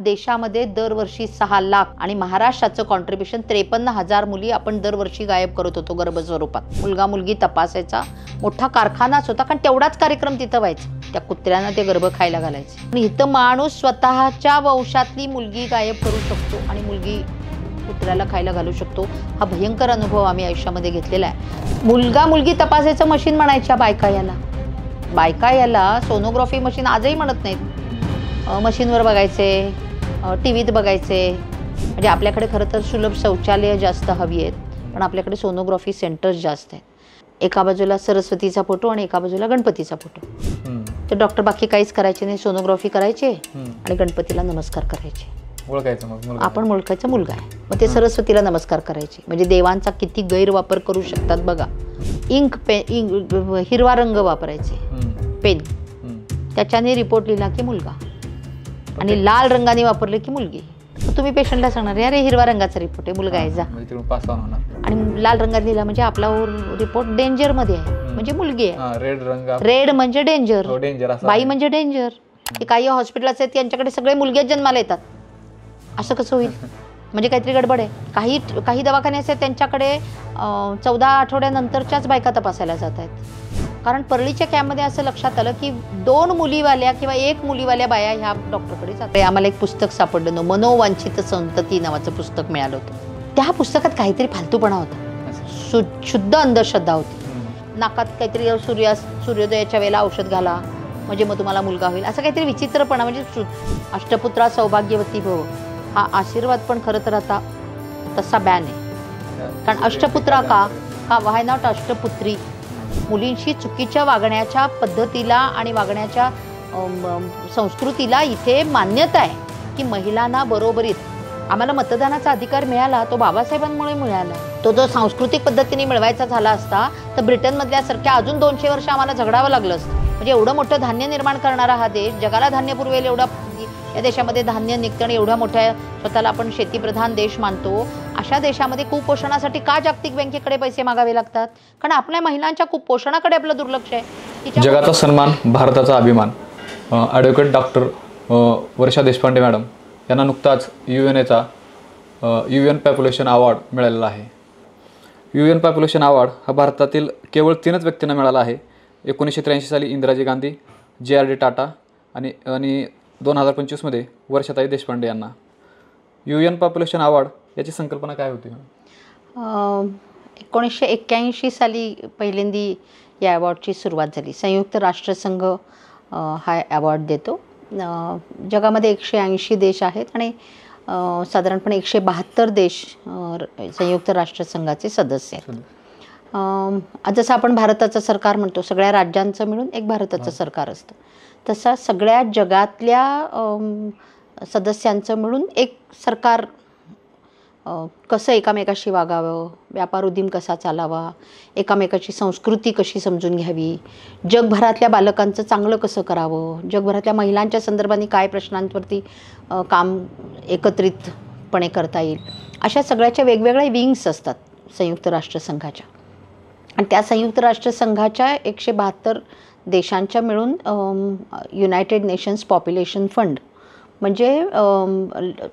देशामध्ये दरवर्षी 6 लाख आणि महाराष्ट्राचं कॉन्ट्रीब्युशन 53,000 मुली आपण दरवर्षी गायब करत होतो गर्भस्वरूपात. मुलगा मुलगी तपासायचा मोठा कारखानाच होता, कारण तेवढाच कार्यक्रम तिथं व्हायचा. त्या कुत्र्यांना ते गर्भ खायला घालायचे. आणि इथं माणूस स्वतःच्या वंशातली मुलगी गायब करू शकतो आणि मुलगी कुत्र्याला खायला घालू शकतो. हा भयंकर अनुभव आम्ही आयुष्यामध्ये घेतलेला आहे. मुलगा मुलगी तपासायचं मशीन म्हणायच्या बायका याला सोनोग्राफी मशीन आजही म्हणत नाहीत. मशीनवर बघायचे, टी व्हीत बघायचे. म्हणजे आपल्याकडे खरं तर सुलभ शौचालय जास्त हवी आहेत, पण आपल्याकडे सोनोग्राफी सेंटर्स जास्त आहेत. एका बाजूला सरस्वतीचा फोटो आणि एका बाजूला गणपतीचा फोटो. तर डॉक्टर बाकी काहीच करायचे नाही, सोनोग्राफी करायचे आणि गणपतीला नमस्कार करायचे. आपण ओळखायचा मुलगा आहे, मग ते सरस्वतीला नमस्कार करायचे. म्हणजे देवांचा किती गैरवापर करू शकतात बघा. हिरवा रंग वापरायचे पेन, त्याच्याने रिपोर्ट लिहिला की मुलगा, आणि लाल रंगाने वापरले की मुलगी. तुम्ही पेशंटला सांगणार अरे हिरवा रंगाचा रिपोर्ट आहे, मुलगा आहे जा. आणि लाल रंगात लिहिला म्हणजे आपला रिपोर्ट डेंजर मध्ये आहे, म्हणजे मुलगी आहे. रेड म्हणजे डेंजर, बाई म्हणजे डेंजर. काही हॉस्पिटल आहेत त्यांच्याकडे सगळे मुलगे जन्माला येतात, असं कसं होईल? म्हणजे काहीतरी गडबड आहे. काही दवाखाने असे त्यांच्याकडे 14 आठवड्यानंतरच्याच बायका तपासायला जात आहेत. कारण परळीच्या कॅम्पमध्ये असं लक्षात आलं की 2 मुलीवाल्या किंवा 1 मुलीवाल्या बाया ह्या डॉक्टरकडे जातात. आम्हाला एक पुस्तक सापडलं, मनोवांछित संतती नावाचं पुस्तक मिळालं होतं. त्या पुस्तकात काहीतरी फालतूपणा होता, शुद्ध अंधश्रद्धा होती. नाकात काहीतरी सूर्योदयाच्या वेळेला औषध घाला म्हणजे मग तुम्हाला मुलगा होईल, असं काहीतरी विचित्रपणा. म्हणजे अष्टपुत्रा सौभाग्यवती भव हा आशीर्वाद पण खरं तर आता तसा बॅन आहे. कारण अष्टपुत्रा का व्हाय नॉट अष्टपुत्री? मुलींशी चुकीच्या वागण्याच्या पद्धतीला आणि वागण्याच्या संस्कृतीला इथे मान्यता आहे की महिलांना बरोबरीत आम्हाला मतदानाचा अधिकार मिळाला, तो बाबासाहेबांमुळे मिळाला. तो जो सांस्कृतिक पद्धतीने मिळवायचा झाला असता तर ब्रिटनमधल्यासारख्या अजून 200 वर्ष आम्हाला झगडावं लागलं असतं. म्हणजे एवढं मोठं धान्य निर्माण करणारा हा देश, जगाला धान्य पुरवेल एवढा या देशामध्ये धान्य निघतं आणि एवढ्या मोठ्या स्वतःला आपण शेतीप्रधान देश मानतो, अशा देशामध्ये कुपोषणासाठी का जागतिक बँकेकडे पैसे मागावे लागतात? कारण आपल्या महिलांच्या कुपोषणाकडे आपलं दुर्लक्ष आहे. जगाचा सन्मान, भारताचा अभिमान. ॲडव्होकेट डॉक्टर वर्षा देशपांडे मॅडम यांना नुकताच UN पॉप्युलेशन अवॉर्ड मिळालेला आहे. UN पॉप्युलेशन अवॉर्ड हा भारतातील केवळ 3च व्यक्तींना मिळाला आहे. 1983 साली इंदिराजी गांधी, JRD टाटा आणि 2025मध्ये वर्षाताई देशपांडे यांना. UN पॉप्युलेशन अवॉर्ड याची संकल्पना काय होती? 1981 साली पहिल्यांदी या अवॉर्डची सुरुवात झाली. संयुक्त राष्ट्रसंघ हा अवॉर्ड देतो. जगामध्ये 180 देश आहेत आणि साधारणपणे 172 देश संयुक्त राष्ट्रसंघाचे सदस्य आहेत. जसं आपण भारताचं सरकार म्हणतो, सगळ्या राज्यांचं मिळून एक भारताचं सरकार असतं, तसा सगळ्या जगातल्या सदस्यांचं मिळून एक सरकार कसं एकामेकाशी वागावं, व्यापार उद्यम कसा चालावा, एकामेकाची संस्कृती कशी समजून घ्यावी, जगभरातल्या बालकांचं चांगलं कसं करावं, जगभरातल्या महिलांच्या संदर्भाने काय प्रश्नांवरती काम एकत्रितपणे करता येईल, अशा सगळ्याच्या वेगवेगळ्या विंग्स असतात संयुक्त राष्ट्रसंघाच्या. आणि त्या संयुक्त राष्ट्रसंघाच्या 172 देशांच्या मिळून युनायटेड नेशन्स पॉप्युलेशन फंड, म्हणजे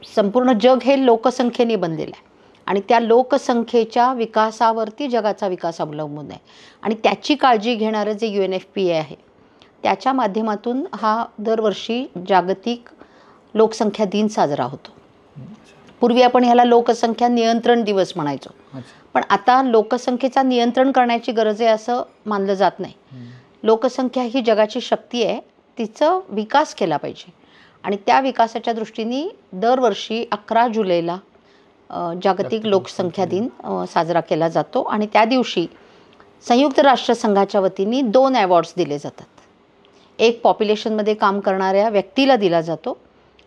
संपूर्ण जग हे लोकसंख्येने बनलेलं आहे आणि त्या लोकसंख्येच्या विकासावरती जगाचा विकास अवलंबून आहे. आणि त्याची काळजी घेणारं जे UNFPA आहे, त्याच्या माध्यमातून हा दरवर्षी जागतिक लोकसंख्या दिन साजरा होतो. पूर्वी आपण ह्याला लोकसंख्या नियंत्रण दिवस म्हणायचो, पण आता लोकसंख्येचा नियंत्रण करण्याची गरज आहे असं मानलं जात नाही. लोकसंख्या ही जगाची शक्ती आहे, तिचं विकास केला पाहिजे. आणि त्या विकासाच्या दृष्टीने दरवर्षी 11 जुलैला जागतिक लोकसंख्या दिन साजरा केला जातो. आणि त्या दिवशी संयुक्त राष्ट्रसंघाच्या वतीने 2 अवॉर्ड्स दिले जातात. एक पॉप्युलेशनमध्ये काम करणाऱ्या व्यक्तीला दिला जातो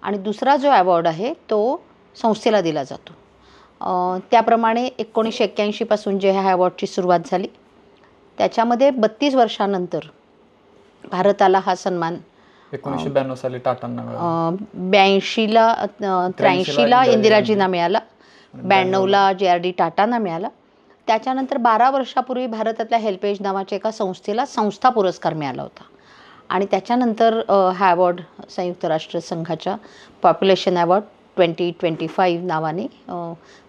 आणि दुसरा जो अवॉर्ड आहे तो संस्थेला दिला जातो. त्याप्रमाणे 1981 पासून जे ह्या अवॉर्डची सुरुवात झाली, त्याच्यामध्ये 32 वर्षानंतर भारताला हा सन्मान 1992 साली टाटांना मिळाला, 83ला इंदिराजींना मिळाला, 92ला JRD टाटांना मिळाला. त्याच्यानंतर 12 वर्षापूर्वी भारतातल्या हेल्पेज नावाच्या एका संस्थेला संस्था पुरस्कार मिळाला होता. आणि त्याच्यानंतर हा अवॉर्ड संयुक्त राष्ट्र संघाच्या पॉप्युलेशन अवॉर्ड 2025 नावाने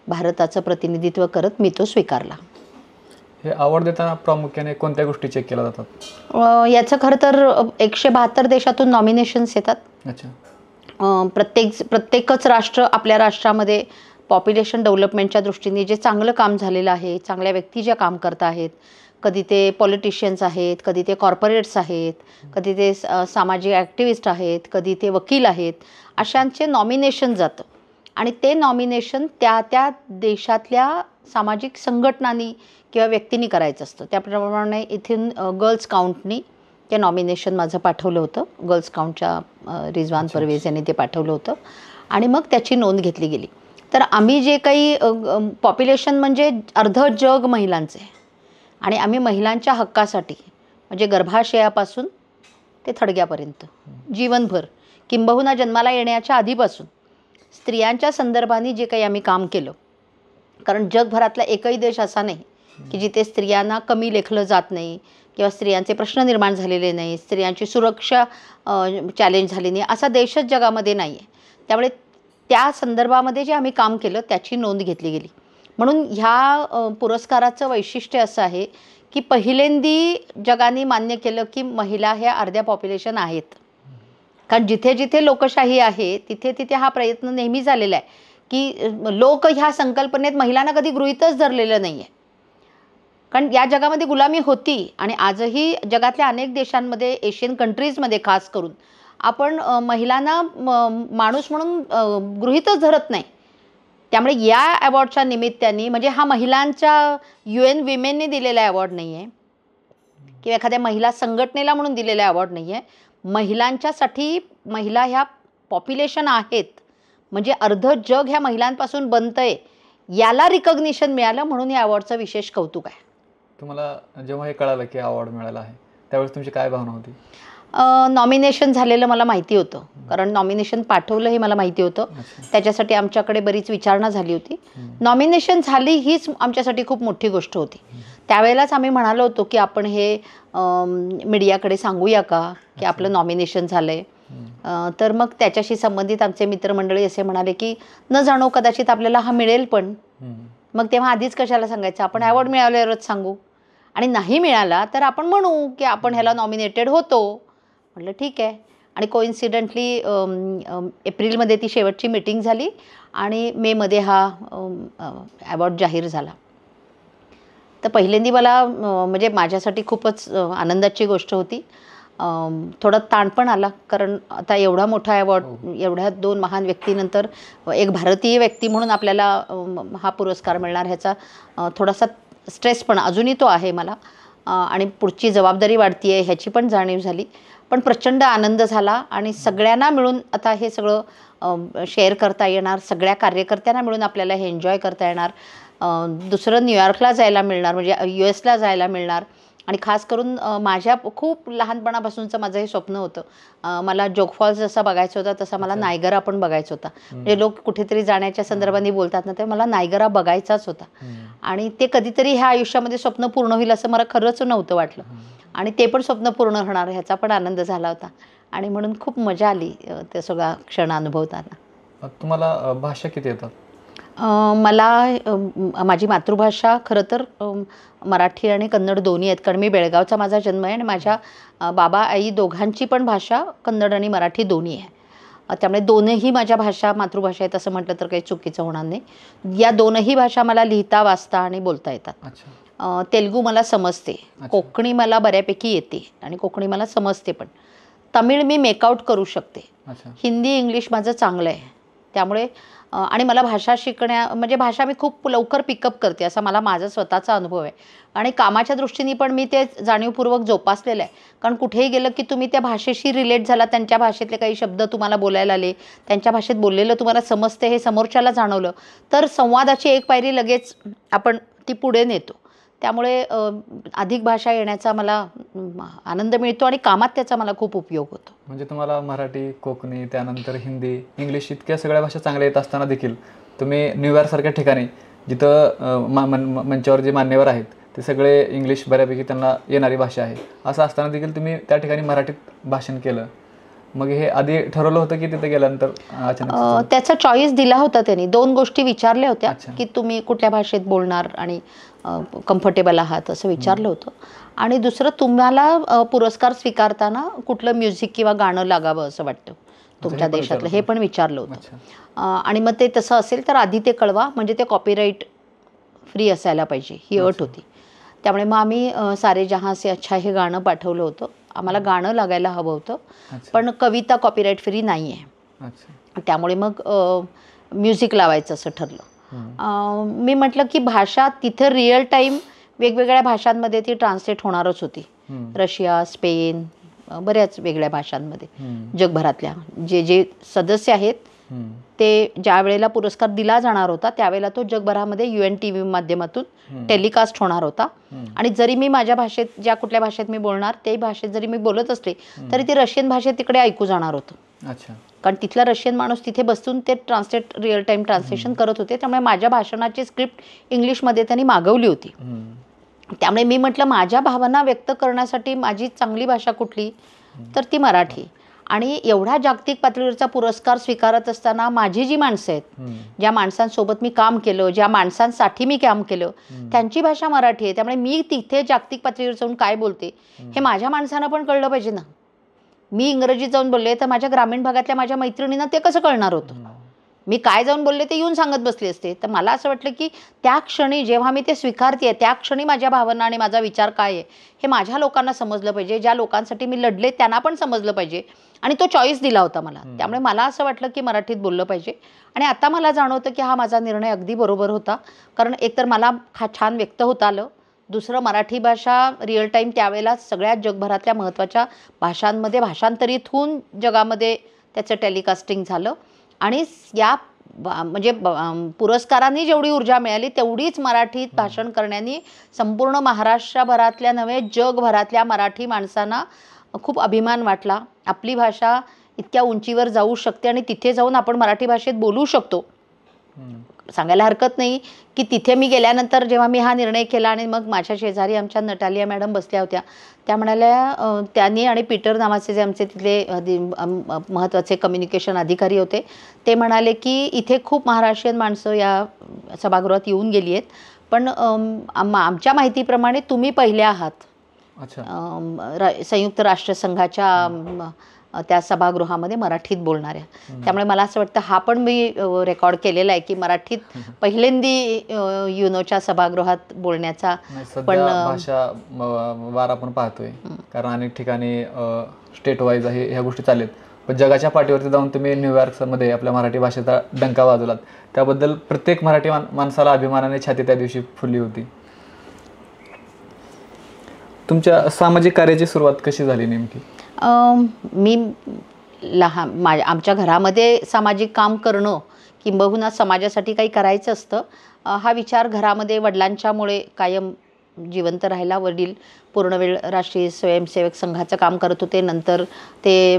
भारताचं प्रतिनिधित्व करत मी तो स्वीकारला. हे अवॉर्ड देताना प्रामुख्याने कोणत्या गोष्टी चेक केल्या जातात? याचं खरं तर 172 देशातून नॉमिनेशन्स येतात. अच्छा. प्रत्येकच राष्ट्र आपल्या राष्ट्रामध्ये पॉप्युलेशन डेव्हलपमेंटच्या दृष्टीने जे चांगलं काम झालेलं आहे, चांगल्या व्यक्ती ज्या काम करत आहेत, कधी ते पॉलिटिशियन्स आहेत, कधी ते कॉर्पोरेट्स आहेत, कधी ते सामाजिक ॲक्टिव्हिस्ट आहेत, कधी ते वकील आहेत, अशांचे नॉमिनेशन जातं आणि ते नॉमिनेशन त्या देशातल्या सामाजिक संघटनांनी किंवा व्यक्तींनी करायचं असतं. त्याप्रमाणे इथून गर्ल्स काउंटनी ते नॉमिनेशन माझं पाठवलं होतं. गर्ल्स काउंटच्या रिजवान परवेज यांनी ते पाठवलं होतं आणि मग त्याची नोंद घेतली गेली. तर आम्ही जे काही पॉप्युलेशन म्हणजे अर्धं जग महिलांचे आहे आणि आम्ही महिलांच्या हक्कासाठी म्हणजे गर्भाशयापासून ते थडग्यापर्यंत जीवनभर किंबहुना जन्माला येण्याच्या आधीपासून स्त्रियांच्या संदर्भाने जे काही आम्ही काम केलं, कारण जगभरातला एकही देश असा नाही की जिथे स्त्रियांना कमी लेखलं जात नाही किंवा स्त्रियांचे प्रश्न निर्माण झालेले नाही, स्त्रियांची सुरक्षा चॅलेंज झाली नाही, असा देशच जगामध्ये नाही आहे. त्यामुळे त्या संदर्भामध्ये जे आम्ही काम केलं त्याची नोंद घेतली गेली. म्हणून ह्या पुरस्काराचं वैशिष्ट्य असं आहे की पहिल्यांदी जगाने मान्य केलं की महिला ह्या अर्ध्या पॉप्युलेशन आहेत. कारण जिथे जिथे लोकशाही आहे तिथे तिथे हा प्रयत्न नेहमी झालेला आहे की लोक ह्या संकल्पनेत महिलांना कधी गृहीतच धरलेलं नाही आहे. कारण या जगामध्ये गुलामी होती आणि आजही जगातल्या अनेक देशांमध्ये, एशियन कंट्रीजमध्ये खास करून आपण महिलांना माणूस म्हणून गृहीतच धरत नाही. त्यामुळे या अवॉर्डच्या निमित्ताने, म्हणजे हा महिलांच्या UN विमेनने दिलेला अवॉर्ड नाही आहे किंवा एखाद्या महिला संघटनेला म्हणून दिलेला अवॉर्ड नाही आहे. महिलांच्यासाठी महिला ह्या पॉप्युलेशन आहेत म्हणजे अर्धं जग ह्या महिलांपासून बनतं आहे, याला रिकग्निशन मिळालं म्हणून या अवॉर्डचं विशेष कौतुक आहे. तुम्हाला जेव्हा हे कळालं की अवॉर्ड मिळाला आहे त्यावेळेस तुमची काय भावना होती? नॉमिनेशन झालेलं मला माहिती होतं, कारण नॉमिनेशन पाठवलं हे मला माहिती होतं. त्याच्यासाठी आमच्याकडे बरीच विचारणा झाली होती. नॉमिनेशन झाली हीच आमच्यासाठी खूप मोठी गोष्ट होती. त्यावेळेलाच आम्ही म्हणालो होतो की आपण हे मीडियाकडे सांगूया का की आपलं नॉमिनेशन झालं आहे. तर मग त्याच्याशी संबंधित आमचे मित्रमंडळी असे म्हणाले की न जाणो कदाचित आपल्याला हा मिळेल पण. मग तेव्हा आधीच कशाला सांगायचं, आपण अवॉर्ड मिळाल्यावरच सांगू. आणि नाही मिळाला तर आपण म्हणू की आपण ह्याला नॉमिनेटेड होतो. म्हटलं ठीक आहे. आणि कोइन्सिडंटली एप्रिलमध्ये ती शेवटची मीटिंग झाली आणि मेमध्ये हा अवॉर्ड जाहीर झाला. तर पहिल्यांदी मला म्हणजे माझ्यासाठी खूपच आनंदाची गोष्ट होती. थोडा ताण पण आला, कारण आता एवढा मोठा अवॉर्ड, एवढ्या 2 महान व्यक्तीनंतर एक भारतीय व्यक्ती म्हणून आपल्याला हा पुरस्कार मिळणार ह्याचा थोडासा स्ट्रेस पण अजूनही तो आहे मला. आणि पुढची जबाबदारी वाढती आहे ह्याची पण जाणीव झाली. पण प्रचंड आनंद झाला आणि सगळ्यांना मिळून आता हे सगळं शेअर करता येणार, सगळ्या कार्यकर्त्यांना मिळून आपल्याला हे एन्जॉय करता येणार. दुसरं न्यूयॉर्कला जायला मिळणार, म्हणजे US ला जायला मिळणार. आणि खास करून माझ्या खूप लहानपणापासूनचं माझं हे स्वप्न होतं. मला जोग फॉल्स जसा बघायचा होता तसा मला नायगरा पण बघायचा होता. म्हणजे लोक कुठेतरी जाण्याच्या संदर्भाने बोलतात ना, तर मला नायगरा बघायचाच होता. आणि ते कधीतरी ह्या आयुष्यामध्ये स्वप्न पूर्ण होईल असं मला खरंच नव्हतं वाटलं. आणि ते पण स्वप्न पूर्ण होणार ह्याचा पण आनंद झाला होता. आणि म्हणून खूप मजा आली ते सगळा क्षण अनुभवताना. तुम्हाला भाषा किती येतात? मला माझी मातृभाषा खरं तर मराठी आणि कन्नड दोन्ही आहेत, कारण मी बेळगावचा माझा जन्म आहे आणि माझ्या बाबा आई दोघांची पण भाषा कन्नड आणि मराठी दोन्ही आहे. त्यामुळे दोनही माझ्या भाषा मातृभाषा आहेत असं म्हटलं तर काही चुकीचं होणार नाही. या दोनही भाषा मला लिहिता, वाचता आणि बोलता येतात. तेलुगू मला समजते, कोकणी मला बऱ्यापैकी येते आणि कोकणी मला समजते पण. तमिळ मी मेकआउट करू शकते. हिंदी, इंग्लिश माझं चांगलं आहे. त्यामुळे आणि मला भाषा म्हणजे भाषा मी खूप लवकर पिकअप करते असा मला माझा स्वतःचा अनुभव आहे. आणि कामाच्या दृष्टीने पण मी ते जाणीवपूर्वक जोपासलेलं आहे. कारण कुठेही गेलं की तुम्ही त्या भाषेशी रिलेट झाला, त्यांच्या भाषेतले काही शब्द तुम्हाला बोलायला आले, त्यांच्या भाषेत बोललेलं तुम्हाला समजते हे समोरच्याला जाणवलं, तर संवादाची एक पायरी लगेच आपण ती पुढे नेतो. त्यामुळे अधिक भाषा येण्याचा मला आनंद मिळतो आणि कामात त्याचा मला खूप उपयोग होतो. म्हणजे तुम्हाला मराठी, कोकणी, त्यानंतर हिंदी, इंग्लिश इतक्या सगळ्या भाषा चांगल्या येत असताना देखील तुम्ही न्यूयॉर्कसारख्या ठिकाणी जिथं मंचावर जे मान्यवर आहेत ते सगळे इंग्लिश बऱ्यापैकी त्यांना येणारी भाषा आहे. असं असताना देखील तुम्ही त्या ठिकाणी मराठीत भाषण केलं. मग हे आधी ठरवलं होतं की तिथे गेल्यानंतर अचानक? त्याचा चॉईस दिला होता त्यांनी. 2 गोष्टी विचारल्या होत्या की तुम्ही कुठल्या भाषेत बोलणार आणि कम्फर्टेबल आहात असं विचारलं होतं. आणि दुसरं तुम्हाला पुरस्कार स्वीकारताना कुठलं म्युझिक किंवा गाणं लागावं असं वाटतं तुमच्या देशातलं, हे पण विचारलं होतं. आणि मग ते तसं असेल तर आधी ते कळवा, म्हणजे ते कॉपीराईट फ्री असायला पाहिजे ही अट होती. त्यामुळे मग आम्ही सारे जहाँ से अच्छा हे गाणं पाठवलं होतं. आम्हाला गाणं लागायला हवं होतं, पण कविता कॉपीराईट फ्री नाही आहे. त्यामुळे मग म्युझिक लावायचं असं ठरलं. मी म्हटलं की भाषा तिथं रिअल टाईम वेगवेगळ्या भाषांमध्ये ती ट्रान्सलेट होणारच होती. रशिया, स्पेन, बऱ्याच वेगळ्या भाषांमध्ये जगभरातल्या जे सदस्य आहेत ते ज्या वेळेला पुरस्कार दिला जाणार होता त्यावेळेला तो जगभरामध्ये UNTV माध्यमातून टेलिकास्ट होणार होता. आणि जरी मी माझ्या भाषेत, ज्या कुठल्या भाषेत मी बोलणार ते भाषेत जरी मी बोलत असले तरी ते रशियन भाषेत तिकडे ऐकू जाणार होतं. कारण तिथला रशियन माणूस तिथे बसून ते रिअल टाईम ट्रान्सलेशन करत होते. त्यामुळे माझ्या भाषणाची स्क्रिप्ट इंग्लिशमध्ये त्यांनी मागवली होती. त्यामुळे मी म्हटलं माझ्या भावना व्यक्त करण्यासाठी माझी चांगली भाषा कुठली, तर ती मराठी. आणि एवढा जागतिक पातळीवरचा पुरस्कार स्वीकारत असताना माझी जी माणसं आहेत, ज्या माणसांसोबत मी काम केलं, ज्या माणसांसाठी मी काम केलं, त्यांची भाषा मराठी आहे. त्यामुळे मी तिथे जागतिक पातळीवर जाऊन काय बोलते हे माझ्या माणसांना पण कळलं पाहिजे ना. मी इंग्रजीत जाऊन बोलले तर माझ्या ग्रामीण भागातल्या माझ्या मैत्रिणींना ते कसं कळणार होतं. मी काय जाऊन बोलले ते येऊन सांगत बसले असते. तर मला असं वाटलं की त्या क्षणी जेव्हा मी ते स्वीकारते त्या क्षणी माझ्या भावना आणि माझा विचार काय आहे हे माझ्या लोकांना समजलं पाहिजे. ज्या लोकांसाठी मी लढले त्यांना पण समजलं पाहिजे. आणि तो चॉईस दिला होता मला. त्यामुळे मला असं वाटलं की मराठीत बोललं पाहिजे. आणि आता मला जाणवतं की हा माझा निर्णय अगदी बरोबर होता. कारण एकतर मला छान व्यक्त होता आलं, दुसरं मराठी भाषा रिअल टाईम त्यावेळेला सगळ्या जगभरातल्या महत्त्वाच्या भाषांमध्ये भाषांतरित होऊन जगामध्ये त्याचं टेलिकास्टिंग झालं. आणि या म्हणजे पुरस्कारांनी जेवढी ऊर्जा मिळाली तेवढीच मराठीत भाषण करण्याने संपूर्ण महाराष्ट्रभरातल्या नव्हे जगभरातल्या मराठी माणसांना खूप अभिमान वाटला. आपली भाषा इतक्या उंचीवर जाऊ शकते आणि तिथे जाऊन आपण मराठी भाषेत बोलू शकतो. सांगायला हरकत नाही की तिथे मी गेल्यानंतर जेव्हा मी हा निर्णय केला आणि मग माझ्या शेजारी आमच्या नटालिया मॅडम बसल्या होत्या, त्या म्हणाल्या, त्यांनी आणि पीटर नावाचे जे आमचे तिथले महत्त्वाचे कम्युनिकेशन अधिकारी होते ते म्हणाले की इथे खूप महाराष्ट्रीयन माणसं या सभागृहात येऊन गेली आहेत, पण आमच्या माहितीप्रमाणे तुम्ही पहिले आहात संयुक्त राष्ट्रसंघाच्या त्या सभागृहामध्ये मराठीत बोलणाऱ्या. त्यामुळे मला असं वाटतं हा पण मी रेकॉर्ड केलेला आहे की मराठीत पहिल्यांदी युनोच्या सभागृहात बोलण्याचा. पण भाषा वार आपण पाहतोय, कारण अनेक ठिकाणी स्टेट वाईज आहे ह्या गोष्टी चाललेत, पण जगाच्या पाठीवरती जाऊन तुम्ही न्यूयॉर्कमध्ये आपल्या मराठी भाषेचा डंका वाजवलात. त्याबद्दल प्रत्येक मराठी माणसाला अभिमानाने छाती त्या दिवशी फुलली होती. तुमच्या सामाजिक कार्याची सुरुवात कशी झाली नेमकी? मी आमच्या घरामध्ये सामाजिक काम करणं किंबहुना समाजासाठी काही करायचं असतं हा विचार घरामध्ये वडिलांच्यामुळे कायम जिवंत राहिला. वडील पूर्णवेळ राष्ट्रीय स्वयंसेवक संघाचं काम करत होते. नंतर ते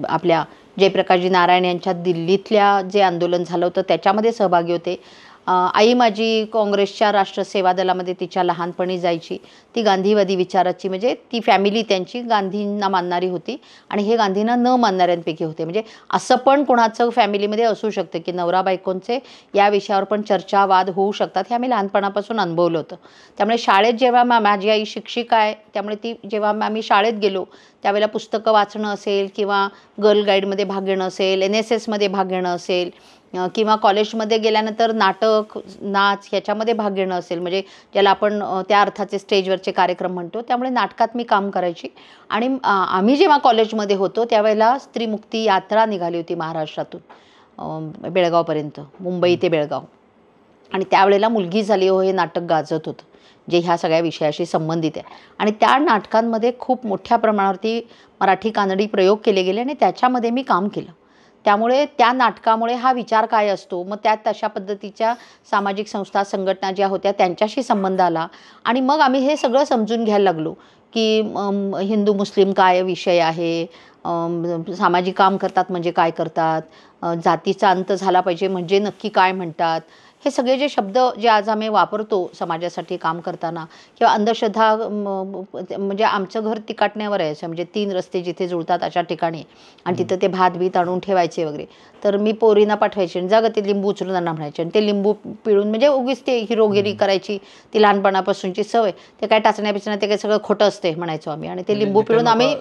आपल्या जयप्रकाशजी नारायण यांच्या दिल्लीतल्या जे आंदोलन झालं होतं त्याच्यामध्ये सहभागी होते. आई माझी काँग्रेसच्या राष्ट्र सेवा दलामध्ये तिच्या लहानपणी जायची. ती गांधीवादी विचाराची, म्हणजे ती फॅमिली त्यांची गांधींना मानणारी होती आणि हे गांधींना न मानणाऱ्यांपैकी होते. म्हणजे असं पण कोणाचं फॅमिलीमध्ये असू शकतं की नवरा बायकोंचे या विषयावर पण चर्चा वाद होऊ शकतात. हे आम्ही लहानपणापासून अनुभवलं होतं. त्यामुळे शाळेत जेव्हा माझी आई शिक्षिका आहे त्यामुळे ती जेव्हा आम्ही शाळेत गेलो त्यावेळेला पुस्तकं वाचणं असेल किंवा गर्ल गाईडमध्ये भाग घेणं असेल, NSSमध्ये भाग घेणं असेल किंवा कॉलेजमध्ये गेल्यानंतर नाटक नाच ह्याच्यामध्ये भाग घेणं असेल, म्हणजे ज्याला आपण त्या अर्थाचे स्टेजवरचे कार्यक्रम म्हणतो, त्यामुळे नाटकात मी काम करायची. आणि आम्ही जेव्हा कॉलेजमध्ये होतो त्यावेळेला स्त्रीमुक्ती यात्रा निघाली होती महाराष्ट्रातून बेळगावपर्यंत, मुंबई ते बेळगाव. आणि त्यावेळेला मुलगी झाली हो हे नाटक गाजत होतं जे ह्या सगळ्या विषयाशी संबंधित आहे. आणि त्या नाटकांमध्ये खूप मोठ्या प्रमाणावरती मराठी कानडी प्रयोग केले गेले आणि त्याच्यामध्ये मी काम केलं. त्यामुळे त्या नाटकामुळे हा विचार काय असतो, मग त्यात तशा पद्धतीच्या सामाजिक संस्था संघटना ज्या होत्या त्यांच्याशी संबंध आला. आणि मग आम्ही हे सगळं समजून घ्यायला लागलो की हिंदू मुस्लिम काय विषय आहे, सामाजिक काम करतात म्हणजे काय करतात, जातीचा अंत झाला पाहिजे म्हणजे नक्की काय म्हणतात, हे सगळे जे शब्द जे आज आम्ही वापरतो समाजासाठी काम करताना, किंवा अंधश्रद्धा म्हणजे आमचं घर तिकाटण्यावर आहे, म्हणजे 3 रस्ते जिथे जुळतात अशा ठिकाणी, आणि तिथं ते भात बीत आणून ठेवायचे वगैरे. तर मी पोरींना पाठवायचे आणि जा गं ते लिंबू उचलून आणा म्हणायचे, आणि ते लिंबू पिळून, म्हणजे उगीच ते हिरोगिरी करायची, ती लहानपणापासूनची सवय. ते काय टाचण्या बिचण्या ते काय सगळं खोटं असते म्हणायचो आम्ही, आणि ते लिंबू पिळून आम्ही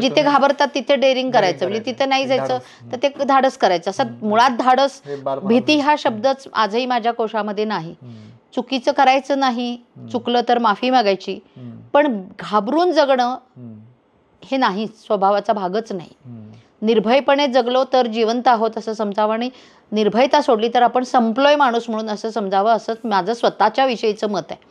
जिथे घाबरतात तिथे डेअरिंग करायचं, म्हणजे तिथे नाही जायचं तर ते धाडस करायचं. असं मुळात धाडस, भीती हा शब्दच आजही माझ्या कोशामध्ये नाही. चुकीचं करायचं नाही, चुकलं तर माफी मागायची, पण घाबरून जगणं हे नाही, स्वभावाचा भागच नाही. निर्भयपणे जगलो तर जिवंत आहोत असं समजावं, आणि निर्भयता सोडली तर आपण संपलोय माणूस म्हणून असं समजावं, असं माझं स्वतःच्या विषयीचं मत आहे.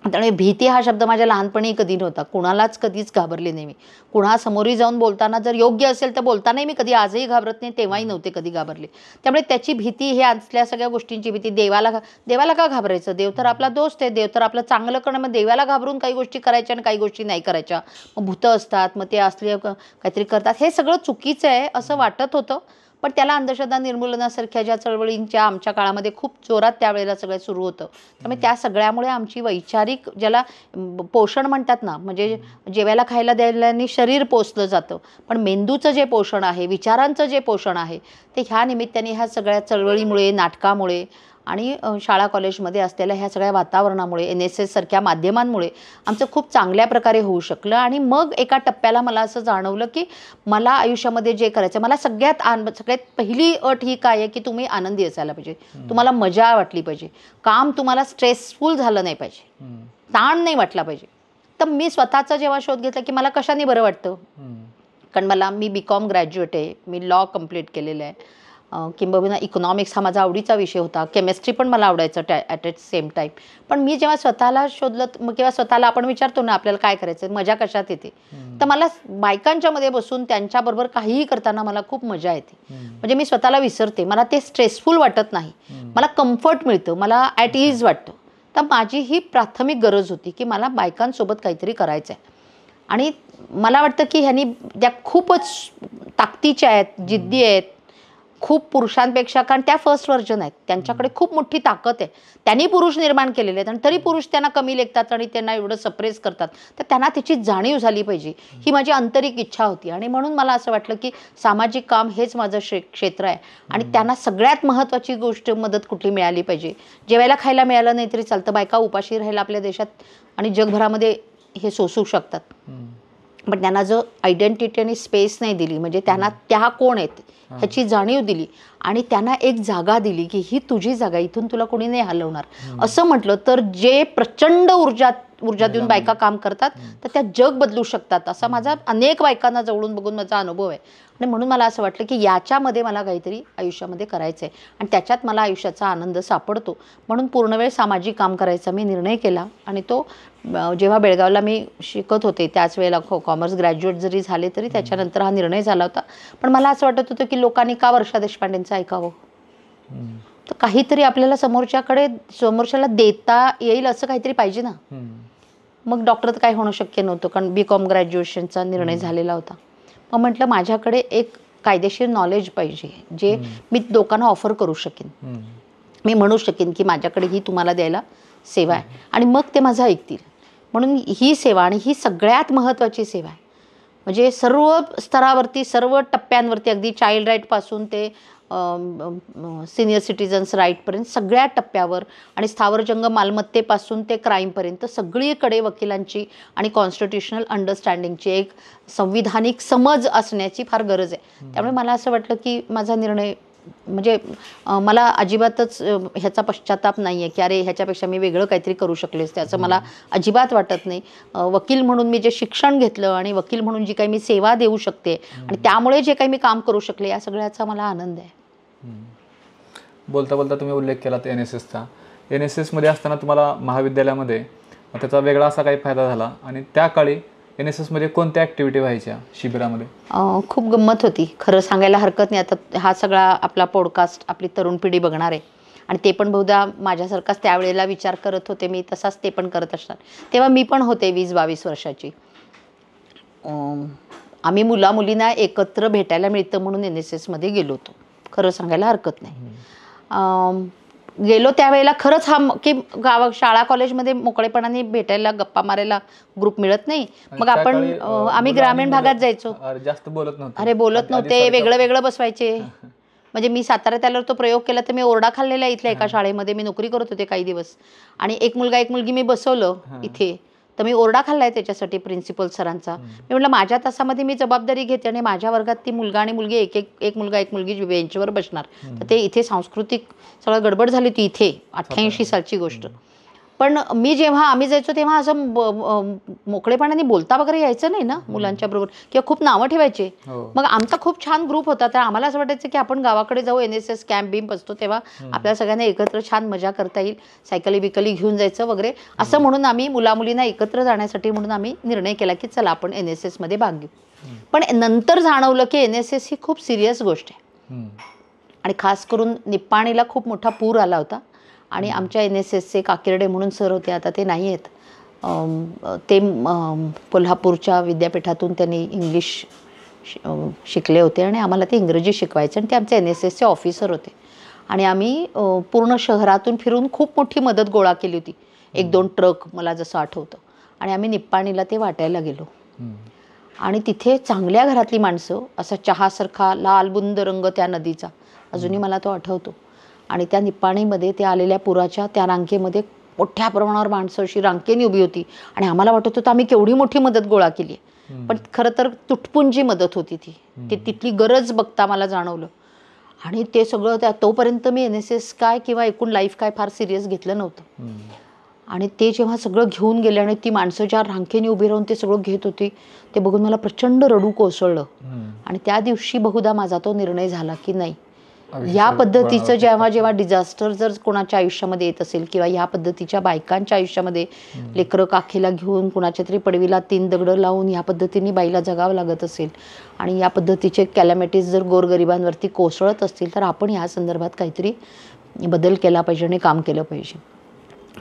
त्यामुळे भीती हा शब्द माझ्या लहानपणी कधी नव्हता, कुणालाच कधीच घाबरले नाही मी. कुणासमोरही जाऊन बोलताना जर योग्य असेल तर बोलतानाही मी कधी आजही घाबरत नाही, तेव्हाही नव्हते कधी घाबरले. त्यामुळे त्याची भीती, हे असल्या सगळ्या गोष्टींची भीती, देवाला का घाबरायचं? देव तर आपला दोस्त आहे, देव तर आपलं चांगलं करणं. मग देवाला घाबरून काही गोष्टी करायच्या आणि काही गोष्टी नाही करायच्या, मग भूतं असतात, मग ते असले काहीतरी करतात, हे सगळं चुकीचं आहे असं वाटत होतं. पण त्याला अंधश्रद्धा निर्मूलनासारख्या ज्या चळवळींच्या आमच्या काळामध्ये खूप जोरात त्यावेळेला सगळं सुरू होतं, त्यामुळे त्या सगळ्यामुळे आमची वैचारिक, ज्याला पोषण म्हणतात ना, म्हणजे जेवायला खायला द्यायला शरीर पोसलं जातं, पण मेंदूचं जे पोषण आहे, विचारांचं जे पोषण आहे, ते ह्या निमित्ताने ह्या सगळ्या चळवळीमुळे, नाटकामुळे आणि शाळा कॉलेजमध्ये असलेल्या ह्या सगळ्या वातावरणामुळे, NSS सारख्या माध्यमांमुळे आमचं खूप चांगल्या प्रकारे होऊ शकलं. आणि मग एका टप्प्याला मला असं जाणवलं की मला आयुष्यामध्ये जे करायचं, मला सगळ्यात पहिली अट ही काय आहे की तुम्ही आनंदी असायला पाहिजे, तुम्हाला मजा वाटली पाहिजे, काम तुम्हाला स्ट्रेसफुल झालं नाही पाहिजे, ताण नाही वाटला पाहिजे. तर मी स्वतःचा जेव्हा शोध घेतला की मला कशाने बरं वाटतं, कारण मी BCom ग्रॅज्युएट आहे, मी लॉ कंप्लीट केलेलं आहे, किंबहुना इकॉनॉमिक्स हा माझा आवडीचा विषय होता, केमिस्ट्री पण मला आवडायचं ॲट सेम टाईम. पण मी जेव्हा स्वतःला शोधलं, किंवा स्वतःला आपण विचारतो ना आपल्याला काय करायचं, मजा कशात येते, तर मला बायकांच्या मध्ये बसून त्यांच्याबरोबर काहीही करताना मला खूप मजा येते. म्हणजे मी स्वतःला विसरते, मला ते स्ट्रेसफुल वाटत नाही, मला कम्फर्ट मिळतं, मला ॲट इज वाटतं. तर माझी ही प्राथमिक गरज होती की मला बायकांसोबत काहीतरी करायचं आहे. आणि मला वाटतं की ह्यांनी त्या खूपच ताकदीच्या आहेत, जिद्दी आहेत, खूप पुरुषांपेक्षा, कारण त्या फर्स्ट व्हर्जन आहेत, त्यांच्याकडे खूप मोठी ताकद आहे, त्यांनी पुरुष निर्माण केलेले आहेत, आणि तरी पुरुष त्यांना कमी लेखतात आणि त्यांना एवढं सप्रेस करतात. तर त्यांना त्याची जाणीव झाली पाहिजे, ही माझी आंतरिक इच्छा होती. आणि म्हणून मला असं वाटलं की सामाजिक काम हेच माझं क्षेत्र आहे, आणि त्यांना सगळ्यात महत्त्वाची गोष्ट मदत कुठली मिळाली पाहिजे. जेवायला खायला मिळालं नाही तरी चालतं, बायका उपाशी राहायला आपल्या देशात आणि जगभरामध्ये हे सोसू शकतात, पण त्यांना जो आयडेंटिटी आणि स्पेस नाही दिली, म्हणजे त्यांना त्या कोण आहेत ह्याची जाणीव दिली, आणि त्यांना एक जागा दिली की ही तुझी जागा, इथून तुला कोणी नाही हलवणार, असं म्हटलं तर जे प्रचंड ऊर्जा देऊन बायका काम करतात तर त्या जग बदलू शकतात, असा माझा अनेक बायकांना जवळून बघून माझा अनुभव आहे. आणि म्हणून मला असं वाटलं की याच्यामध्ये मला काहीतरी आयुष्यामध्ये करायचं आहे, आणि त्याच्यात मला आयुष्याचा आनंद सापडतो. म्हणून पूर्णवेळ सामाजिक काम करायचा मी निर्णय केला. आणि तो जेव्हा बेळगावला मी शिकत होते त्याच वेळेला कॉमर्स ग्रॅज्युएट जरी झाले तरी त्याच्यानंतर हा निर्णय झाला होता. पण मला असं वाटत होतं की लोकांनी का वर्षा देशपांडेंचं ऐकावं, तर काहीतरी आपल्याला समोरच्याला देता येईल असं काहीतरी पाहिजे ना. मग डॉक्टर तर काय होणं शक्य नव्हतं, कारण BCom ग्रॅज्युएशनचा निर्णय झालेला होता. मग म्हटलं माझ्याकडे एक कायदेशीर नॉलेज पाहिजे, जे मी लोकांना ऑफर करू शकेन, मी म्हणू शकेन की माझ्याकडे ही तुम्हाला द्यायला सेवा आहे, आणि मग ते माझं ऐकतील. म्हणून ही सेवा, आणि ही सगळ्यात महत्त्वाची सेवा आहे, म्हणजे सर्व स्तरावरती, सर्व टप्प्यांवरती, अगदी चाइल्ड राईटपासून ते सिनियर सिटीजन्स राईटपर्यंत सगळ्या टप्प्यावर, आणि स्थावर जंगम मालमत्तेपासून ते क्राईमपर्यंत सगळीकडे वकिलांची आणि कॉन्स्टिट्युशनल अंडरस्टँडिंगची एक संविधानिक समज असण्याची फार गरज आहे. त्यामुळे मला असं वाटलं की माझा निर्णय, म्हणजे मला अजिबातच ह्याचा पश्चाताप नाही आहे की अरे ह्याच्यापेक्षा मी वेगळं काहीतरी करू शकले असते, असं मला अजिबात वाटत नाही. वकील म्हणून मी जे शिक्षण घेतलं आणि वकील म्हणून जी काही मी सेवा देऊ शकते आणि त्यामुळे जे काही मी काम करू शकले, या सगळ्याचा मला आनंद आहे. बोलता बोलता तुम्ही उल्लेख केला NSSचा. NSSमध्ये असताना तुम्हाला महाविद्यालयामध्ये त्याचा वेगळा असा काही फायदा झाला, आणि त्या काळी NSSमध्ये कोणत्या ॲक्टिव्हिटी व्हायच्या शिबिरामध्ये? खूप गंमत होती, खरं सांगायला हरकत नाही. आता हा सगळा आपला पॉडकास्ट आपली तरुण पिढी बघणार आहे, आणि ते पण बहुधा माझ्यासारखाच त्यावेळेला विचार करत होते, मी तसाच ते पण करत असणार. तेव्हा मी पण होते 20-22 वर्षाची. आम्ही मुलींना एकत्र भेटायला मिळतं म्हणून NSSमध्ये गेलो होतो, खरं सांगायला हरकत नाही. गेलो त्यावेळेला खरंच की शाळा कॉलेजमध्ये मोकळेपणाने भेटायला गप्पा मारायला ग्रुप मिळत नाही. मग आपण आम्ही ग्रामीण भागात जायचो. जास्त बोलत नव्हते. अरे बोलत नव्हते, वेगळं वेगळं बसवायचे. म्हणजे मी साताऱ्यात आल्यावर तो प्रयोग केला तर मी ओरडा खाल्लेला इथल्या एका शाळेमध्ये. मी नोकरी करत होते काही दिवस आणि एक मुलगा एक मुलगी मी बसवलं इथे, तर मी ओरडा खाल्लाय त्याच्यासाठी प्रिन्सिपल सरांचा. मी म्हटलं माझ्या तासामध्ये मी जबाबदारी घेते आणि माझ्या वर्गात ती मुलगा आणि मुलगी एक मुलगा एक मुलगी बेंचवर बसणार. तर ते इथे सांस्कृतिक सगळं गडबड झाली होती इथे 88 सालची गोष्ट. पण जेव्हा आम्ही जायचो तेव्हा असं मोकळेपणाने बोलता वगैरे यायचं नाही ना मुलांच्या बरोबर, किंवा खूप नावं ठेवायचे. मग आमचा खूप छान ग्रुप होता. तर आम्हाला असं वाटायचं की आपण गावाकडे जाऊ, NSS कॅम्प बिम्प असतो तेव्हा आपल्याला सगळ्यांना एकत्र छान मजा करता येईल, सायकली बिकली घेऊन जायचं वगैरे असं म्हणून आम्ही मुलामुलींना एकत्र जाण्यासाठी म्हणून आम्ही निर्णय केला की चला आपण NSS मध्ये भाग घेऊ. पण नंतर जाणवलं की NSS ही खूप सिरियस गोष्ट आहे आणि खास करून निप्पाणीला खूप मोठा पूर आला होता आणि आमच्या NSSचे काकिर्डे म्हणून सर होते, आता ते नाही आहेत. ते कोल्हापूरच्या विद्यापीठातून त्यांनी इंग्लिश शिकले होते आणि आम्हाला ते इंग्रजी शिकवायचे आणि ते आमचे NSSचे ऑफिसर होते. आणि आम्ही पूर्ण शहरातून फिरून खूप मोठी मदत गोळा केली होती, 1-2 ट्रक मला जसं आठवतं. आणि आम्ही निप्पाणीला ते वाटायला गेलो आणि तिथे चांगल्या घरातली माणसं, असा चहासारखा लालबुंद रंग त्या नदीचा अजूनही मला तो आठवतो. आणि त्या निप्पाणीमध्ये त्या आलेल्या पुराच्या त्या रांगेमध्ये मोठ्या प्रमाणावर माणसं अशी रांगेने उभी होती आणि आम्हाला वाटत होतं आम्ही केवढी मोठी मदत गोळा केली आहे. पण खरं तर तुटपुंजी मदत होती ती तिथली गरज बघता मला जाणवलं. आणि ते सगळं तोपर्यंत मी NSS काय किंवा एकूण लाईफ काय फार सिरियस घेतलं नव्हतं. आणि ते जेव्हा सगळं घेऊन गेले आणि ती माणसं ज्या रांगेने उभी राहून ते सगळं घेत होती ते बघून मला प्रचंड रडू कोसळलं. आणि त्या दिवशी बहुधा माझा तो निर्णय झाला की नाही, या पद्धतीचं जेव्हा डिझास्टर जर कोणाच्या आयुष्यामध्ये येत असेल किंवा या पद्धतीच्या बायकांच्या आयुष्यामध्ये लेकरं काखेला घेऊन कुणाच्या तरी पडवीला 3 दगडं लावून या पद्धतीने बाईला जगावं लागत असेल आणि या पद्धतीचे कॅलॅमिटीज जर गोरगरिबांवरती कोसळत असतील तर आपण या संदर्भात काहीतरी बदल केला पाहिजे आणि काम केलं पाहिजे.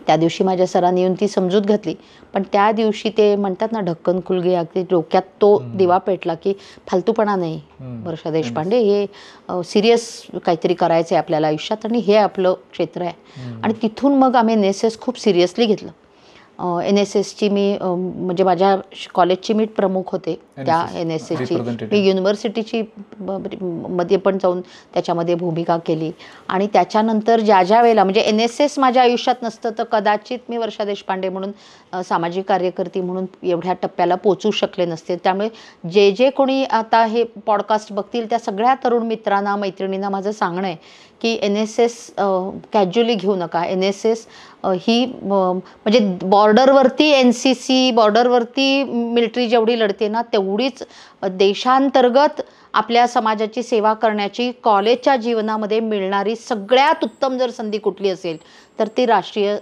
त्या दिवशी माझ्या सरांनी येऊन ती समजूत घातली. पण त्या दिवशी ते म्हणतात ना ढक्कन खुल गया, की डोक्यात तो दिवा पेटला की फालतूपणा नाही वर्षा देशपांडे, हे सिरियस काहीतरी करायचं आहे आपल्याला आयुष्यात आणि हे आपलं क्षेत्र आहे. आणि तिथून मग आम्ही NSS खूप सिरियसली घेतलं. NSSची मी म्हणजे माझ्या कॉलेजची मी प्रमुख होते त्या NSSची. मी युनिव्हर्सिटीची मध्ये पण जाऊन त्याच्यामध्ये भूमिका केली. आणि त्याच्यानंतर ज्या वेळेला म्हणजे NSS माझ्या आयुष्यात नसतं तर कदाचित मी वर्षा देशपांडे म्हणून सामाजिक कार्यकर्ती म्हणून एवढ्या टप्प्याला पोचू शकले नसते. त्यामुळे जे कोणी आता हे पॉडकास्ट बघतील त्या सगळ्या तरुण मित्रांना मैत्रिणींना माझं सांगणं आहे की NSS कॅज्युअली घेऊ नका. NSS ही म्हणजे बॉर्डरवरती NCC, बॉर्डरवरती मिलिटरी जेवढी लढते ना तेवढीच देशांतर्गत आपल्या समाजाची सेवा करण्याची कॉलेजच्या जीवनामध्ये मिळणारी सगळ्यात उत्तम जर संधी कुठली असेल तर ती राष्ट्रीय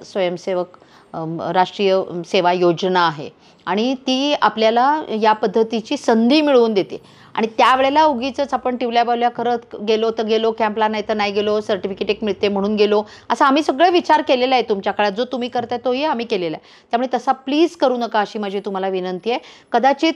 सेवा योजना आहे. आणि ती आपल्याला या पद्धतीची संधी मिळवून देते. आणि त्यावेळेला उगीच आपण टिवल्या बावल्या करत गेलो तर गेलो कॅम्पला, नाही तर नाही गेलो, सर्टिफिकेट एक मिळते म्हणून गेलो, असं आम्ही सगळं विचार केलेला आहे. तुमच्या काळात जो तुम्ही करताय तोही आम्ही केलेला आहे. त्यामुळे तसा प्लीज करू नका अशी माझी तुम्हाला विनंती आहे. कदाचित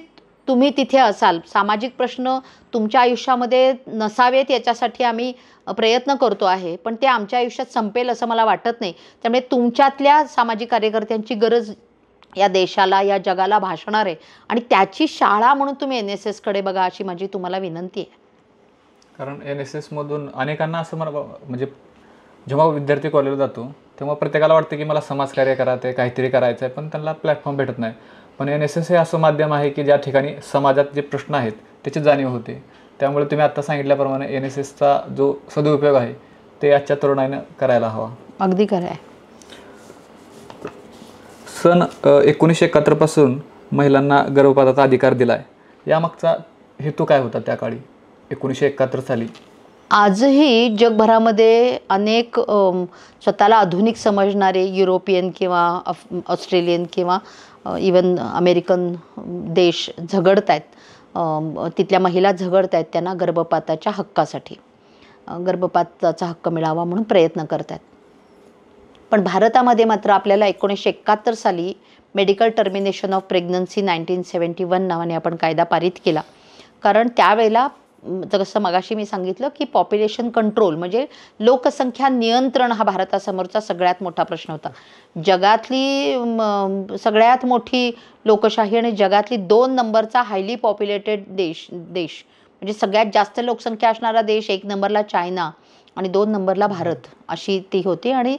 तुम्ही तिथे असाल, सामाजिक प्रश्न तुमच्या आयुष्यामध्ये नसावेत याच्यासाठी आम्ही प्रयत्न करतो आहे, पण ते आमच्या आयुष्यात संपेल असं मला वाटत नाही. त्यामुळे तुमच्यातल्या सामाजिक कार्यकर्त्यांची गरज या देशाला, या जगाला भासणार आहे आणि त्याची शाळा म्हणून तुम्ही NSS कडे बघा अशी माझी तुम्हाला विनंती आहे. कारण NSS मधून अनेकांना असं म्हणजे जेव्हा विद्यार्थी कॉलेजला जातो तेव्हा प्रत्येकाला वाटतं की मला समाजकार्य करायचं आहे, काहीतरी करायचं आहे, पण त्यांना प्लॅटफॉर्म भेटत नाही. पण NSS हे असं माध्यम आहे की ज्या ठिकाणी समाजात जे प्रश्न आहेत त्याची जाणीव होते. त्यामुळे तुम्ही आता सांगितल्याप्रमाणे NSSचा जो सदुपयोग आहे ते आजच्या तरुणाईनं करायला हवा. अगदी खरं आहे. सन 1971 पासून महिलांना गर्भपाताचा अधिकार दिला आहे. यामागचा हेतू काय होता त्या काळी 1971 साली? आजही जगभरामध्ये अनेक स्वतःला आधुनिक समजणारे युरोपियन किंवा ऑस्ट्रेलियन किंवा इवन अमेरिकन देश झगडत आहेत, तिथल्या महिला झगडत आहेत त्यांना गर्भपाताच्या हक्कासाठी, गर्भपाताचा हक्क मिळावा म्हणून प्रयत्न करत आहेत. पण भारतामध्ये मात्र आपल्याला 1971 साली मेडिकल टर्मिनेशन ऑफ प्रेग्नन्सी 1971 नावाने आपण कायदा पारित केला. कारण त्यावेळेला जसं मगाशी मी सांगितलं की पॉप्युलेशन कंट्रोल म्हणजे लोकसंख्या नियंत्रण हा भारतासमोरचा सगळ्यात मोठा प्रश्न होता. जगातली सगळ्यात मोठी लोकशाही आणि जगातली 2 नंबरचा हायली पॉप्युलेटेड देश म्हणजे सगळ्यात जास्त लोकसंख्या असणारा देश 1 नंबरला चायना आणि 2 नंबरला भारत अशी ती होती. आणि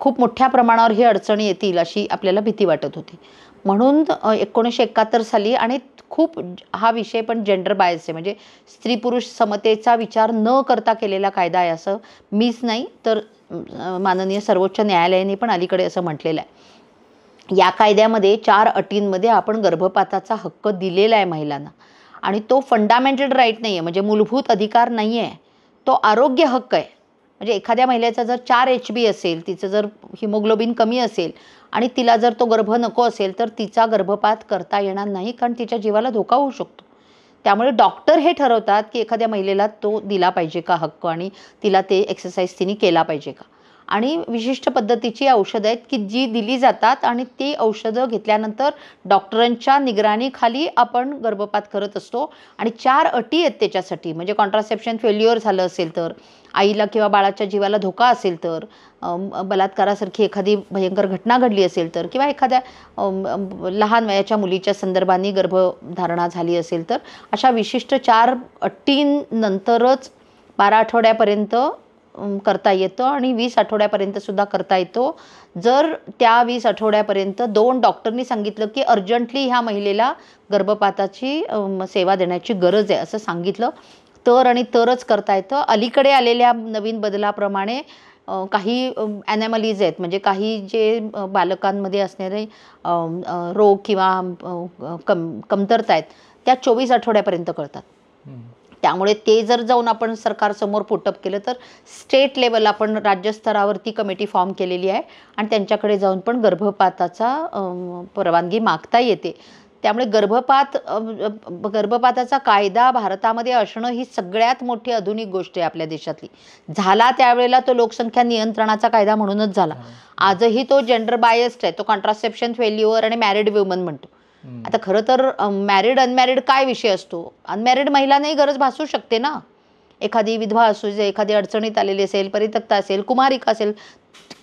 खूप मोठ्या प्रमाणावर ही अडचणी येतील अशी आपल्याला भीती वाटत होती. म्हणून 1971 साली आणि खूप हा विषय पण जेंडर बायस आहे म्हणजे स्त्री पुरुष समतेचा विचार न करता केलेला कायदा आहे असं मीच नाही तर माननीय सर्वोच्च न्यायालयाने पण अलीकडे असं म्हटलेलं आहे. या कायद्यामध्ये 4 अटींमध्ये आपण गर्भपाताचा हक्क दिलेला आहे महिलांना आणि तो फंडामेंटल राईट नाही आहे म्हणजे मूलभूत अधिकार नाही आहे, तो आरोग्य हक्क आहे. म्हणजे एखाद्या महिलेचा जर 4 HB असेल, तिचं जर हिमोग्लोबिन कमी असेल आणि तिला जर तो गर्भ नको असेल तर तिचा गर्भपात करता येणार नाही कारण तिच्या जीवाला धोका होऊ शकतो. त्यामुळे डॉक्टर हे ठरवतात की एखाद्या महिलेला तो दिला पाहिजे का हक्क आणि तिला ते एक्सरसाइज तिने केला पाहिजे का. आणि विशिष्ट पद्धतीची औषधं आहेत की जी दिली जातात आणि ती औषधं घेतल्यानंतर डॉक्टरांच्या निगराणीखाली आपण गर्भपात करत असतो. आणि 4 अटी आहेत त्याच्यासाठी म्हणजे कॉन्ट्रासेप्शन फेल्युअर झालं असेल तर, आईला किंवा बाळाच्या जीवाला धोका असेल तर, बलात्कारासारखी एखादी भयंकर घटना घडली असेल तर किंवा एखाद्या लहान वयाच्या मुलीच्या संदर्भाने गर्भधारणा झाली असेल तर अशा विशिष्ट 4 अटींनंतरच 12 आठवड्यापर्यंत करता येतं आणि 20 आठवड्यापर्यंतसुद्धा करता येतो. जर त्या 20 आठवड्यापर्यंत 2 डॉक्टरनी सांगितलं की अर्जंटली ह्या महिलेला गर्भपाताची सेवा देण्याची गरज आहे असं सांगितलं तर आणि तरच करता येतं. अलीकडे आलेल्या नवीन बदलाप्रमाणे काही ॲनॅमलीज आहेत म्हणजे काही जे बालकांमध्ये असणारे रोग किंवा कमतरता आहेत त्या 24 आठवड्यापर्यंत कळतात. त्यामुळे ते जर जाऊन आपण सरकारसमोर पुटअप केलं तर स्टेट लेवल आपण राज्यस्तरावरती कमिटी फॉर्म केलेली आहे आणि त्यांच्याकडे जाऊन पण गर्भपाताचा परवानगी मागता येते. त्यामुळे गर्भपाताचा कायदा भारतामध्ये असणं ही सगळ्यात मोठी आधुनिक गोष्ट आहे आपल्या देशातली. झाला त्यावेळेला तो लोकसंख्या नियंत्रणाचा कायदा म्हणूनच झाला. आजही तो जेंडर बायस्ड आहे, तो कॉन्ट्रासेप्शन फेल्युअर आणि मॅरिड वुमन म्हणतो. आता खरं तर मॅरिड अनमॅरिड काय विषय असतो, अनमॅरिड महिलांनाही गरज भासू शकते ना. एखादी विधवा असू दे, एखादी अडचणीत आलेली असेल, परित्यक्ता असेल, कुमारिका असेल,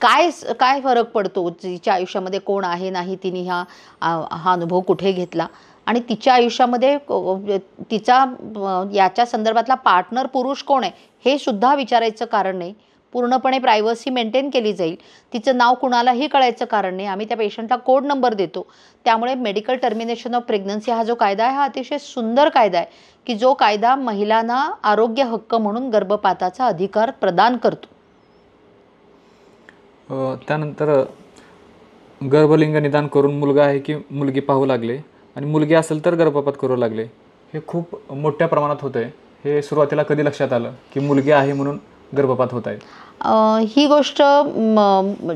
काय फरक पडतो तिच्या आयुष्यामध्ये कोण आहे नाही, तिने हा अनुभव कुठे घेतला आणि तिच्या आयुष्यामध्ये तिचा याच्या संदर्भातला पार्टनर पुरुष कोण आहे हे सुद्धा विचारायचं कारण नाही. पूर्णपणे प्रायव्हसी मेंटेन केली जाईल, तिचं नाव कुणालाही कळायचं कारण नाही. आम्ही त्या पेशंटला कोड नंबर देतो. त्यामुळे मेडिकल टर्मिनेशन ऑफ प्रेग्नन्सी हा जो कायदा आहे हा अतिशय सुंदर कायदा आहे की जो कायदा महिलांना आरोग्य हक्क म्हणून गर्भपाताचा अधिकार प्रदान करतो. त्यानंतर गर्भलिंग निदान करून मुलगा आहे की मुलगी पाहू लागले आणि मुलगी असेल तर गर्भपात करू लागले, हे खूप मोठ्या प्रमाणात होत आहे. हे सुरुवातीला कधी लक्षात आलं की मुलगी आहे म्हणून गर्भपात होत आहे? ही गोष्ट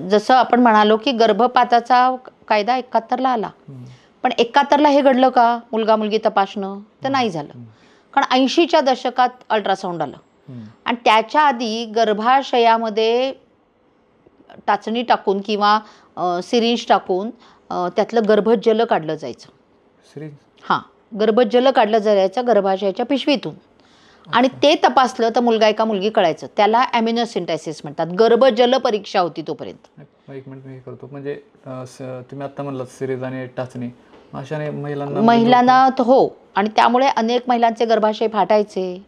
जसं आपण म्हणालो की गर्भपाताचा कायदा 71ला आला, पण 71ला हे घडलं का मुलगा मुलगी तपासणं? तर नाही झालं. कारण 80च्या दशकात अल्ट्रासाऊंड आलं आणि त्याच्या आधी गर्भाशयामध्ये टाचणी टाकून किंवा सिरिंज टाकून त्यातलं गर्भजल काढलं जायचं. सिरिंज? हां, गर्भजल काढलं जायचं गर्भाशयाच्या पिशवीतून आणि ते तपासलं तर मुलगा का मुलगी कळायचं. त्याला ॲम्युनोसिंटायसिस म्हणतात. गर्भजल परीक्षा होती तोपर्यंत. एक मिनिट मी करतो. म्हणजे तुम्ही आत्ता म्हणलात सिरिंज आणि टाचणी अशाने महिलांना हो, आणि त्यामुळे अनेक महिलांचे गर्भाशय फाटायचे,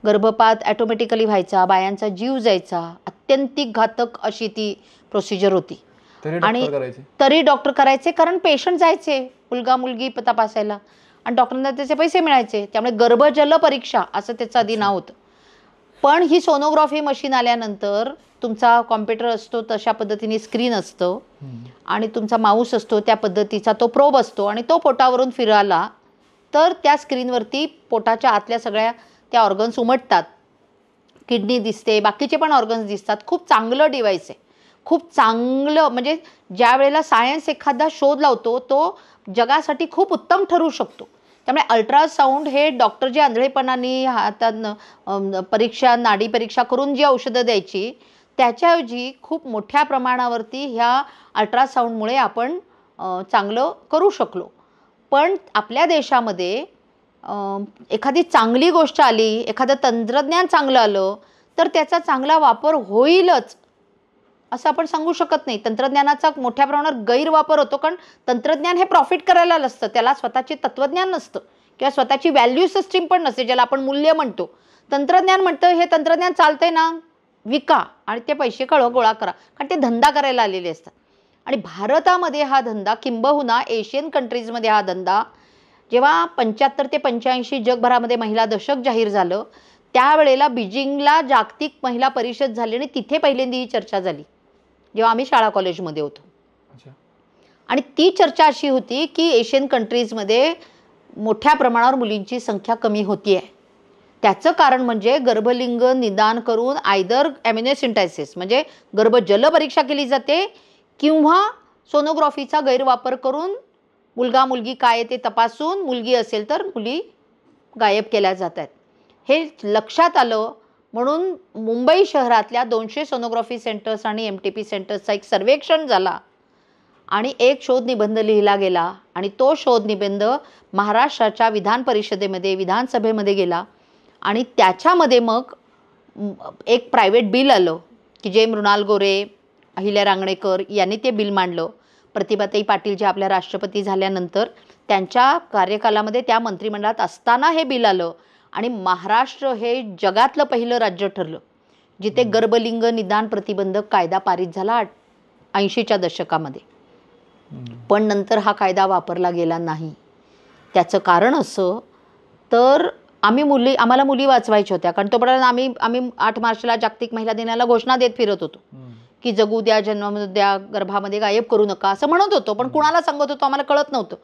गर्भपात ॲटोमॅटिकली व्हायचा, बायांचा जीव जायचा. अत्यंतिक घातक अशी ती प्रोसिजर होती आणि तरी डॉक्टर करायचे कारण पेशंट जायचे मुलगा मुलगी तपासायला आणि डॉक्टरांना त्याचे पैसे मिळायचे. त्यामुळे गर्भजल परीक्षा असं त्याचं आधी नाव होतं. पण ही सोनोग्राफी मशीन आल्यानंतर तुमचा कॉम्प्युटर असतो तशा पद्धतीने स्क्रीन असतं आणि तुमचा माऊस असतो त्या पद्धतीचा तो प्रोब असतो आणि तो पोटावरून फिराला तर त्या स्क्रीनवरती पोटाच्या आतल्या सगळ्या त्या ऑर्गन्स उमटतात. किडनी दिसते, बाकीचे पण ऑर्गन्स दिसतात. खूप चांगलं डिव्हाइस आहे, खूप चांगलं. म्हणजे ज्या वेळेला सायन्स एखादा शोध लावतो तो जगासाठी खूप उत्तम ठरू शकतो. त्यामुळे अल्ट्रासाऊंड हे डॉक्टर जे आंधळेपणाने हातात परीक्षा नाडी परीक्षा करून जी औषधं द्यायची त्याच्याऐवजी खूप मोठ्या प्रमाणावरती ह्या अल्ट्रासाऊंडमुळे आपण चांगलं करू शकलो. पण आपल्या देशामध्ये एखादी चांगली गोष्ट आली, एखादं तंत्रज्ञान चांगलं आलं तर त्याचा चांगला वापर होईलच असं आपण सांगू शकत नाही. तंत्रज्ञानाचा मोठ्या प्रमाणावर गैरवापर होतो, कारण तंत्रज्ञान हे प्रॉफिट करायला नसतं, त्याला स्वतःचे तत्त्वज्ञान नसतं किंवा स्वतःची व्हॅल्यू सिस्टीम पण नसते, ज्याला आपण मूल्य म्हणतो. तंत्रज्ञान म्हणतं हे तंत्रज्ञान चालतंय ना, विका आणि ते पैसे गोळा करा, कारण ते धंदा करायला आलेले असतात. आणि भारतामध्ये हा धंदा, किंबहुना एशियन कंट्रीजमध्ये हा धंदा, जेव्हा 75 ते 85 जगभरामध्ये महिला दशक जाहीर झालं त्यावेळेला बीजिंगला जागतिक महिला परिषद झाली आणि तिथे पहिल्यांदा ही चर्चा झाली, जेव्हा आम्ही शाळा कॉलेजमध्ये होतो. आणि ती चर्चा अशी होती की एशियन कंट्रीजमध्ये मोठ्या प्रमाणावर मुलींची संख्या कमी होती आहे. त्याचं कारण म्हणजे गर्भलिंग निदान करून आयदर ॲम्युनोसिंटायसिस म्हणजे गर्भजल परीक्षा केली जाते किंवा सोनोग्राफीचा गैरवापर करून मुलगा मुलगी काय ते तपासून मुलगी असेल तर मुली गायब केल्या जात आहेत. हे लक्षात आलं म्हणून मुंबई शहरातल्या 200 सोनोग्राफी सेंटर्स आणि MTP सेंटर्सचा एक सर्वेक्षण झाला आणि एक शोध निबंध लिहिला गेला आणि तो शोध निबंध महाराष्ट्राच्या विधान परिषदेमध्ये विधानसभेमध्ये गेला आणि त्याच्यामध्ये मग एक प्रायव्हेट बिल आलं की जे मृणाल गोरे, अहिल्या रांगणेकर यांनी ते बिल मांडलं. प्रतिभाताई पाटील जे आपल्या राष्ट्रपती झाल्यानंतर त्यांच्या कार्यकालामध्ये त्या मंत्रिमंडळात असताना हे बिल आलं आणि महाराष्ट्र हे जगातलं पहिलं राज्य ठरलं जिथे गर्भलिंग निदान प्रतिबंधक कायदा पारित झाला 80च्या दशकामध्ये. पण नंतर हा कायदा वापरला गेला नाही. त्याचं कारण असं तर आम्हाला मुली वाचवायच्या होत्या, कारण तोपर्यंत आम्ही 8 मार्चला जागतिक महिला दिनाला घोषणा देत फिरत होतो की जगू द्या, जन्म द्या, गर्भामध्ये गायब करू नका असं म्हणत होतो. पण कुणाला सांगत होतो आम्हाला कळत नव्हतं,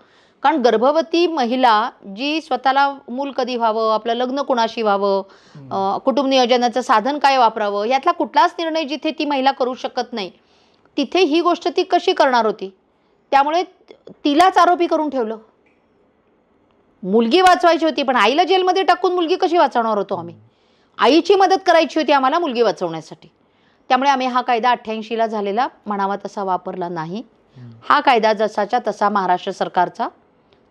कारण गर्भवती महिला जी स्वतःला मूल कधी व्हावं, आपलं लग्न कुणाशी व्हावं, कुटुंब नियोजनाचं साधन काय वापरावं, यातला कुठलाच निर्णय जिथे ती महिला करू शकत नाही तिथे ही गोष्ट ती कशी करणार होती. त्यामुळे तिलाच आरोपी करून ठेवलं. मुलगी वाचवायची होती पण आईला जेलमध्ये टाकून मुलगी कशी वाचवणार होतो आम्ही. आईची मदत करायची होती आम्हाला मुलगी वाचवण्यासाठी. त्यामुळे आम्ही हा कायदा 88ला झालेला म्हणावा तसा वापरला नाही. हा कायदा जसाच्या तसा महाराष्ट्र सरकारचा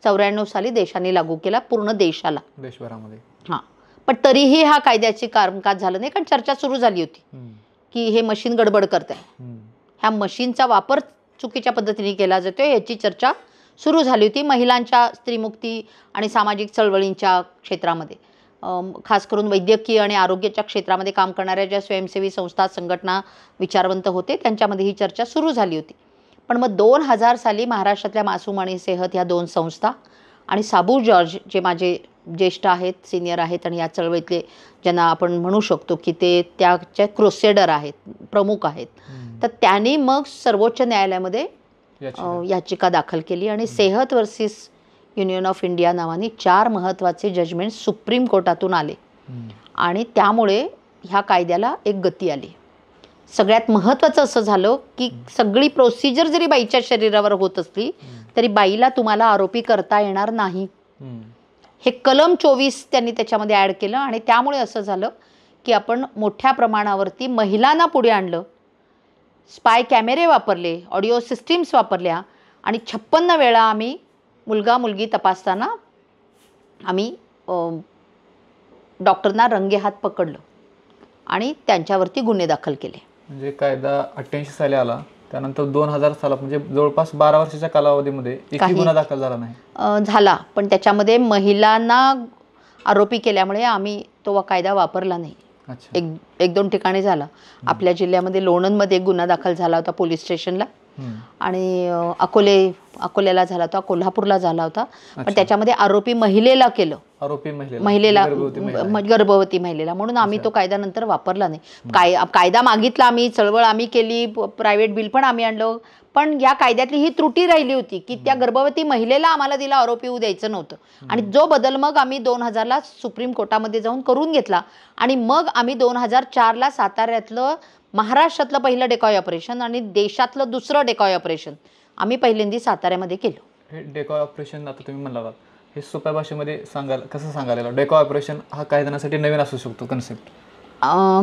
94 साली देशाने लागू केला, पूर्ण देशाला, देशभरामध्ये. हां, पण तरीही हा कायद्याची कामकाज झालं नाही, कारण चर्चा सुरू झाली होती की हे मशीन गडबड करत आहे, ह्या मशीनचा वापर चुकीच्या पद्धतीने केला जातो याची चर्चा सुरू झाली होती. महिलांच्या स्त्रीमुक्ती आणि सामाजिक चळवळींच्या क्षेत्रामध्ये, खास करून वैद्यकीय आणि आरोग्याच्या क्षेत्रामध्ये काम करणाऱ्या ज्या स्वयंसेवी संस्था, संघटना, विचारवंत होते त्यांच्यामध्ये ही चर्चा सुरू झाली होती. पण मग 2000 साली महाराष्ट्रातल्या मासूम आणि सेहत ह्या 2 संस्था आणि साबू जॉर्ज जे माझे ज्येष्ठ आहेत, सिनियर आहेत आणि या चळवळीतले ज्यांना आपण म्हणू शकतो की ते त्याचे क्रुसेडर आहेत, प्रमुख आहेत, तर त्यांनी मग सर्वोच्च न्यायालयामध्ये याचिका दाखल केली आणि सेहत वर्सेस युनियन ऑफ इंडिया नावाने 4 महत्त्वाचे जजमेंट सुप्रीम कोर्टातून आले आणि त्यामुळे ह्या कायद्याला एक गती आली. सगळ्यात महत्त्वाचं असं झालं की सगळी प्रोसिजर जरी बाईच्या शरीरावर होत असली तरी बाईला तुम्हाला आरोपी करता येणार नाही. हे कलम 24 त्यांनी त्याच्यामध्ये ॲड केलं आणि त्यामुळे असं झालं की आपण मोठ्या प्रमाणावरती महिलांना पुढे आणलं. स्पाय कॅमेरे वापरले, ऑडिओ सिस्टीम्स वापरल्या आणि 56 वेळा आम्ही मुलगा मुलगी तपासताना आम्ही डॉक्टरना रंगेहात पकडलं आणि त्यांच्यावरती गुन्हे दाखल केले. म्हणजे कायदा 88 साली आला, त्यानंतर 2000 साला म्हणजे जवळपास 12 वर्षाच्या कालावधीमध्ये एकही गुन्हा दाखल झाला नाही. झाला, पण त्याच्यामध्ये महिलांना आरोपी केल्यामुळे आम्ही तो कायदा वापरला नाही. एक 2 ठिकाणी झाला. आपल्या जिल्ह्यामध्ये लोणंदमध्ये एक गुन्हा दाखल झाला होता पोलीस स्टेशनला आणि अकोल्याला झाला होता, कोल्हापूरला झाला होता, पण त्याच्यामध्ये आरोपी महिलेला केलं, महिलेला, गर्भवती महिलेला, म्हणून आम्ही तो कायदा नंतर वापरला नाही. कायदा मागितला आम्ही, चळवळ आम्ही केली, प्रायव्हेट बिल पण आम्ही आणलं, पण या कायद्यातली ही त्रुटी राहिली होती की त्या गर्भवती महिलेला आम्हाला तिला आरोपी होऊ द्यायचं नव्हतं. आणि जो बदल मग आम्ही 2000ला सुप्रीम कोर्टामध्ये जाऊन करून घेतला आणि मग आम्ही 2004ला साताऱ्यातलं महाराष्ट्रातलं पहिलं डेकॉय ऑपरेशन आणि देशातलं दुसरं डेकॉय ऑपरेशन आम्ही पहिल्यांदा साताऱ्यामध्ये केलं. हे डेकॉय ऑपरेशन आता तुम्ही म्हणालात, हे सोप्या भाषेमध्ये कसं सांगायला? डेकॉय ऑपरेशन हा कायद्यासाठी नवीन असू शकतो कन्सेप्ट?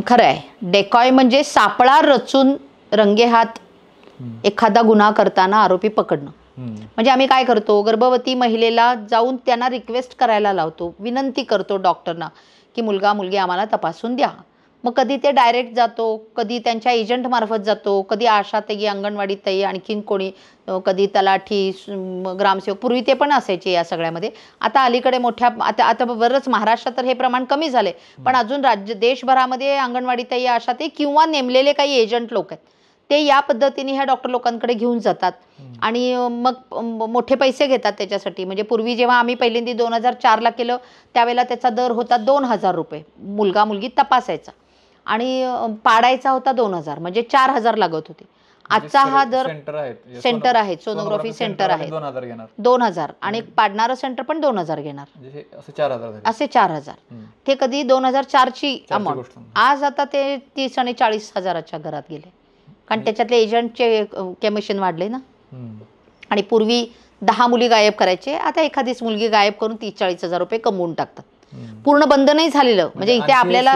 खरं आहे. डेकॉय म्हणजे सापळा रचून रंगेहात एखादा गुन्हा करताना आरोपी पकडणं. म्हणजे आम्ही काय करतो, गर्भवती महिलेला जाऊन त्यांना रिक्वेस्ट करायला लावतो, विनंती करतो डॉक्टरना की मुलगा मुलगी आम्हाला तपासून द्या. मग कधी ते डायरेक्ट जातो, कधी त्यांच्या एजंटमार्फत जातो, कधी आशाताई, अंगणवाडी ताई, आणखीन कोणी, कधी तलाठी, ग्रामसेवक. पूर्वी ते पण असायचे या सगळ्यामध्ये. आता अलीकडे मोठ्या आता बरंच महाराष्ट्रात तर हे प्रमाण कमी झाले, पण अजून देशभरामध्ये अंगणवाडी ताई, आशाताई किंवा नेमलेले काही एजंट लोक आहेत, ते या पद्धतीने ह्या डॉक्टर लोकांकडे घेऊन जातात आणि मग मोठे पैसे घेतात त्याच्यासाठी. म्हणजे पूर्वी जेव्हा आम्ही पहिल्यांदा 2004ला केलं त्यावेळेला त्याचा दर होता 2000 रुपये मुलगा मुलगी तपासायचा, आणि पाडायचा होता 2000, म्हणजे 4000 लागत होते. आजचा हा दर सेंटर आहे, सोनोग्राफी सेंटर आहे 2000, आणि पाडणारं सेंटर पण 2000 घेणार, असे 4000. ते कधी 2004ची अमाऊंट, आज आता ते 30 आणि 40,000च्या घरात गेले, कारण त्याच्यातले एजंटचे कमिशन वाढले ना. आणि पूर्वी 10 मुली गायब करायचे, आता एखादीच मुलगी गायब करून 30-40 हजार रुपये कमवून टाकतात. पूर्ण बंद नाही झालेलं, म्हणजे इथे आपल्याला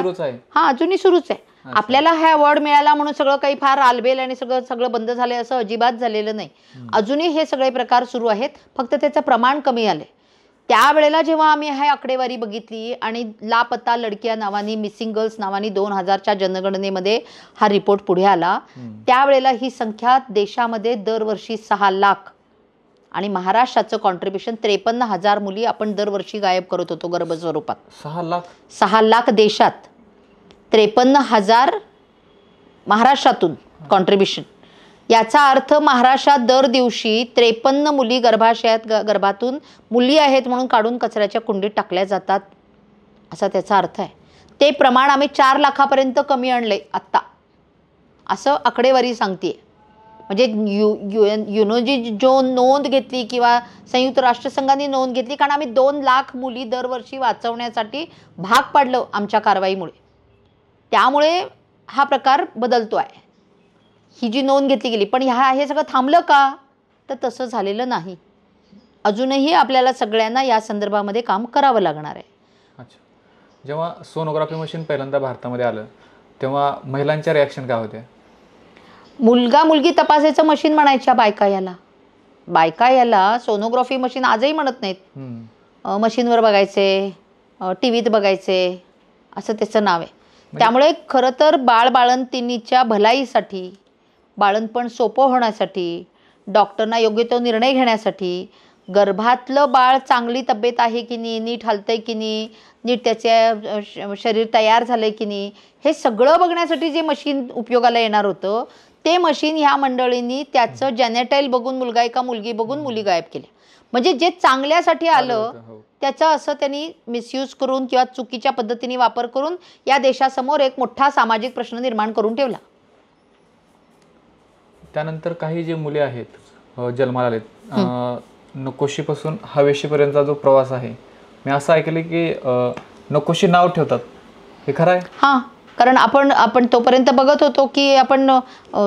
हा अजूनही सुरूच आहे. आपल्याला हा अवॉर्ड मिळाला म्हणून सगळं काही फार आलबेल आणि सगळं बंद झालंय असं अजिबात झालेलं नाही. अजूनही हे सगळे प्रकार सुरू आहेत, फक्त त्याचं प्रमाण कमी आलंय. त्यावेळेला जेव्हा आम्ही ही आकडेवारी बघितली आणि लापता लडक्या नावानी, मिसिंग गर्ल्स नावानी 2000च्या जनगणनेमध्ये हा रिपोर्ट पुढे आला, त्यावेळेला ही संख्या देशामध्ये दरवर्षी 6 लाख, आणि महाराष्ट्राचं कॉन्ट्रीब्युशन 53,000 मुली आपण दरवर्षी गायब करत होतो गर्भस्वरूपात. 6 लाख देशात, 53,000 महाराष्ट्रातून कॉन्ट्रीब्युशन. याचा अर्थ महाराष्ट्रात दर दिवशी 53 मुली गर्भातून मुली आहेत म्हणून काढून कचऱ्याच्या कुंडीत टाकल्या जातात, असा त्याचा अर्थ आहे. ते प्रमाण आम्ही 4 लाखापर्यंत कमी आणले आत्ता, असं आकडेवारी सांगते. म्हणजे युनोजी जो नोंद घेतली किंवा संयुक्त राष्ट्रसंघाने नोंद घेतली, कारण आम्ही 2 लाख मुली दरवर्षी वाचवण्यासाठी भाग पाडलं आमच्या कारवाईमुळे. त्यामुळे हा प्रकार बदलतो आहे, ही जी नोंद घेतली गेली. पण हे सगळं थांबलं का, तर तसं झालेलं नाही. अजूनही आपल्याला सगळ्यांना या संदर्भामध्ये काम करावं लागणार आहे. अच्छा, जेव्हा सोनोग्राफी मशीन पहिल्यांदा भारतामध्ये आलं तेव्हा महिलांच्या रिॲक्शन काय होत्या? मुलगा मुलगी तपासायचं मशीन म्हणायच्या बायका याला सोनोग्राफी मशीन आजही म्हणत नाहीत. मशीनवर बघायचे, टी व्हीत बघायचे, असं त्याचं नाव आहे. त्यामुळे खरं तर बाळबाळंतिणीच्या भलाईसाठी, बाळंतपण सोपं होण्यासाठी, डॉक्टरना योग्य तो निर्णय घेण्यासाठी, गर्भातलं बाळ चांगली तब्येत आहे की नाही, नीट हलतंय की नाही, नीट त्याचे शरीर तयार झालंय की नाही, हे सगळं बघण्यासाठी जे मशीन उपयोगाला येणार होतं, ते मशीन ह्या मंडळींनी त्याचं जेनेटाईल बघून मुलगा का मुलगी बघून मुली गायब केल्या. म्हणजे जे चांगल्यासाठी आलं त्याचा असं त्यांनी मिसयूज करून किंवा चुकीच्या पद्धतीने वापर करून या देशासमोर एक मोठा सामाजिक प्रश्न निर्माण करून ठेवला. त्यानंतर काही जे मुली आहेत जन्माला आलेत, नकोशीपासून हवेशीपर्यंतचा जो प्रवास आहे, मी असं ऐकलं की नकोशी नाव ठेवतात, हे खरं आहे? हां, कारण आपण तोपर्यंत बघत होतो की आपण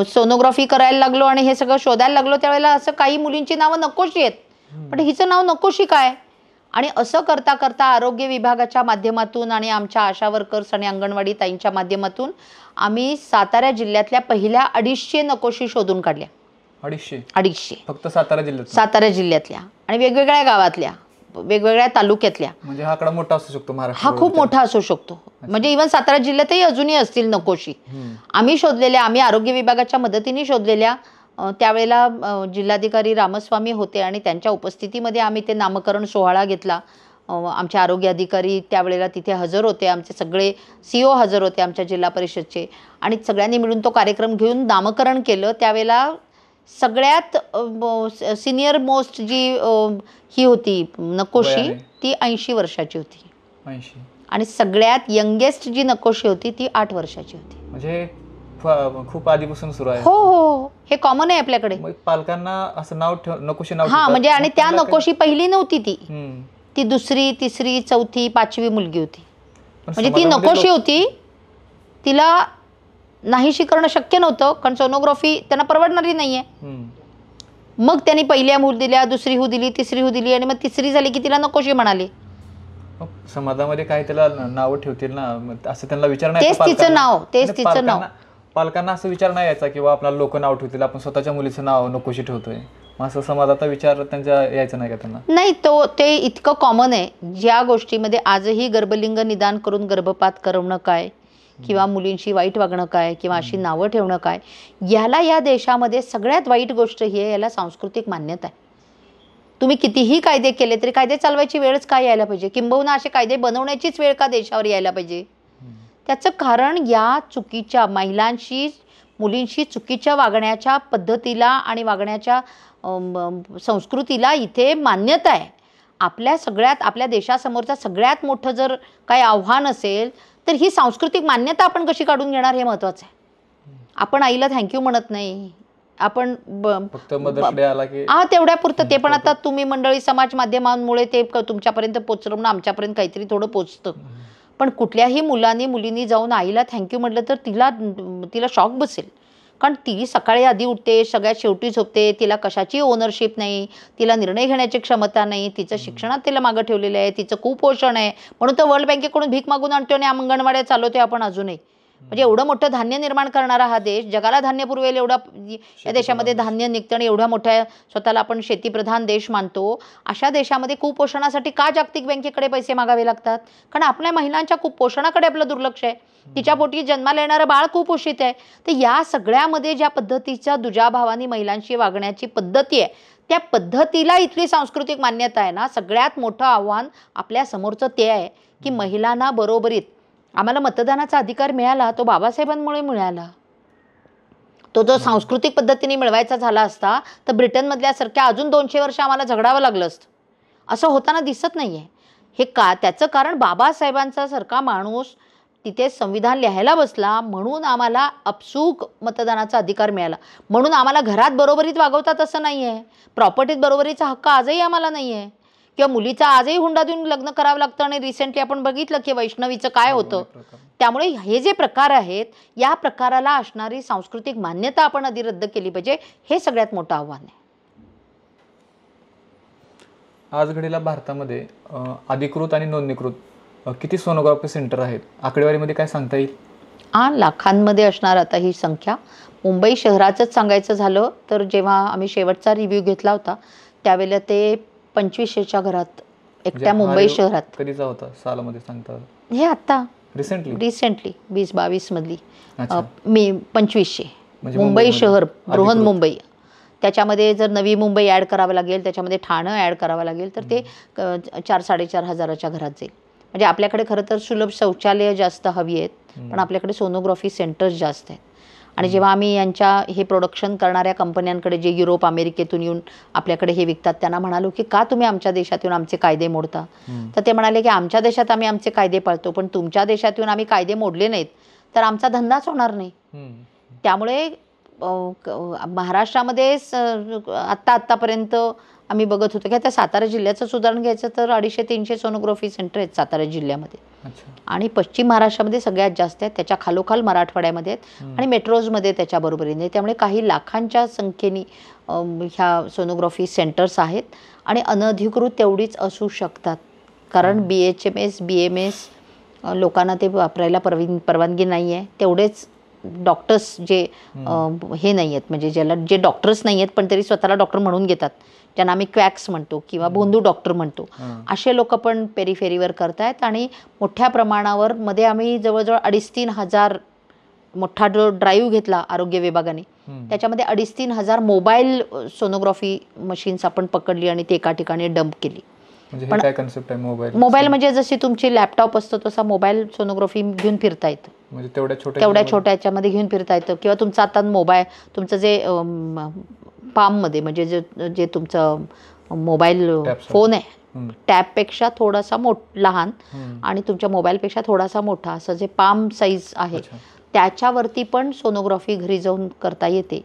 सोनोग्राफी करायला लागलो आणि हे सगळं शोधायला लागलो, त्यावेळेला असं काही मुलींची नावं नकोशी आहेत, पण हिचं नाव नकोशी काय. आणि असं करता करता आरोग्य विभागाच्या माध्यमातून आणि आमच्या आशा वर्कर्स आणि अंगणवाडी ताईंच्या माध्यमातून आम्ही सातारा जिल्ह्यातल्या पहिल्या 250 नकोशी शोधून काढल्या. 250 फक्त सातारा जिल्ह्यातल्या आणि वेगवेगळ्या गावातल्या, वेगवेगळ्या तालुक्यातल्या. म्हणजे हा आकडा मोठा असू शकतो, हा खूप मोठा असू शकतो. म्हणजे इव्हन सातारा जिल्ह्यातही अजूनही असतील नकोशी. आम्ही शोधलेल्या, आम्ही आरोग्य विभागाच्या मदतीने शोधलेल्या. त्यावेळेला जिल्हाधिकारी रामस्वामी होते आणि त्यांच्या उपस्थितीमध्ये आम्ही ते नामकरण सोहळा घेतला. आमचे आरोग्य अधिकारी त्यावेळेला तिथे हजर होते, आमचे सगळे CO हजर होते आमच्या जिल्हा परिषदचे, आणि सगळ्यांनी मिळून तो कार्यक्रम घेऊन नामकरण केलं. त्यावेळेला सगळ्यात सिनियर मोस्ट जी ही होती नकोशी, ती 80 वर्षाची होती. आणि सगळ्यात यंगेस्ट जी नकोशी होती ती 8 वर्षाची होती. म्हणजे खूप आधीपासून सुरू आहे. हो, हे कॉमन आहे आपल्याकडे. पालकांना असं नाव नकोशी नाव. हा, म्हणजे आणि त्या नकोशी पहिली नव्हती, ती 2री, 3री, 4थी, 5वी मुलगी होती. म्हणजे ती नकोशी होती, तिला नाहीशी करणं शक्य नव्हतं, कारण सोनोग्राफी त्यांना परवडणारी नाहीये. मग त्यांनी पहिल्या होऊ दिल्या, 2री होऊ दिली, 3री होऊ दिली, आणि मग 3री झाली की तिला नकोशी म्हणाली. समाजामध्ये काही त्याला नाव ठेवतील ना, असं त्यांना विचार नाही. तेच तिचं नाव. पालकांना असं विचार नाही यायचा किंवा आपल्याला लोक नाव ठेवतील, आपण स्वतःच्या मुलीचं नाव नकोशी ठेवतोय, असं समाजाचा विचार त्यांच्या यायचा नाही का त्यांना? नाही, ते इतकं कॉमन आहे. ज्या गोष्टीमध्ये आजही गर्भलिंग निदान करून गर्भपात करवणं काय, किंवा मुलींशी वाईट वागणं काय, किंवा अशी नावं ठेवणं काय, याला या देशामध्ये सगळ्यात वाईट गोष्ट ही आहे, याला सांस्कृतिक मान्यता आहे. तुम्ही कितीही कायदे केले तरी कायदे चालवायची वेळच का यायला पाहिजे, किंबहुना असे कायदे बनवण्याचीच वेळ का देशावर यायला पाहिजे? त्याचं कारण या चुकीच्या महिलांशी मुलींशी चुकीच्या वागण्याच्या पद्धतीला आणि वागण्याच्या संस्कृतीला इथे मान्यता आहे. आपल्या देशासमोरचं सगळ्यात मोठं जर काही आव्हान असेल तर ही सांस्कृतिक मान्यता आपण कशी काढून घेणार हे महत्त्वाचं आहे. आपण आईला थँक्यू म्हणत नाही, आपण फक्त मदर्स डे आला की तेवढ्या पुरतं. ते पण आता तुम्ही मंडळी समाज माध्यमांमुळे ते तुमच्यापर्यंत पोचवणं ना, आमच्यापर्यंत काहीतरी थोडं पोचतं. पण कुठल्याही मुलींनी जाऊन आईला थँक्यू म्हटलं तर तिला शॉक बसेल. कारण ती सकाळी आधी उठते, सगळ्यात शेवटी झोपते, तिला कशाची ओनरशिप नाही, तिला निर्णय घेण्याची क्षमता नाही, तिचं शिक्षणात तिला मागं ठेवलेलं आहे, तिचं कुपोषण आहे. म्हणून तर वर्ल्ड बँकेकडून भीक मागून आणतो आणि अंगणवाड्या चालवतोय आपण अजूनही. म्हणजे एवढं मोठं धान्य निर्माण करणारा हा देश, जगाला धान्य पुरवेल एवढा या देशामध्ये धान्य निघतं आणि एवढ्या मोठ्या स्वतःला आपण शेतीप्रधान देश मानतो. अशा देशामध्ये कुपोषणासाठी का जागतिक बँकेकडे पैसे मागावे लागतात? कारण आपल्या महिलांच्या कुपोषणाकडे आपलं दुर्लक्ष आहे. तिच्या पोटी जन्माला येणारं बाळ कुपोषित आहे. तर या सगळ्यामध्ये ज्या पद्धतीच्या दुजाभावानी महिलांशी वागण्याची पद्धती आहे, त्या पद्धतीला इथली सांस्कृतिक मान्यता आहे ना, सगळ्यात मोठं आव्हान आपल्या समोरचं ते आहे की महिलांना बरोबरीत आम्हाला मतदानाचा अधिकार मिळाला, तो बाबासाहेबांमुळे मिळाला. तो जो सांस्कृतिक पद्धतीने मिळवायचा झाला असता तर ब्रिटनमधल्यासारख्या अजून 200 वर्ष आम्हाला झगडावं लागलं असतं. असं होताना दिसत नाही आहे. हे त्याचं कारण बाबासाहेबांचा सारखा माणूस तिथे संविधान लिहायला बसला म्हणून आम्हाला अपसूक मतदानाचा अधिकार मिळाला. म्हणून आम्हाला घरात बरोबरीत वागवतात असं नाही आहे, प्रॉपर्टीत बरोबरीचा हक्क आजही आम्हाला नाही आहे, किंवा मुलीचा आजही हुंडा देऊन लग्न करावं लागतं. आणि रिसेंटली आपण बघितलं की वैष्णवीचं काय होतं. त्यामुळे हे जे प्रकार आहेत, या प्रकाराला असणारी सांस्कृतिक मान्यता आपण आधी रद्द केली पाहिजे. हे सगळ्यात मोठं आव्हान आहे. आज घडीला भारतामध्ये अधिकृत आणि नोंदणीकृत किती सोनोग्राफी सेंटर आहेत, आकडेवारीमध्ये काय सांगता येईल? लाखांमध्ये असणार आता ही संख्या. मुंबई शहराचंच सांगायचं झालं तर जेव्हा आम्ही शेवटचा रिव्ह्यू घेतला होता त्यावेळेला ते 2500च्या घरात एकट्या मुंबई शहरात. कधीचा होता, सालामध्ये सांगता? हे आता रिसेंटली 2022 मधली 2500 म्हणजे मुंबई शहर, बृहन्मुंबई. त्याच्यामध्ये जर नवी मुंबई ॲड करावं लागेल, त्याच्यामध्ये ठाणं ॲड करावं लागेल तर ते 4-4.5 हजाराच्या घरात जाईल. म्हणजे आपल्याकडे खरं तर सुलभ शौचालय जास्त हवी आहेत, पण आपल्याकडे सोनोग्राफी सेंटर्स जास्त आहेत. आणि जेव्हा आम्ही यांच्या हे प्रोडक्शन करणाऱ्या कंपन्यांकडे जे युरोप अमेरिकेतून येऊन आपल्याकडे हे विकतात त्यांना म्हणालो की का तुम्ही आमच्या देशात येऊन आमचे कायदे मोडता? तर ते म्हणाले की आमच्या देशात आम्ही आमचे कायदे पाळतो, पण तुमच्या देशात येऊन आम्ही कायदे मोडले नाहीत तर आमचा धंदाच होणार नाही. त्यामुळे महाराष्ट्रामध्ये आत्तापर्यंत आम्ही बघत होतो की आता सातारा जिल्ह्याचं उदाहरण घ्यायचं तर 250-300 सोनोग्राफी सेंटर आहेत सातारा जिल्ह्यामध्ये. आणि पश्चिम महाराष्ट्रामध्ये सगळ्यात जास्त आहेत, त्याच्या खालोखाल मराठवाड्यामध्ये आहेत आणि मेट्रोजमध्ये त्याच्या बरोबरीने. त्यामुळे काही लाखांच्या संख्येने ह्या सोनोग्राफी सेंटर्स आहेत आणि अनधिकृत तेवढीच असू शकतात. कारण BHMS BMS लोकांना ते वापरायला परवानगी नाही आहे. तेवढेच डॉक्टर्स जे हे नाही आहेत, म्हणजे जे डॉक्टर्स नाही आहेत पण तरी स्वतःला डॉक्टर म्हणून घेतात, ज्यांना आम्ही क्वॅक्स म्हणतो किंवा भोंदू डॉक्टर म्हणतो, असे लोक पण पेरिफेरीवर करतायत. आणि मोठ्या प्रमाणावर मध्ये आम्ही जवळजवळ 2,500-3 हजार मोठा जो ड्राईव्ह घेतला आरोग्य विभागाने, त्याच्यामध्ये 2,500-3 हजार मोबाईल सोनोग्राफी मशीन्स आपण पकडली आणि ते एका ठिकाणी डंप केली. पण काय कन्सेप्ट आहे मोबाईल म्हणजे जशी तुमची लॅपटॉप असतो तसा मोबाईल सोनोग्राफी घेऊन फिरता येतं. म्हणजे तेवढ्या छोट्या याच्यामध्ये घेऊन फिरता येतं. किंवा तुमचा आता मोबाईल तुमचं जे पाममध्ये म्हणजे जे तुमचं मोबाईल फोन आहे टॅबपेक्षा थोडासा लहान आणि तुमच्या मोबाईलपेक्षा थोडासा मोठा असं जे पाम साईज आहे त्याच्यावरती पण सोनोग्राफी घरी जाऊन करता येते.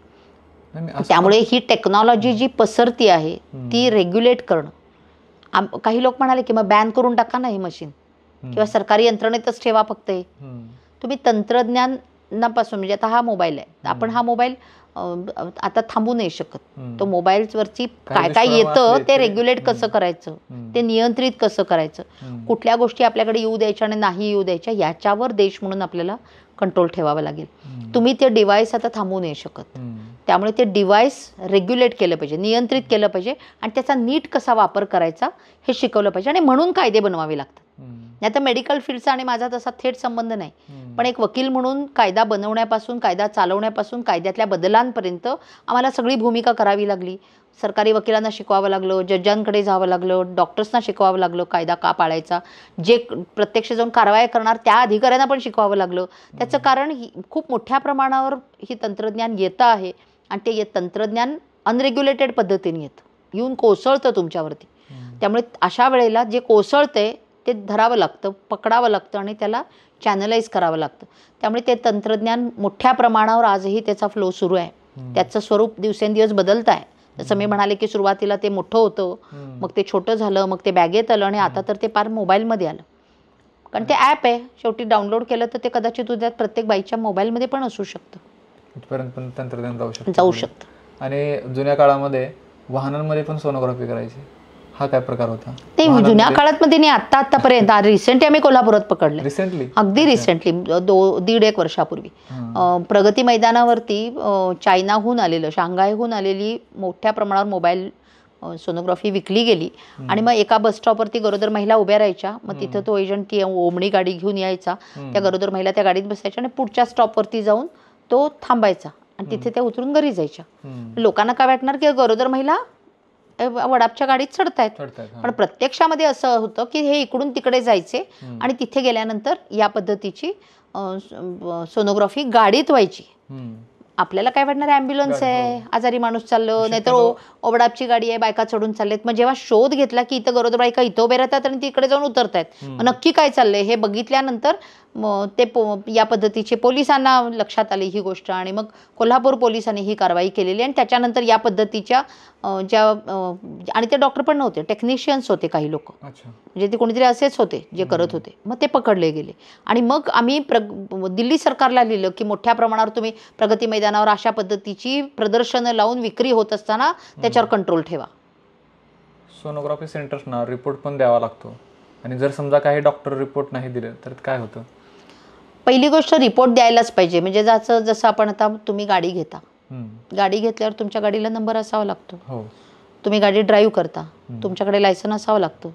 त्यामुळे ही टेक्नॉलॉजी जी पसरती आहे ती रेग्युलेट करणं. काही लोक म्हणाले की मग बॅन करून टाका ना ही मशीन किंवा सरकारी यंत्रणेतच ठेवा फक्त. हे तुम्ही तंत्रज्ञानापासून म्हणजे आता हा मोबाईल आहे, आपण हा मोबाईल आता थांबू नाही शकत. तो मोबाईलवरती काय काय येतं ते रेग्युलेट कसं करायचं, ते नियंत्रित कसं करायचं, कुठल्या गोष्टी आपल्याकडे येऊ द्यायच्या आणि नाही येऊ द्यायच्या याच्यावर देश म्हणून आपल्याला कंट्रोल ठेवावा लागेल. तुम्ही ते डिव्हाइस आता थांबवू नाही शकत. त्यामुळे ते डिव्हाइस रेग्युलेट केलं पाहिजे, नियंत्रित केलं पाहिजे आणि त्याचा नीट कसा वापर करायचा हे शिकवलं पाहिजे. आणि म्हणून कायदे बनवावे लागतात. नाही तर मेडिकल फील्डचा आणि माझा तसा थेट संबंध नाही, पण एक वकील म्हणून कायदा बनवण्यापासून, कायदा चालवण्यापासून, कायद्यातल्या बदलांपर्यंत आम्हाला सगळी भूमिका करावी लागली. सरकारी वकिलांना शिकवावं लागलं, जजांकडे जावं लागलं, डॉक्टर्सना शिकवावं लागलं कायदा का पाळायचा, जे प्रत्यक्ष जाऊन कारवाई करणार त्या अधिकाऱ्यांना पण शिकवावं लागलं. त्याचं कारण खूप मोठ्या प्रमाणावर ही तंत्रज्ञान येतं आहे आणि ते तंत्रज्ञान अनरेग्युलेटेड पद्धतीने येऊन कोसळतं तुमच्यावरती. त्यामुळे अशा वेळेला जे कोसळतंय ते धरावं लागतं, पकडावं लागतं आणि त्याला चॅनलाइज करावं लागतं. त्यामुळे ते तंत्रज्ञान मोठ्या प्रमाणावर आजही त्याचा फ्लो सुरू आहे. त्याचं स्वरूप दिवसेंदिवस बदलत आहे. जसं मी म्हणाले की सुरुवातीला ते मोठं होतं, मग ते छोटं झालं, मग ते बॅगेत आलं आणि आता तर ते फार मोबाईलमध्ये आलं. कारण ते ॲप आहे, शेवटी डाउनलोड केलं तर ते कदाचित उद्या प्रत्येक बाईच्या मोबाईलमध्ये पण असू शकतं. इथपर्यंत पण तंत्रज्ञान जाऊ शकतं. आणि जुन्या काळामध्ये वाहनांमध्ये पण सोनोग्राफी करायची, हा काय प्रकार होता? ते जुन्या काळात मध्ये नाही, आतापर्यंत. रिसेंटली आम्ही कोल्हापुरात पकडले, अगदी रिसेंटली 1.5 वर्षापूर्वी. प्रगती मैदानावरती चायनाहून आलेलं, शांघायहून आलेली मोठ्या प्रमाणावर मोबाईल सोनोग्राफी विकली गेली. आणि मग एका बस स्टॉपवरती गरोदर महिला उभ्या राहायच्या. मग तिथं तो एजंट ती ओमणी गाडी घेऊन यायचा, त्या गरोदर महिला त्या गाडीत बसायच्या आणि पुढच्या स्टॉपवरती जाऊन तो थांबायचा आणि तिथे त्या उतरून घरी जायच्या. लोकांना काय वाटणार की गरोदर महिला वडापच्या गाडीत चढतायत, पण प्रत्यक्षामध्ये असं होतं की हे इकडून तिकडे जायचे आणि तिथे गेल्यानंतर या पद्धतीची सोनोग्राफी गाडीत व्हायची. आपल्याला काय वाटणार, ॲम्ब्युलन्स आहे, आजारी माणूस चाललं, नाहीतर ओबडापची गाडी आहे, बायका चढून चाललेत. मग जेव्हा शोध घेतला की इथं गरोदर बायका इथं उभे राहतात आणि तिकडे जाऊन उतरतायत, नक्की काय चाललंय हे बघितल्यानंतर ते या पद्धतीचे पोलिसांना लक्षात आली ही गोष्ट आणि मग कोल्हापूर पोलिसांनी ही कारवाई केलेली. आणि त्याच्यानंतर या पद्धतीच्या ज्या आणि ते डॉक्टर पण नव्हते, टेक्निशियन्स होते काही लोक, म्हणजे ते कोणीतरी असेच होते जे करत होते. मग ते पकडले गेले आणि मग आम्ही दिल्ली सरकारला लिहिलं की मोठ्या प्रमाणावर तुम्ही प्रगती मैदानावर अशा पद्धतीची प्रदर्शनं लावून विक्री होत असताना त्याच्यावर कंट्रोल ठेवा. सोनोग्राफी सेंटर्सना रिपोर्ट पण द्यावा लागतो आणि जर समजा काही डॉक्टर रिपोर्ट नाही दिले तर काय होतं? पहिली गोष्ट रिपोर्ट द्यायलाच पाहिजे. म्हणजे जसं आपण आता तुम्ही गाडी घेता, गाडी घेतल्यावर तुमच्या गाडीला नंबर असावा लागतो. तुम्ही गाडी ड्राईव्ह करता, तुमच्याकडे लायसन असावं लागतं.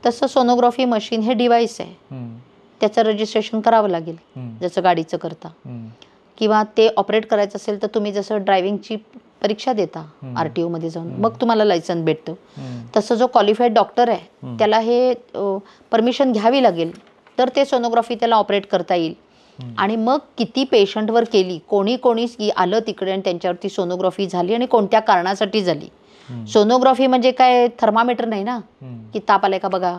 तसं सोनोग्राफी मशीन हे डिव्हाइस आहे, त्याचं रजिस्ट्रेशन करावं लागेल जसं गाडीचं करता. किंवा ते ऑपरेट करायचं असेल तर तुम्ही जसं ड्रायव्हिंगची परीक्षा देता RTO मध्ये जाऊन, मग तुम्हाला लायसन भेटतं. तसं जो क्वालिफाईड डॉक्टर आहे त्याला हे परमिशन घ्यावी लागेल तर ते सोनोग्राफी त्याला ऑपरेट करता येईल. आणि मग किती पेशंटवर केली, कोणी आलं तिकडे आणि त्यांच्यावरती सोनोग्राफी झाली आणि कोणत्या कारणासाठी झाली. सोनोग्राफी म्हणजे काय थर्मामीटर नाही ना की ताप आलाय का बघा,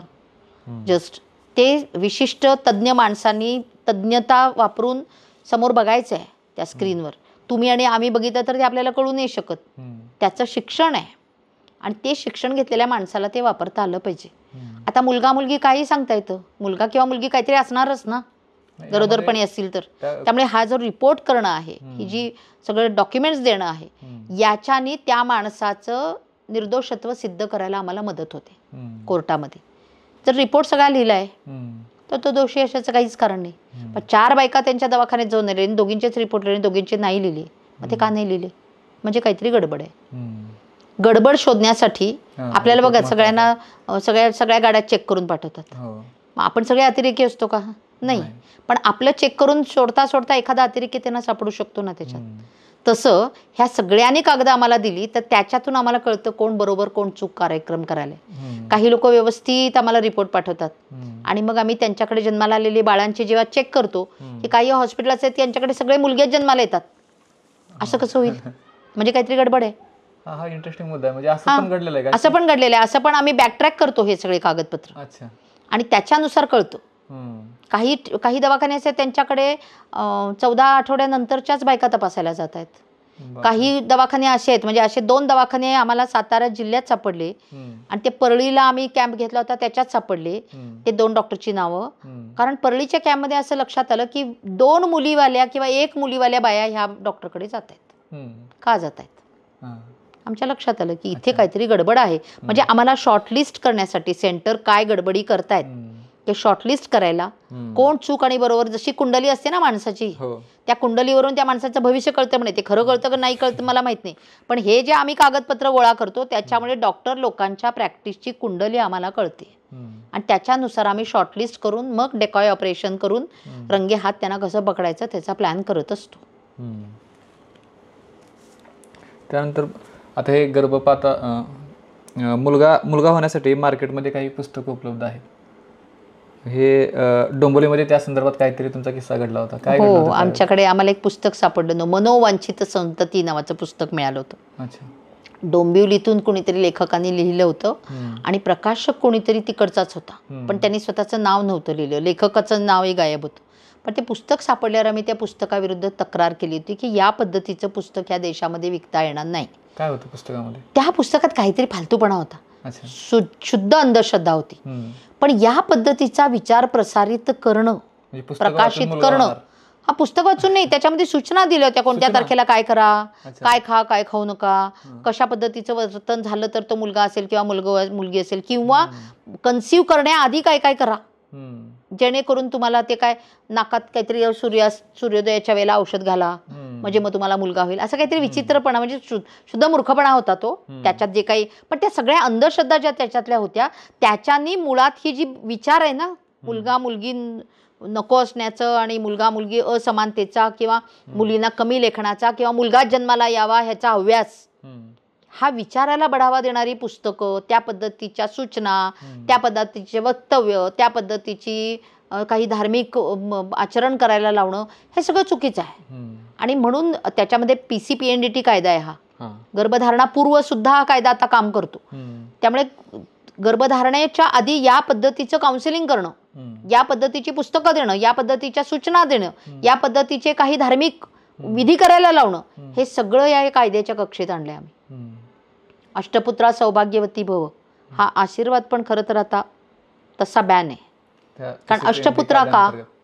जस्ट ते विशिष्ट तज्ज्ञ माणसांनी तज्ज्ञता वापरून समोर बघायचं आहे त्या स्क्रीनवर. तुम्ही आणि आम्ही बघितलं तर ते आपल्याला कळू नाही शकत. त्याचं शिक्षण आहे आणि ते शिक्षण घेतलेल्या माणसाला ते वापरता आलं पाहिजे. आता मुलगा मुलगी काही सांगता येतं, मुलगा किंवा मुलगी काहीतरी असणारच ना गरोदरपणी असतील तर. त्यामुळे हा जो रिपोर्ट करणं आहे, ही जी सगळं डॉक्युमेंट्स देणं आहे, याच्यानी त्या माणसाचं निर्दोषत्व सिद्ध करायला आम्हाला मदत होते कोर्टामध्ये. जर रिपोर्ट सगळा लिहिलाय तर तो दोषी अशाचं काहीच कारण नाही. पण 4 बायका त्यांच्या दवाखान्यात जाऊन आले, दोघींचेच रिपोर्ट लिहिले, दोघींचे नाही लिहिले. मग ते का नाही लिहिले? म्हणजे काहीतरी गडबड आहे. गडबड शोधण्यासाठी आपल्याला बघा सगळ्यांना सगळ्या गाड्या चेक करून पाठवतात. आपण सगळे अतिरेकी असतो का? नाही. पण आपलं चेक करून सोडता एखादा अतिरेकी त्यांना सापडू शकतो ना त्याच्यात. तसं ह्या सगळ्यांनी कागद आम्हाला दिली तर त्याच्यातून आम्हाला कळतं कोण बरोबर कोण चूक कार्यक्रम करायला. काही लोक व्यवस्थित आम्हाला रिपोर्ट पाठवतात आणि मग आम्ही त्यांच्याकडे जन्माला आलेली बाळांची जेव्हा चेक करतो की काही हॉस्पिटल्स आहेत त्यांच्याकडे सगळे मुलगेच जन्माला येतात. असं कसं होईल? म्हणजे काहीतरी गडबड आहे. हा इंटरेस्टिंग मुद्दा आहे. म्हणजे असं पण घडलेलं आहे. असं पण घडलेलं आहे. असं पण आम्ही बॅकट्रॅक करतो हे सगळे कागदपत्र आणि त्याच्यानुसार कळतं. काही दवाखाने असे त्यांच्याकडे 14 आठवड्यानंतरच्याच बायका तपासायला जात आहेत. काही दवाखाने असे आहेत, म्हणजे असे 2 दवाखाने आम्हाला सातारा जिल्ह्यात सापडले आणि ते परळीला आम्ही कॅम्प घेतला होता त्याच्यात सापडले ते 2 डॉक्टरची नावं. कारण परळीच्या कॅम्पमध्ये असं लक्षात आलं की 2 मुलीवाल्या किंवा 1 मुलीवाल्या बाया ह्या डॉक्टरकडे जात आहेत. का जात आहेत? आमच्या लक्षात आलं की इथे काहीतरी गडबड आहे. म्हणजे आम्हाला शॉर्टलिस्ट करण्यासाठी सेंटर काय गडबडी करतायत ते शॉर्टलिस्ट करायला, कोण चूक आणि बरोबर, जशी कुंडली असते ना माणसाची, त्या कुंडलीवरून त्या माणसाचं भविष्य कळतं. म्हणे ते खरं कळतं का नाही कळतं मला माहित नाही, पण हे जे आम्ही कागदपत्र गोळा करतो त्याच्यामुळे डॉक्टर लोकांच्या प्रॅक्टिसची कुंडली आम्हाला कळते आणि त्याच्यानुसार आम्ही शॉर्टलिस्ट करून मग डेकॉय ऑपरेशन करून रंगे हात त्यांना कसं पकडायचं त्याचा प्लॅन करत असतो. त्यानंतर आता हे गर्भपात मुलगा होण्यासाठी मार्केटमध्ये काही पुस्तकं उपलब्ध आहेत. हे डोंबिवलीमध्ये त्या संदर्भात काहीतरी तुमचा किस्सा घडला होता, काय घडलं हो, होतं? आमच्याकडे आम्हाला एक पुस्तक सापडलं, मनोवांछित संतती नावाचं पुस्तक मिळालं होतं. अच्छा. डोंबिवलीतून कोणीतरी लेखकांनी लिहिलं होतं आणि प्रकाशक कोणीतरी तिकडचाच होता, पण त्यांनी स्वतःचं नाव नव्हतं लिहिलं, लेखकाचं नावही गायब होतं. पण ते पुस्तक सापडल्यावर आम्ही त्या पुस्तकाविरुद्ध तक्रार केली होती की या पद्धतीचं पुस्तक या देशामध्ये विकता येणार नाही. काय होतं पुस्तकामध्ये? त्या पुस्तकात काहीतरी फालतूपणा होता, शुद्ध अंधश्रद्धा होती. पण या पद्धतीचा विचार प्रसारित करणं, प्रकाशित करणं, हा पुस्तक वाचून नाही, त्याच्यामध्ये सूचना दिल्या होत्या कोणत्या तारखेला काय करा, काय खा, काय खाऊ नका, कशा पद्धतीचं वर्तन झालं तर तो मुलगा असेल किंवा मुलगी असेल, किंवा कन्सीव्ह करण्याआधी काय काय करा, जेणेकरून तुम्हाला ते काय नाकात काहीतरी सूर्योदयाच्या वेळेला औषध घाला म्हणजे मग तुम्हाला मुलगा होईल, असं काहीतरी विचित्रपणा, म्हणजे शुद्ध मूर्खपणा होता तो त्याच्यात जे काही. पण त्या सगळ्या अंधश्रद्धा ज्या त्याच्यातल्या होत्या त्याच्यानी मुळात ही जी विचार आहे ना, मुलगा मुलगी नको असण्याचं आणि मुलगा मुलगी असमानतेचा किंवा मुलींना कमी लेखनाचा किंवा मुलगा जन्माला यावा ह्याचा हव्यास, हा विचाराला बढावा देणारी पुस्तकं, त्या पद्धतीच्या सूचना, त्या पद्धतीचे वक्तव्य, त्या पद्धतीची काही धार्मिक आचरण करायला लावणं, हे सगळं चुकीचं आहे. आणि म्हणून त्याच्यामध्ये PCPNDT कायदा आहे, हा गर्भधारणापूर्व सुद्धा हा कायदा आता काम करतो. त्यामुळे गर्भधारणेच्या आधी या पद्धतीचं काउन्सिलिंग करणं, या पद्धतीची पुस्तकं देणं, या पद्धतीच्या सूचना देणं, या पद्धतीचे काही धार्मिक विधी करायला लावणं, हे सगळं या कायद्याच्या कक्षेत आणलंय आम्ही. अष्टपुत्रा सौभाग्यवती भव हा आशीर्वाद पण खरं तर आता तसा बॅन आहे. कारण अष्टपुत्रा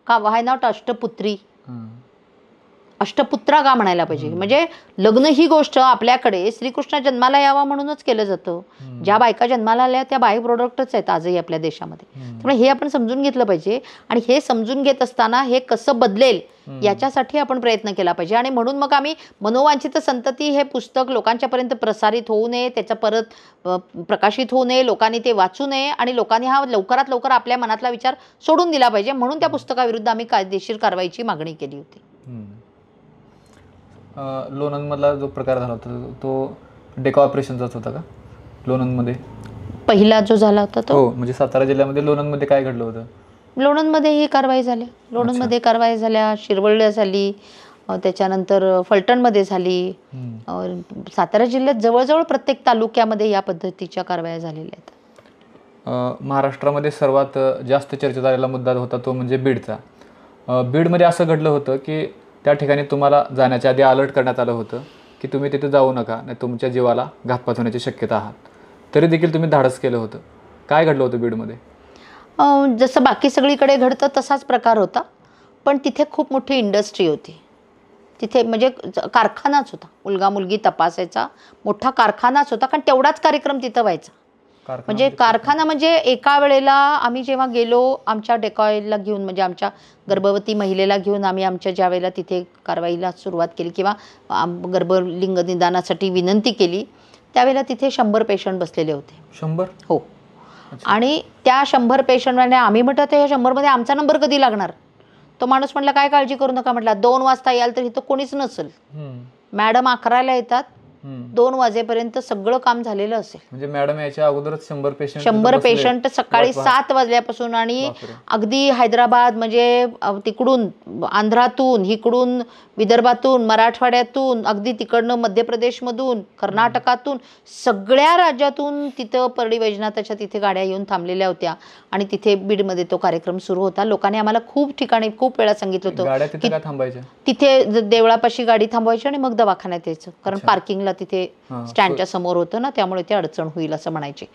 का व्हाय नॉट अष्टपुत्री, अष्टपुत्रा का म्हणायला पाहिजे. म्हणजे लग्न ही गोष्ट आपल्याकडे श्रीकृष्ण जन्माला यावा म्हणूनच केलं जातं. ज्या बायका जन्माला आल्या त्या बाय प्रोडक्टच आहेत आजही आपल्या देशामध्ये. त्यामुळे हे आपण समजून घेतलं पाहिजे आणि हे समजून घेत असताना हे कसं बदलेल याच्यासाठी आपण प्रयत्न केला पाहिजे. आणि म्हणून मग आम्ही मनोवांछित संतती हे पुस्तक लोकांच्यापर्यंत प्रसारित होऊ नये, त्याचं परत प्रकाशित होऊ नये, लोकांनी ते वाचू नये आणि लोकांनी हा लवकरात लवकर आपल्या मनातला विचार सोडून दिला पाहिजे, म्हणून त्या पुस्तकाविरुद्ध आम्ही कायदेशीर कारवाईची मागणी केली होती. लोणंदमधला जो प्रकार झाला होता तो डेका ऑपरेशनचाच होता का लोणंदमध्ये? पहिला जो झाला होता तो, हो, म्हणजे सातारा जिल्ह्यामध्ये लोणंदमध्ये काय घडलं होतं? लोणंदमध्ये ही कारवाई झाली, लोणंदमध्ये कारवाई झाल्या, शिरवळला झाली, त्याच्यानंतर फलटणमध्ये झाली. सातारा जिल्ह्यात जवळजवळ प्रत्येक तालुक्यामध्ये या पद्धतीच्या कारवाया झालेल्या आहेत. महाराष्ट्रामध्ये सर्वात जास्त चर्चेत झालेला मुद्दा होता तो म्हणजे बीडचा. बीडमध्ये असं घडलं होतं की त्या ठिकाणी तुम्हाला जाण्याच्या आधी अलर्ट करण्यात आलं होतं की तुम्ही तिथे जाऊ नका, नाही तुमच्या जीवाला घातपात होण्याची शक्यता आहात. तरी देखील तुम्ही धाडस केलं होतं. काय घडलं होतं बीडमध्ये? जसं बाकी सगळीकडे घडतं तसाच प्रकार होता, पण तिथे खूप मोठी इंडस्ट्री होती. तिथे म्हणजे कारखानाच होता, मुलगा मुलगी तपासायचा मोठा कारखानाच होता. कारण तेवढाच कार्यक्रम तिथं व्हायचा. म्हणजे कारखाना म्हणजे एका वेळेला आम्ही जेव्हा गेलो आमच्या डेकॉयला घेऊन, म्हणजे आमच्या गर्भवती महिलेला घेऊन आम्ही आमच्या ज्या वेळेला तिथे कारवाईला सुरुवात केली किंवा गर्भलिंग निदानासाठी विनंती केली त्यावेळेला तिथे 100 पेशंट बसलेले होते. 100? हो. आणि त्या 100 पेशंटमध्ये आम्ही म्हटलं तर ह्या 100मध्ये आमचा नंबर कधी लागणार. तो माणूस म्हटला काय काळजी करू नका, म्हटला 2 वाजता याल तर इथं कोणीच नसेल, मॅडम 11ला येतात, 2 वाजेपर्यंत सगळं काम झालेलं असेल. म्हणजे मॅडम याच्या अगोदरच 100 पेशंट सकाळी 7 वाजल्यापासून आणि अगदी हैदराबाद म्हणजे तिकडून आंध्रातून, इकडून विदर्भातून, मराठवाड्यातून, अगदी तिकडनं मध्य प्रदेशमधून, कर्नाटकातून, सगळ्या राज्यातून तिथं परळी वैजनाथाच्या तिथे गाड्या येऊन थांबलेल्या होत्या आणि तिथे बीडमध्ये तो कार्यक्रम सुरू होता. लोकांनी आम्हाला खूप ठिकाणी खूप वेळा सांगितलं होतं की तिथे देवळापाशी गाडी थांबवायची आणि मग दवाखान्यात यायचं, कारण पार्किंगला तिथे स्टँडच्या समोर होतं ना, त्यामुळे ते अडचण होईल असं म्हणायचे.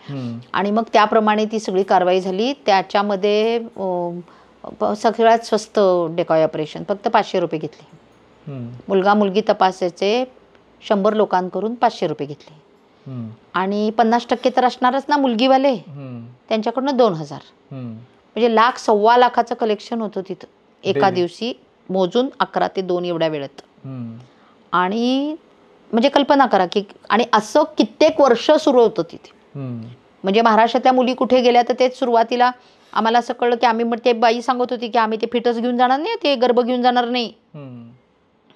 आणि मग त्याप्रमाणे ती सगळी कारवाई झाली. त्याच्यामध्ये सगळ्यात स्वस्त डेकॉय ऑपरेशन फक्त 500 रुपये घेतले. मुलगा मुलगी तपासायचे 100 लोकांकडून 500 रुपये घेतले आणि 50% तर असणारच ना मुलगीवाले, त्यांच्याकडून 2000. म्हणजे 1,00,000-1,25,000 कलेक्शन होतं तिथं एका दिवशी, मोजून 11 ते 2 एवढ्या वेळेत. आणि म्हणजे कल्पना करा की, आणि असं कित्येक वर्ष सुरू होतं तिथे. म्हणजे महाराष्ट्रातल्या मुली कुठे गेल्या तर तेच सुरुवातीला आम्हाला असं कळलं की आम्ही, मग ते बाई सांगत होती की आम्ही ते फिटस घेऊन जाणार नाही, ते गर्भ घेऊन जाणार नाही,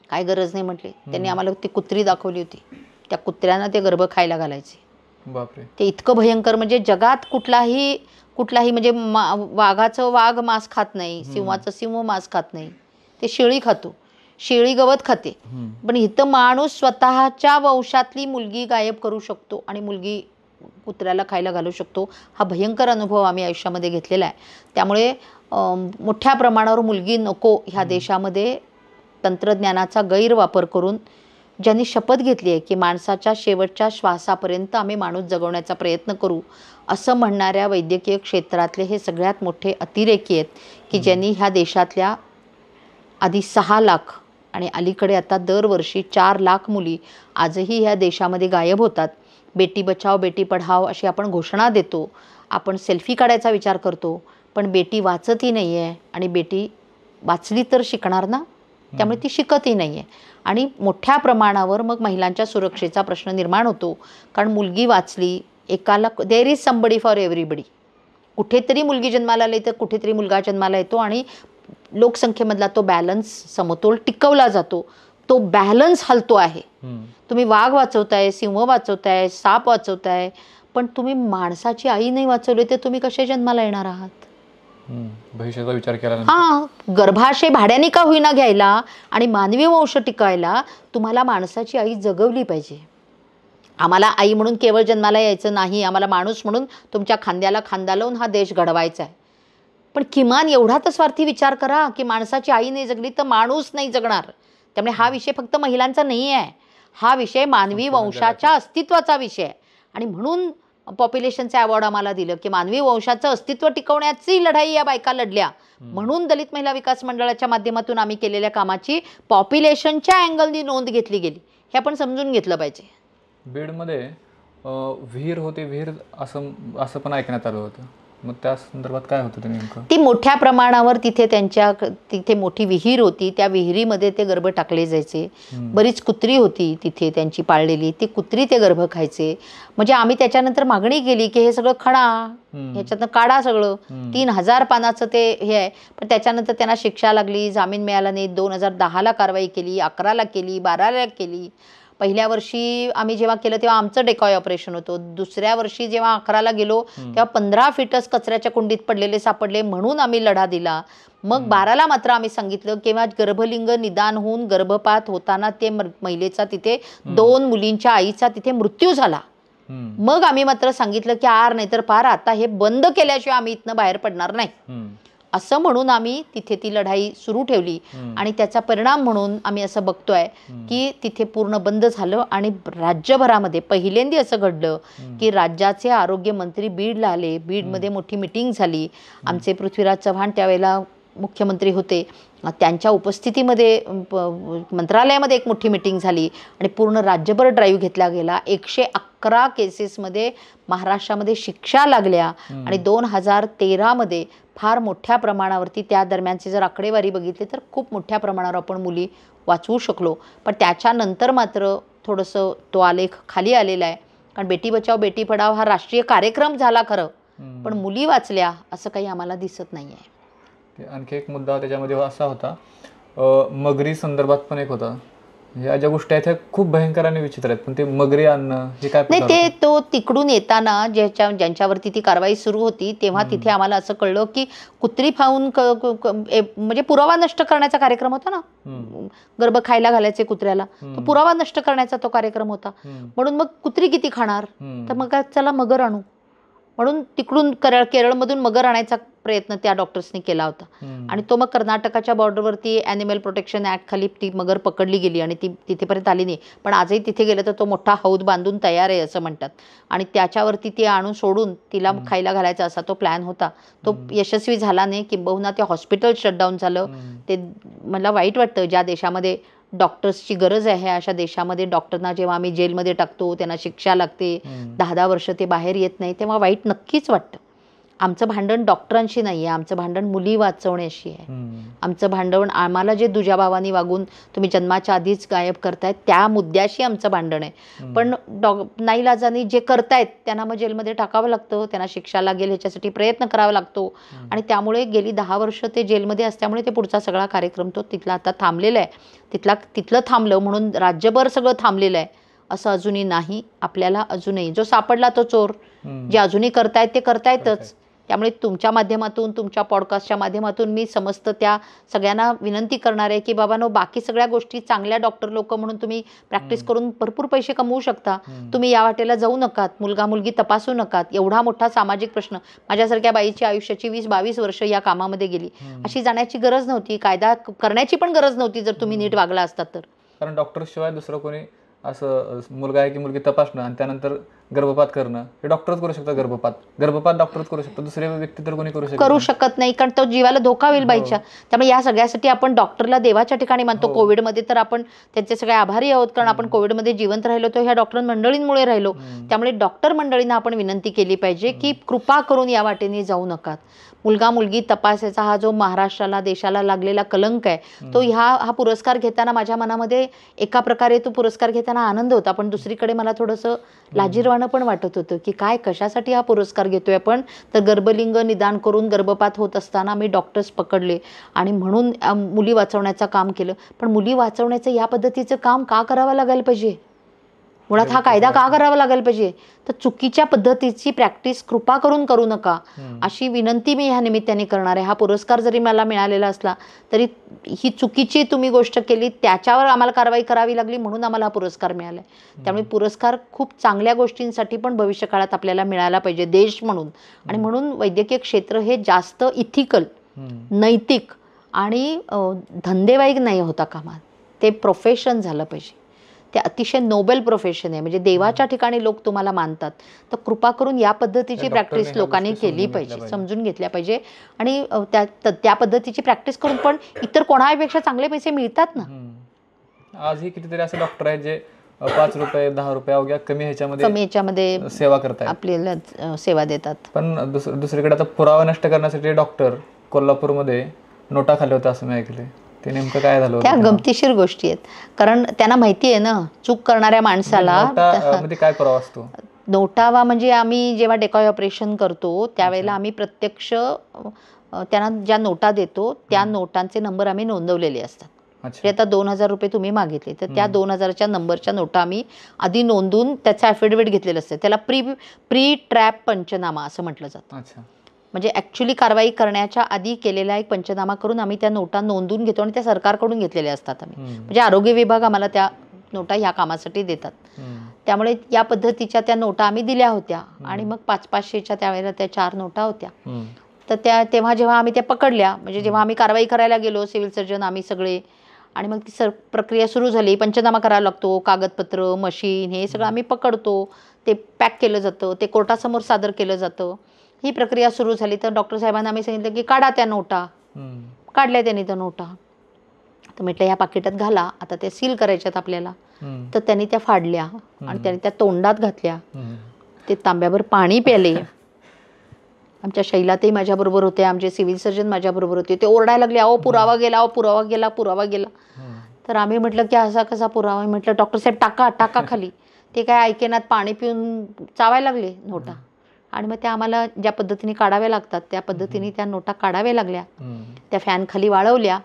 काय गरज नाही म्हटले. त्यांनी आम्हाला ती कुत्री दाखवली होती, त्या कुत्र्यांना ते गर्भ खायला घालायचे. बापरे. ते इतकं भयंकर, म्हणजे जगात कुठलाही म्हणजे वाघाचं वाघ मांस खात नाही, सिंहाचं सिंह मांस खात नाही, ते शेळी खातो, शेळी गवत खाते. पण इथं माणूस स्वतःच्या वंशातली मुलगी गायब करू शकतो आणि मुलगी कुत्र्याला खायला घालू शकतो. हा भयंकर अनुभव आम्ही आयुष्यामध्ये घेतलेला आहे. त्यामुळे मोठ्या प्रमाणावर मुलगी नको ह्या देशामध्ये तंत्रज्ञानाचा गैरवापर करून ज्यांनी शपथ घेतली आहे की माणसाच्या शेवटच्या श्वासापर्यंत आम्ही माणूस जगवण्याचा प्रयत्न करू, असं म्हणणाऱ्या वैद्यकीय क्षेत्रातले हे सगळ्यात मोठे अतिरेकी आहेत की ज्यांनी ह्या देशातल्या आधी 6 लाख आणि अलीकडे आता दरवर्षी 4 लाख मुली आजही ह्या देशामध्ये गायब होतात. बेटी बचाव बेटी पढाव अशी आपण घोषणा देतो, आपण सेल्फी काढायचा विचार करतो, पण बेटी वाचतही नाही आहे, आणि बेटी वाचली तर शिकणार ना, त्यामुळे ती शिकतही नाही आहे. आणि मोठ्या प्रमाणावर मग महिलांच्या सुरक्षेचा प्रश्न निर्माण होतो, कारण मुलगी वाचली, एकाला there is somebody for everybody. कुठेतरी मुलगी जन्माला आली तर कुठेतरी मुलगा जन्माला येतो, आणि लोकसंख्येमधला तो बॅलन्स, समतोल टिकवला जातो. तो बॅलन्स हलतो आहे. तुम्ही वाघ वाचवताय, सिंह वाचवताय, साप वाचवताय, पण तुम्ही माणसाची आई नाही वाचवली तर तुम्ही कसे जन्माला येणार आहात? भविष्याचा विचार केला. गर्भाशय भाड्याने का होईना घ्यायला आणि मानवी वंश टिकायला तुम्हाला माणसाची आई जगवली पाहिजे. आम्हाला आई म्हणून केवळ जन्माला यायचं नाही, आम्हाला माणूस म्हणून तुमच्या खांद्याला खांदा लावून हा देश घडवायचा आहे. पण किमान एवढा तर स्वार्थी विचार करा की माणसाची आई नाही जगली तर माणूस नाही जगणार. त्यामुळे हा विषय फक्त महिलांचा नाही आहे, हा विषय मानवी वंशाच्या अस्तित्वाचा विषय आहे. आणि म्हणून पॉप्युलेशनचे अवॉर्ड आम्हाला दिलं की मानवी वंशाचं अस्तित्व टिकवण्याची लढाई या बायका लढल्या. म्हणून दलित महिला विकास मंडळाच्या माध्यमातून आम्ही केलेल्या कामाची पॉप्युलेशनच्या अँगलनी नोंद घेतली गेली, हे आपण समजून घेतलं पाहिजे. बीडमध्ये विहीर होती, विहीर असं पण ऐकण्यात आलं होतं, मग त्या संदर्भात काय होतं ते नेमकं? ती मोठ्या प्रमाणावर तिथे मोठी विहीर होती, त्या विहिरीमध्ये ते गर्भ टाकले जायचे. बरीच कुत्री होती तिथे त्यांची पाळलेली, ती कुत्री ते गर्भ खायचे. म्हणजे आम्ही त्याच्यानंतर मागणी केली की हे सगळं खणा, ह्याच्यातनं काढा सगळं. 3,000 पानाचं ते हे आहे. पण त्याच्यानंतर त्यांना शिक्षा लागली, जामीन मिळाला नाही. 2010ला कारवाई केली, 11ला केली, 12ला केली. पहिल्या वर्षी आम्ही जेव्हा केलं तेव्हा आमचं डेकॉय ऑपरेशन होतं. दुसऱ्या वर्षी जेव्हा 11ला गेलो तेव्हा 15 फिटस कचऱ्याच्या कुंडीत पडलेले सापडले, म्हणून आम्ही लढा दिला. मग 12ला मात्र आम्ही सांगितलं किंवा गर्भलिंग निदान होऊन गर्भपात होताना ते महिलेचा तिथे 2 मुलींच्या आईचा तिथे मृत्यू झाला. मग आम्ही मात्र सांगितलं की आर नाही तर पार, आता हे बंद केल्याशिवाय आम्ही इथनं बाहेर पडणार नाही, असं म्हणून आम्ही तिथे ती लढाई सुरू ठेवली. आणि त्याचा परिणाम म्हणून आम्ही असं बघतोय की तिथे पूर्ण बंद झालं. आणि राज्यभरामध्ये पहिल्यांदा असं घडलं की राज्याचे आरोग्यमंत्री बीडला आले, बीडमध्ये मोठी मिटिंग झाली. आमचे पृथ्वीराज चव्हाण त्यावेळेला मुख्यमंत्री होते, त्यांच्या उपस्थितीमध्ये मंत्रालयामध्ये एक मोठी मिटिंग झाली आणि पूर्ण राज्यभर ड्राईव्ह घेतला गेला. 111 केसेसमध्ये महाराष्ट्रामध्ये शिक्षा लागल्या आणि 2013मध्ये फार मोठ्या प्रमाणावरती त्या दरम्यानची जर आकडेवारी बघितली तर खूप मोठ्या प्रमाणावर आपण मुली वाचवू शकलो. पण त्याच्यानंतर मात्र थोडंसं तो आलेख खाली आलेला आहे, कारण बेटी बचाव बेटी पढाव हा राष्ट्रीय कार्यक्रम झाला खरं, पण मुली वाचल्या असं काही आम्हाला दिसत नाही आहे. आणखी एक मुद्दा त्याच्यामध्ये असा होता, मगरी संदर्भात पण एक होता. ह्या ज्या गोष्टी आहेत ह्या खूप भयंकर आणि विचित्र आहेत, पण ते मगरी आणणं हे काय? नाही, ते तो तिकडून येताना ज्यांच्यावरती ती कारवाई सुरू होती तेव्हा तिथे आम्हाला असं कळलं की कुत्री खाऊन म्हणजे पुरावा नष्ट करण्याचा कार्यक्रम होता ना, गर्भ खायला घालायचे कुत्र्याला, तो पुरावा नष्ट करण्याचा तो कार्यक्रम होता. म्हणून मग कुत्री किती खाणार, तर मग चला मगर आणू, म्हणून तिकडून केरळमधून मगर आणायचा प्रयत्न त्या डॉक्टर्सनी केला होता. आणि तो मग कर्नाटकाच्या बॉर्डरवरती ॲनिमल प्रोटेक्शन ॲक्ट खाली ती मगर पकडली गेली आणि ती तिथेपर्यंत आली नाही. पण आजही तिथे गेलं तर तो मोठा हौद बांधून तयार आहे असं म्हणतात. आणि त्याच्यावरती ती आणून सोडून तिला खायला घालायचा असा तो प्लॅन होता. तो यशस्वी झाला नाही, किंबहुना ते हॉस्पिटल शटडाऊन झालं. ते मला वाईट वाटतं, ज्या देशामध्ये डॉक्टर्सची गरज आहे अशा देशामध्ये डॉक्टरना जेव्हा आम्ही जेलमध्ये टाकतो, त्यांना शिक्षा लागते, 10-10 वर्ष ते बाहेर येत नाही, तेव्हा वाईट नक्कीच वाटतं. आमचं भांडण डॉक्टरांशी नाही आहे, आमचं भांडण मुली वाचवण्याशी आहे. आमचं भांडण आम्हाला जे दुजाभावानी वागून तुम्ही जन्माच्या आधीच गायब करतायत त्या मुद्द्याशी आमचं भांडण आहे. पण नाईलाजानी जे करतायत त्यांना मग जेलमध्ये टाकावं लागतं, त्यांना शिक्षा लागेल ह्याच्यासाठी प्रयत्न करावा लागतो. आणि त्यामुळे गेली 10 वर्ष ते जेलमध्ये असल्यामुळे ते पुढचा सगळा कार्यक्रम तो तिथला आता थांबलेला आहे. तिथलं थांबलं म्हणून राज्यभर सगळं थांबलेलं आहे असं अजूनही नाही. आपल्याला अजूनही जो सापडला तो चोर, जे अजूनही करतायत ते करतायतच. त्यामुळे तुमच्या माध्यमातून, तुमच्या पॉडकास्टच्या माध्यमातून मी समस्त त्या सगळ्यांना विनंती करणार आहे की बाबांनो, बाकी सगळ्या गोष्टी चांगल्या डॉक्टर लोक म्हणून तुम्ही प्रॅक्टिस करून भरपूर पैसे कमवू शकता. तुम्ही या वाटेला जाऊ नकात, मुलगा मुलगी तपासू नकात. एवढा मोठा सामाजिक प्रश्न, माझ्यासारख्या बाईची आयुष्याची 20-22 वर्ष या कामामध्ये गेली. अशी जाण्याची गरज नव्हती, कायदा करण्याची पण गरज नव्हती जर तुम्ही नीट वागला असतात तर. कारण डॉक्टरशिवाय दुसरं कोणी असं मुलगा आहे की मुलगी तपासणं आणि त्यानंतर गर्भपात करणं हे डॉक्टरच करू शकतात. गर्भपात डॉक्टरच करू शकतात, दुसरे व्यक्ती तर कोणी करू शकत नाही. कारण तो जीवाला धोका होईल बाईच्या. त्यामुळे या सगळ्यासाठी आपण डॉक्टरला देवाच्या ठिकाणी मानतो. कोविडमध्ये तर आपण त्यांचे सगळे आभारी आहोत, कारण आपण कोविडमध्ये जिवंत राहिलो तो ह्या डॉक्टर मंडळींमुळे राहिलो. त्यामुळे डॉक्टर मंडळींना आपण विनंती केली पाहिजे की कृपा करून या वाटेने जाऊ नका. मुलगा मुलगी तपासायचा हा जो महाराष्ट्राला, देशाला लागलेला कलंक आहे, तो हा पुरस्कार घेताना माझ्या मनामध्ये एका प्रकारे तो पुरस्कार घेताना आनंद होता, पण दुसरीकडे मला थोडंसं लाजिरवाणं पण वाटत होतं की काय, कशासाठी हा पुरस्कार घेतोय आपण. तर गर्भलिंग निदान करून गर्भपात होत असताना मी डॉक्टर्स पकडले आणि म्हणून मुली वाचवण्याचं काम केलं. पण मुली वाचवण्याचं या पद्धतीचं काम का करावं लागायला पाहिजे? मुळात हा कायदा का करावा लागेल पाहिजे? तर चुकीच्या पद्धतीची प्रॅक्टिस कृपा करून करू नका अशी विनंती मी ह्या निमित्ताने करणार आहे. हा पुरस्कार जरी मला मिळालेला असला तरी ही चुकीची तुम्ही गोष्ट केली, त्याच्यावर आम्हाला कारवाई करावी लागली म्हणून आम्हाला हा पुरस्कार मिळाला आहे. त्यामुळे पुरस्कार खूप चांगल्या गोष्टींसाठी पण भविष्यकाळात आपल्याला मिळाला पाहिजे देश म्हणून. आणि म्हणून वैद्यकीय क्षेत्र हे जास्त इथिकल, नैतिक आणि धंदेवाईक नाही होता कामा. ते प्रोफेशन झालं पाहिजे. ते अतिशय नोबेल प्रोफेशन आहे. म्हणजे देवाच्या ठिकाणी लोक तुम्हाला मानतात. तर कृपा करून या पद्धतीची प्रॅक्टिस लोकांनी केली पाहिजे, समजून घेतल्या पाहिजे. आणि त्या पद्धतीची प्रॅक्टिस करून पण इतर कोणापेक्षा चांगले पैसे मिळतात ना. आजही कितीतरी असे डॉक्टर आहेत जे 5 रुपये 10 रुपये अवघ्या कमी ह्याच्यामध्ये सेवा करतात, आपल्याला सेवा देतात. पण दुसरीकडे आता पुरावा नष्ट करण्यासाठी डॉक्टर कोल्हापूरमध्ये नोटा खाल्ल्या होत्या असं मी ऐकले. ते नेमकं काय झालं? त्या गमतीशीर गोष्टी आहेत, कारण त्यांना माहिती आहे ना चूक करणाऱ्या माणसाला काय पुरावा असतो. नोटावा म्हणजे आम्ही जेव्हा डेकॉय ऑपरेशन करतो त्यावेळेला आम्ही प्रत्यक्ष त्यांना ज्या नोटा देतो त्या नोटांचे नंबर आम्ही नोंदवलेले असतात. म्हणजे आता 2000 रुपये तुम्ही मागितले तर त्या 2000च्या नंबरच्या नोटा आम्ही आधी नोंदून त्याचं ॲफिडेव्हिट घेतलेलं असतं. त्याला प्री ट्रॅप पंचनामा असं म्हटलं जातं. म्हणजे ॲक्च्युली कारवाई करण्याच्या आधी केलेला एक पंचनामा करून आम्ही त्या नोटा नोंदून घेतो आणि त्या सरकारकडून घेतलेल्या असतात आम्ही. म्हणजे आरोग्य विभाग आम्हाला त्या नोटा ह्या कामासाठी देतात. त्यामुळे या पद्धतीच्या त्या नोटा आम्ही दिल्या होत्या आणि मग 500-500च्या त्यावेळेला त्या 4 नोटा होत्या. तर तेव्हा जेव्हा आम्ही त्या पकडल्या, म्हणजे जेव्हा आम्ही कारवाई करायला गेलो, सिव्हिल सर्जन आम्ही सगळे, आणि मग ती प्रक्रिया सुरू झाली. पंचनामा करावा लागतो, कागदपत्र, मशीन, हे सगळं आम्ही पकडतो, ते पॅक केलं जातं, ते कोर्टासमोर सादर केलं जातं. ही प्रक्रिया सुरू झाली तर डॉक्टर साहेबांना आम्ही सांगितलं की काढा त्या नोटा. काढल्या त्यांनी त्या नोटा. तर म्हटलं ह्या पाकिटात घाला, आता ते सील करायच्यात आपल्याला. तर त्यांनी त्या फाडल्या आणि त्यांनी त्या तोंडात घातल्या. ते तांब्याभर पाणी प्याले. आमच्या शैलातही माझ्याबरोबर होते, आमचे सिव्हिल सर्जन माझ्याबरोबर होते. ते ओरडायला लागले, अहो पुरावा गेला, अहो पुरावा गेला, पुरावा गेला. तर आम्ही म्हटलं की असा कसा पुरावा? म्हटलं डॉक्टर साहेब टाका खाली. ते काय ऐकेनात, पाणी पिऊन चावायला लागले नोटा. आणि मग त्या आम्हाला ज्या पद्धतीने काढाव्या लागतात त्या पद्धतीने त्या नोटा काढाव्या लागल्या. त्या फॅन खाली वाळवल्या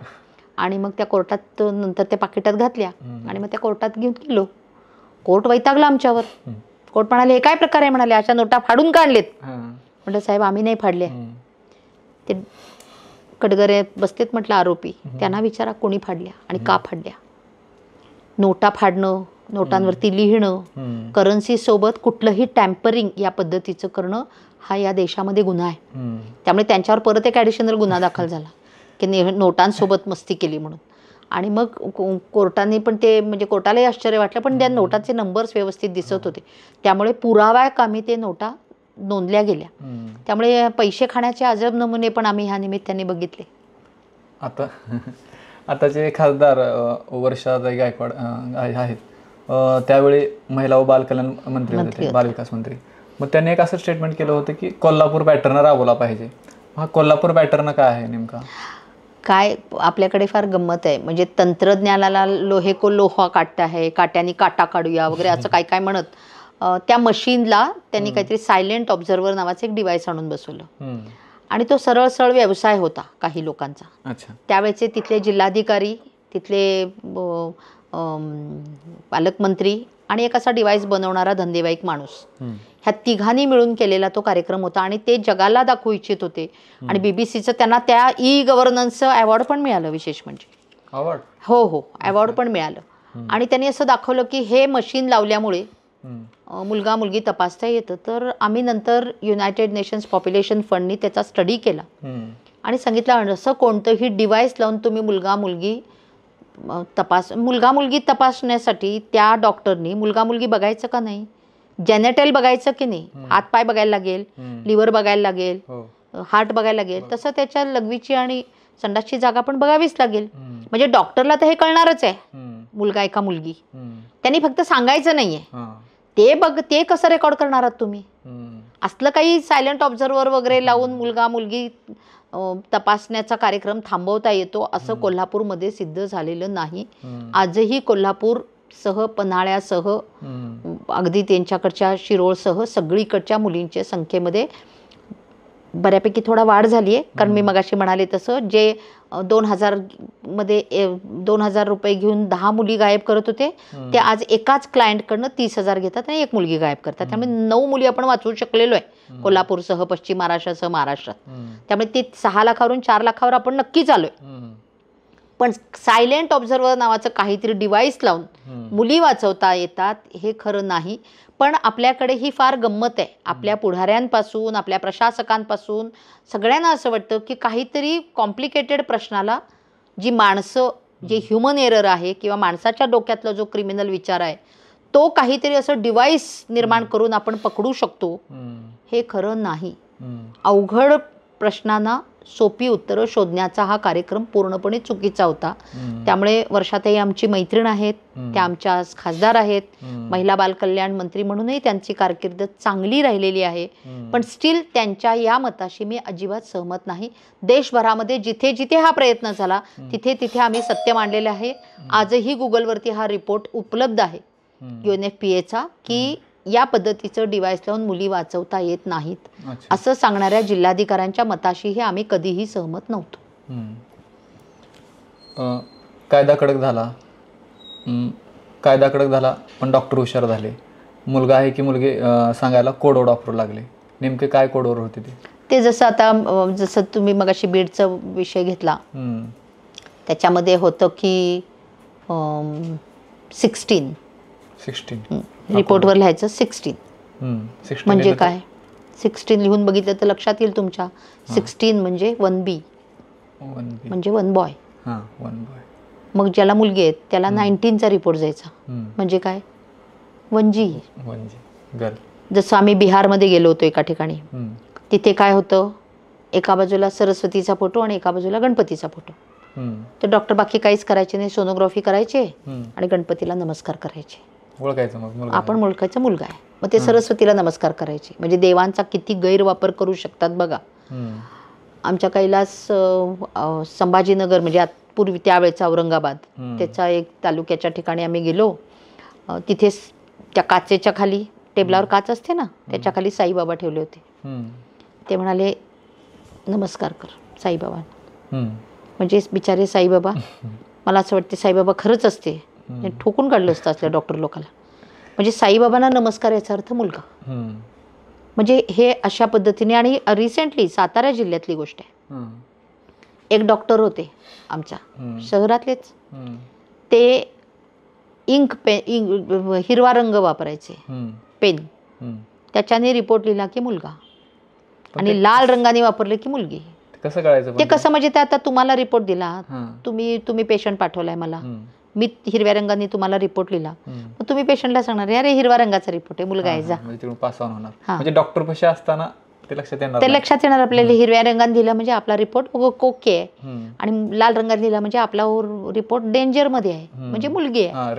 आणि मग त्या कोर्टात नंतर त्या पाकिटात घातल्या आणि मग त्या कोर्टात घेऊन गेलो. कोर्ट वैतागला आमच्यावर. कोर्ट म्हणाले हे काय प्रकार आहे? म्हणाले अशा नोटा फाडून काढलेत. म्हटलं साहेब आम्ही नाही फाडले. ते कडगरे बसलेत म्हटलं आरोपी, त्यांना विचारा कोणी फाडल्या आणि का फाडल्या. नोटा फाडणं, नोटांवरती लिहिणं, करन्सी सोबत कुठलंही टॅम्परिंग या पद्धतीचं करणं हा या देशामध्ये गुन्हा आहे. त्यामुळे त्यांच्यावर परत एक ॲडिशनल गुन्हा दाखल झाला की नोटांसोबत मस्ती केली म्हणून. आणि मग कोर्टाने पण ते, म्हणजे कोर्टालाही आश्चर्य वाटलं, पण त्या नोटाचे नंबर्स व्यवस्थित दिसत होते. त्यामुळे पुरावा कामी ते नोटा नोंदल्या गेल्या. त्यामुळे पैसे खाण्याचे अजब नमुने पण आम्ही ह्या निमित्ताने बघितले. आताचे खासदार वर्षाताई गायकवाड आहेत, त्यावेळी महिला व बालकल्याण मंत्री होते, बालविकास मंत्री. मग त्यांनी एक असं स्टेटमेंट केलं होतं की कोल्हापूर पॅटर्न राबवला पाहिजे. हा कोल्हापूर पॅटर्न काय आहे नेमका? काय आपल्याकडे फार गंमत आहे, म्हणजे तंत्रज्ञानाला लोहे को लोहा काटता है, काट्याने काटा काढूया वगैरे असं काय काय म्हणत त्या मशीनला त्यांनी काहीतरी सायलेंट ऑब्झर्व्हर नावाचं एक डिव्हाइस आणून बसवलं आणि तो सरळ सरळ व्यवसाय होता काही लोकांचा. अच्छा. त्यावेळेचे तिथले जिल्हाधिकारी, तिथले पालकमंत्री आणि एक असा डिव्हाइस बनवणारा धंदेवाईक माणूस, ह्या तिघांनी मिळून केलेला तो कार्यक्रम होता आणि ते जगाला दाखवू इच्छित होते. आणि BBCचं त्यांना त्या गव्हर्नन्सचं अवॉर्ड पण मिळालं. विशेष म्हणजे अवॉर्ड, हो अवॉर्ड पण मिळालं. आणि त्यांनी असं दाखवलं की हे मशीन लावल्यामुळे मुलगा मुलगी तपासता येतं. तर आम्ही नंतर युनायटेड नेशन्स पॉप्युलेशन फंडनी त्याचा स्टडी केला आणि सांगितलं असं कोणतंही डिव्हाइस लावून तुम्ही मुलगा मुलगी तपासण्यासाठी त्या डॉक्टरनी मुलगा मुलगी बघायचं का नाही, जेनेटल बघायचं की नाही, हातपाय बघायला लागेल, लिव्हर बघायला लागेल, हार्ट बघायला लागेल, तसं त्याच्या लघवीची आणि संडासची जागा पण बघावीच लागेल. म्हणजे डॉक्टरला तर हे कळणारच आहे मुलगा आहे का मुलगी, त्यांनी फक्त सांगायचं नाहीये. ते कसं रेकॉर्ड करणार आहात तुम्ही? असलं काही सायलेंट ऑब्झर्व्हर वगैरे लावून मुलगा मुलगी तपासण्याचा कार्यक्रम थांबवता येतो असं कोल्हापूरमध्ये सिद्ध झालेलं नाही. आजही कोल्हापूर सह, पन्हाळ्यासह, अगदी त्यांच्याकडच्या शिरोळसह सगळीकडच्या मुलींच्या संख्येमध्ये बऱ्यापैकी थोडा वाढ झाली आहे. कारण मी मगाशी म्हणाले तसं जे 2000 रुपये घेऊन 10 मुली गायब करत होते ते आज एकाच क्लायंटकडनं 30,000 घेतात आणि 1 मुलगी गायब करतात. त्यामुळे 9 मुली आपण वाचवू शकलेलो आहे कोल्हापूरसह, पश्चिम महाराष्ट्रासह, महाराष्ट्रात. त्यामुळे ती 6 लाखावरून 4 लाखावर आपण नक्कीच आलोय. पण सायलेंट ऑब्झर्व्हर नावाचं काहीतरी डिव्हाइस लावून मुली वाचवता येतात हे खरं नाही. पण आपल्याकडे ही फार गंमत आहे. आपल्या पुढाऱ्यांपासून, आपल्या प्रशासकांपासून सगळ्यांना असं वाटतं की काहीतरी कॉम्प्लिकेटेड प्रश्नाला जी माणसं, जे ह्युमन एरर आहे किंवा माणसाच्या डोक्यातला जो क्रिमिनल विचार आहे तो काहीतरी असं डिव्हाइस निर्माण करून आपण पकडू शकतो, हे खरं नाही. अवघड प्रश्नांना सोपी उत्तरं शोधण्याचा हा कार्यक्रम पूर्णपणे चुकीचा होता. त्यामुळे वर्षाताई आमची मैत्रीण आहेत, त्या आमच्या खासदार आहेत, महिला बाल कल्याण मंत्री म्हणूनही त्यांची कारकीर्द चांगली राहिलेली आहे. पण स्टील त्यांच्या या मताशी मी अजिबात सहमत नाही. देशभरामध्ये जिथे जिथे हा प्रयत्न झाला तिथे तिथे आम्ही सत्य मांडलेलं आहे. आजही गुगलवरती हा रिपोर्ट उपलब्ध आहे UNFPAचा की या पद्धतीचं डिव्हाइस लावून मुली वाचवता येत नाहीत असं सांगणाऱ्या जिल्हाधिकाऱ्यांच्या मताशीही आम्ही कधीही सहमत नव्हतो. कायदा कडक झाला पण डॉक्टर हुशार झाले. मुलगा आहे की मुलगी सांगायला कोडवर्ड वापरू लागले. नेमके काय कोडवर्ड होते ते? जसं तुम्ही मगाशी बीडचा विषय घेतला त्याच्यामध्ये होतं की 16 रिपोर्टवर लिहायचं 16. म्हणजे काय? 16 लिहून बघितलं तर लक्षात येईल तुमच्या. 16 म्हणजे 1B म्हणजे 1 बॉय. मग ज्याला मुलगी आहेत त्याला 19चा रिपोर्ट जायचा. म्हणजे काय? 1G. जसं आम्ही बिहारमध्ये गेलो होतो एका ठिकाणी, तिथे काय होतं, एका बाजूला सरस्वतीचा फोटो आणि एका बाजूला गणपतीचा फोटो. तर डॉक्टर बाकी काहीच करायचे नाही, सोनोग्राफी करायचे आणि गणपतीला नमस्कार करायचे. आपण ओळखायचा मुलगा आहे. मग ते सरस्वतीला नमस्कार करायचे. म्हणजे देवांचा किती गैरवापर करू शकतात बघा. आमच्या कैलास संभाजीनगर म्हणजे पूर्वी त्यावेळेचा औरंगाबाद, त्याचा एक तालुक्याच्या ठिकाणी आम्ही गेलो. तिथे त्या काचेच्या खाली, टेबलावर काच असते ना, त्याच्या खाली साईबाबा ठेवले होते. ते म्हणाले नमस्कार कर साईबाबांना. म्हणजे बिचारे साईबाबा, मला असं वाटते साईबाबा खरंच असते, ठोकून काढलं असतं असल्या डॉक्टर लोकांना. म्हणजे साईबाबांना नमस्कार याचा अर्थ मुलगा. म्हणजे हे अशा पद्धतीने. आणि रिसेंटली सातारा जिल्ह्यातली गोष्ट आहे, एक डॉक्टर होते आमच्या शहरातलेच, ते हिरवा रंग वापरायचे पेन, त्याच्याने रिपोर्ट लिहिला की मुलगा, आणि लाल रंगाने वापरले की मुलगी. कसं कळायचं? ते कसं म्हणजे ते आता तुम्हाला रिपोर्ट दिला, तुम्ही पेशंट पाठवलाय मला, मी हिरव्या रंगाने तुम्हाला रिपोर्ट लिहिला, मग तुम्ही पेशंटला सांगणार अरे हिरवा रंगाचा रिपोर्ट आहे, मुलगा आहे, जा. म्हणजे डॉक्टर पशी असताना ते लक्षात येणार आपल्याला. हिरव्या रंगाने दिलं म्हणजे आपला रिपोर्ट ओके आहे, आणि लाल रंगाने दिला म्हणजे आपला रिपोर्ट डेंजर मध्ये आहे, म्हणजे मुलगी आहे.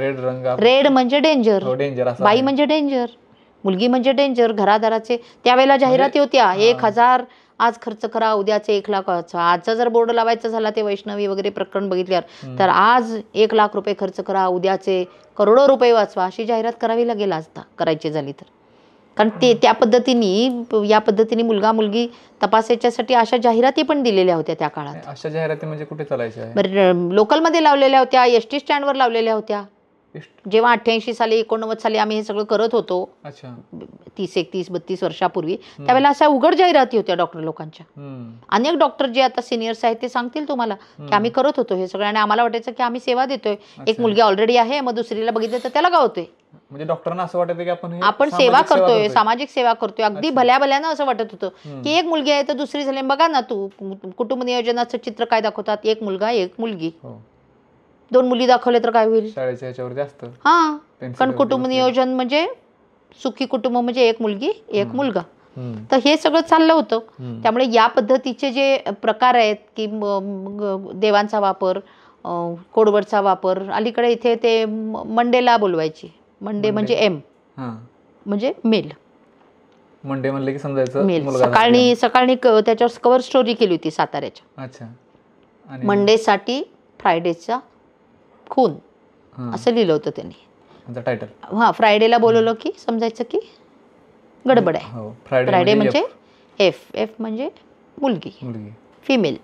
रेड म्हणजे डेंजर, बाई म्हणजे डेंजर. मुलगी म्हणजे डेंजर. घरादाराचे त्यावेळेला जाहिराती होत्या, 1,000 आज खर्च करा, उद्याचे 1,00,000. आजचा जर बोर्ड लावायचा झाला ते वैष्णवी वगैरे प्रकरण बघितल्यावर, तर आज 1,00,000 रुपये खर्च करा, उद्याचे करोडो रुपये वाचवा, अशी जाहिरात करावी लागेल आता करायची झाली तर. कारण त्या पद्धतीने या पद्धतीने मुलगा मुलगी तपासायच्यासाठी अशा जाहिराती पण दिलेल्या होत्या त्या काळात. अशा जाहिराती म्हणजे कुठे चालायच्या? बरं, लोकलमध्ये लावलेल्या होत्या, एसटी स्टँडवर लावलेल्या होत्या. जेव्हा 88 साली 89 साली आम्ही हे सगळं करत होतो, 30, 31, 32 वर्षापूर्वी, त्यावेळेला अशा उघड जाहिराती होत्या डॉक्टर लोकांच्या. अनेक डॉक्टर जे आता सिनियर्स आहेत ते सांगतील तुम्हाला की आम्ही करत होतो हे सगळं आणि आम्हाला वाटायचं की आम्ही सेवा देतोय. एक मुलगी ऑलरेडी आहे, मग दुसरीला बघितलं तर त्याला गावतोय. म्हणजे डॉक्टरांना असं वाटतं की आपण सेवा करतोय, सामाजिक सेवा करतोय. अगदी भल्या भल्यानं असं वाटत होतं की एक मुलगी आहे तर दुसरी झाली. बघा ना, तू कुटुंब नियोजनाचं चित्र काय दाखवतात, एक मुलगा एक मुलगी, 2 मुली दाखवले तर काय होईल? शाळेच्या याच्यावर जास्त. हा, पण कुटुंब नियोजन म्हणजे सुखी कुटुंब म्हणजे एक मुलगी एक मुलगा. तर हे सगळं चाललं होतं. त्यामुळे या पद्धतीचे जे प्रकार आहेत की देवांचा वापर, कोडवर्डचा वापर, अलीकडे इथे ते मंडेला बोलवायची. मंडे म्हणजे एम म्हणजे मेल. मंडे म्हणले की समजायचं मेल. सकाळी त्याच्यावर कव्हर स्टोरी केली होती साताऱ्याच्या. अच्छा. मंडेसाठी फ्रायडेचा खून असं लिहिलं होतं त्यांनी टायटल. हां, फ्रायडेला बोलवलं की समजायचं की गडबड आहे. फ्रायडे म्हणजे एफ म्हणजे मुलगी, फिमेल,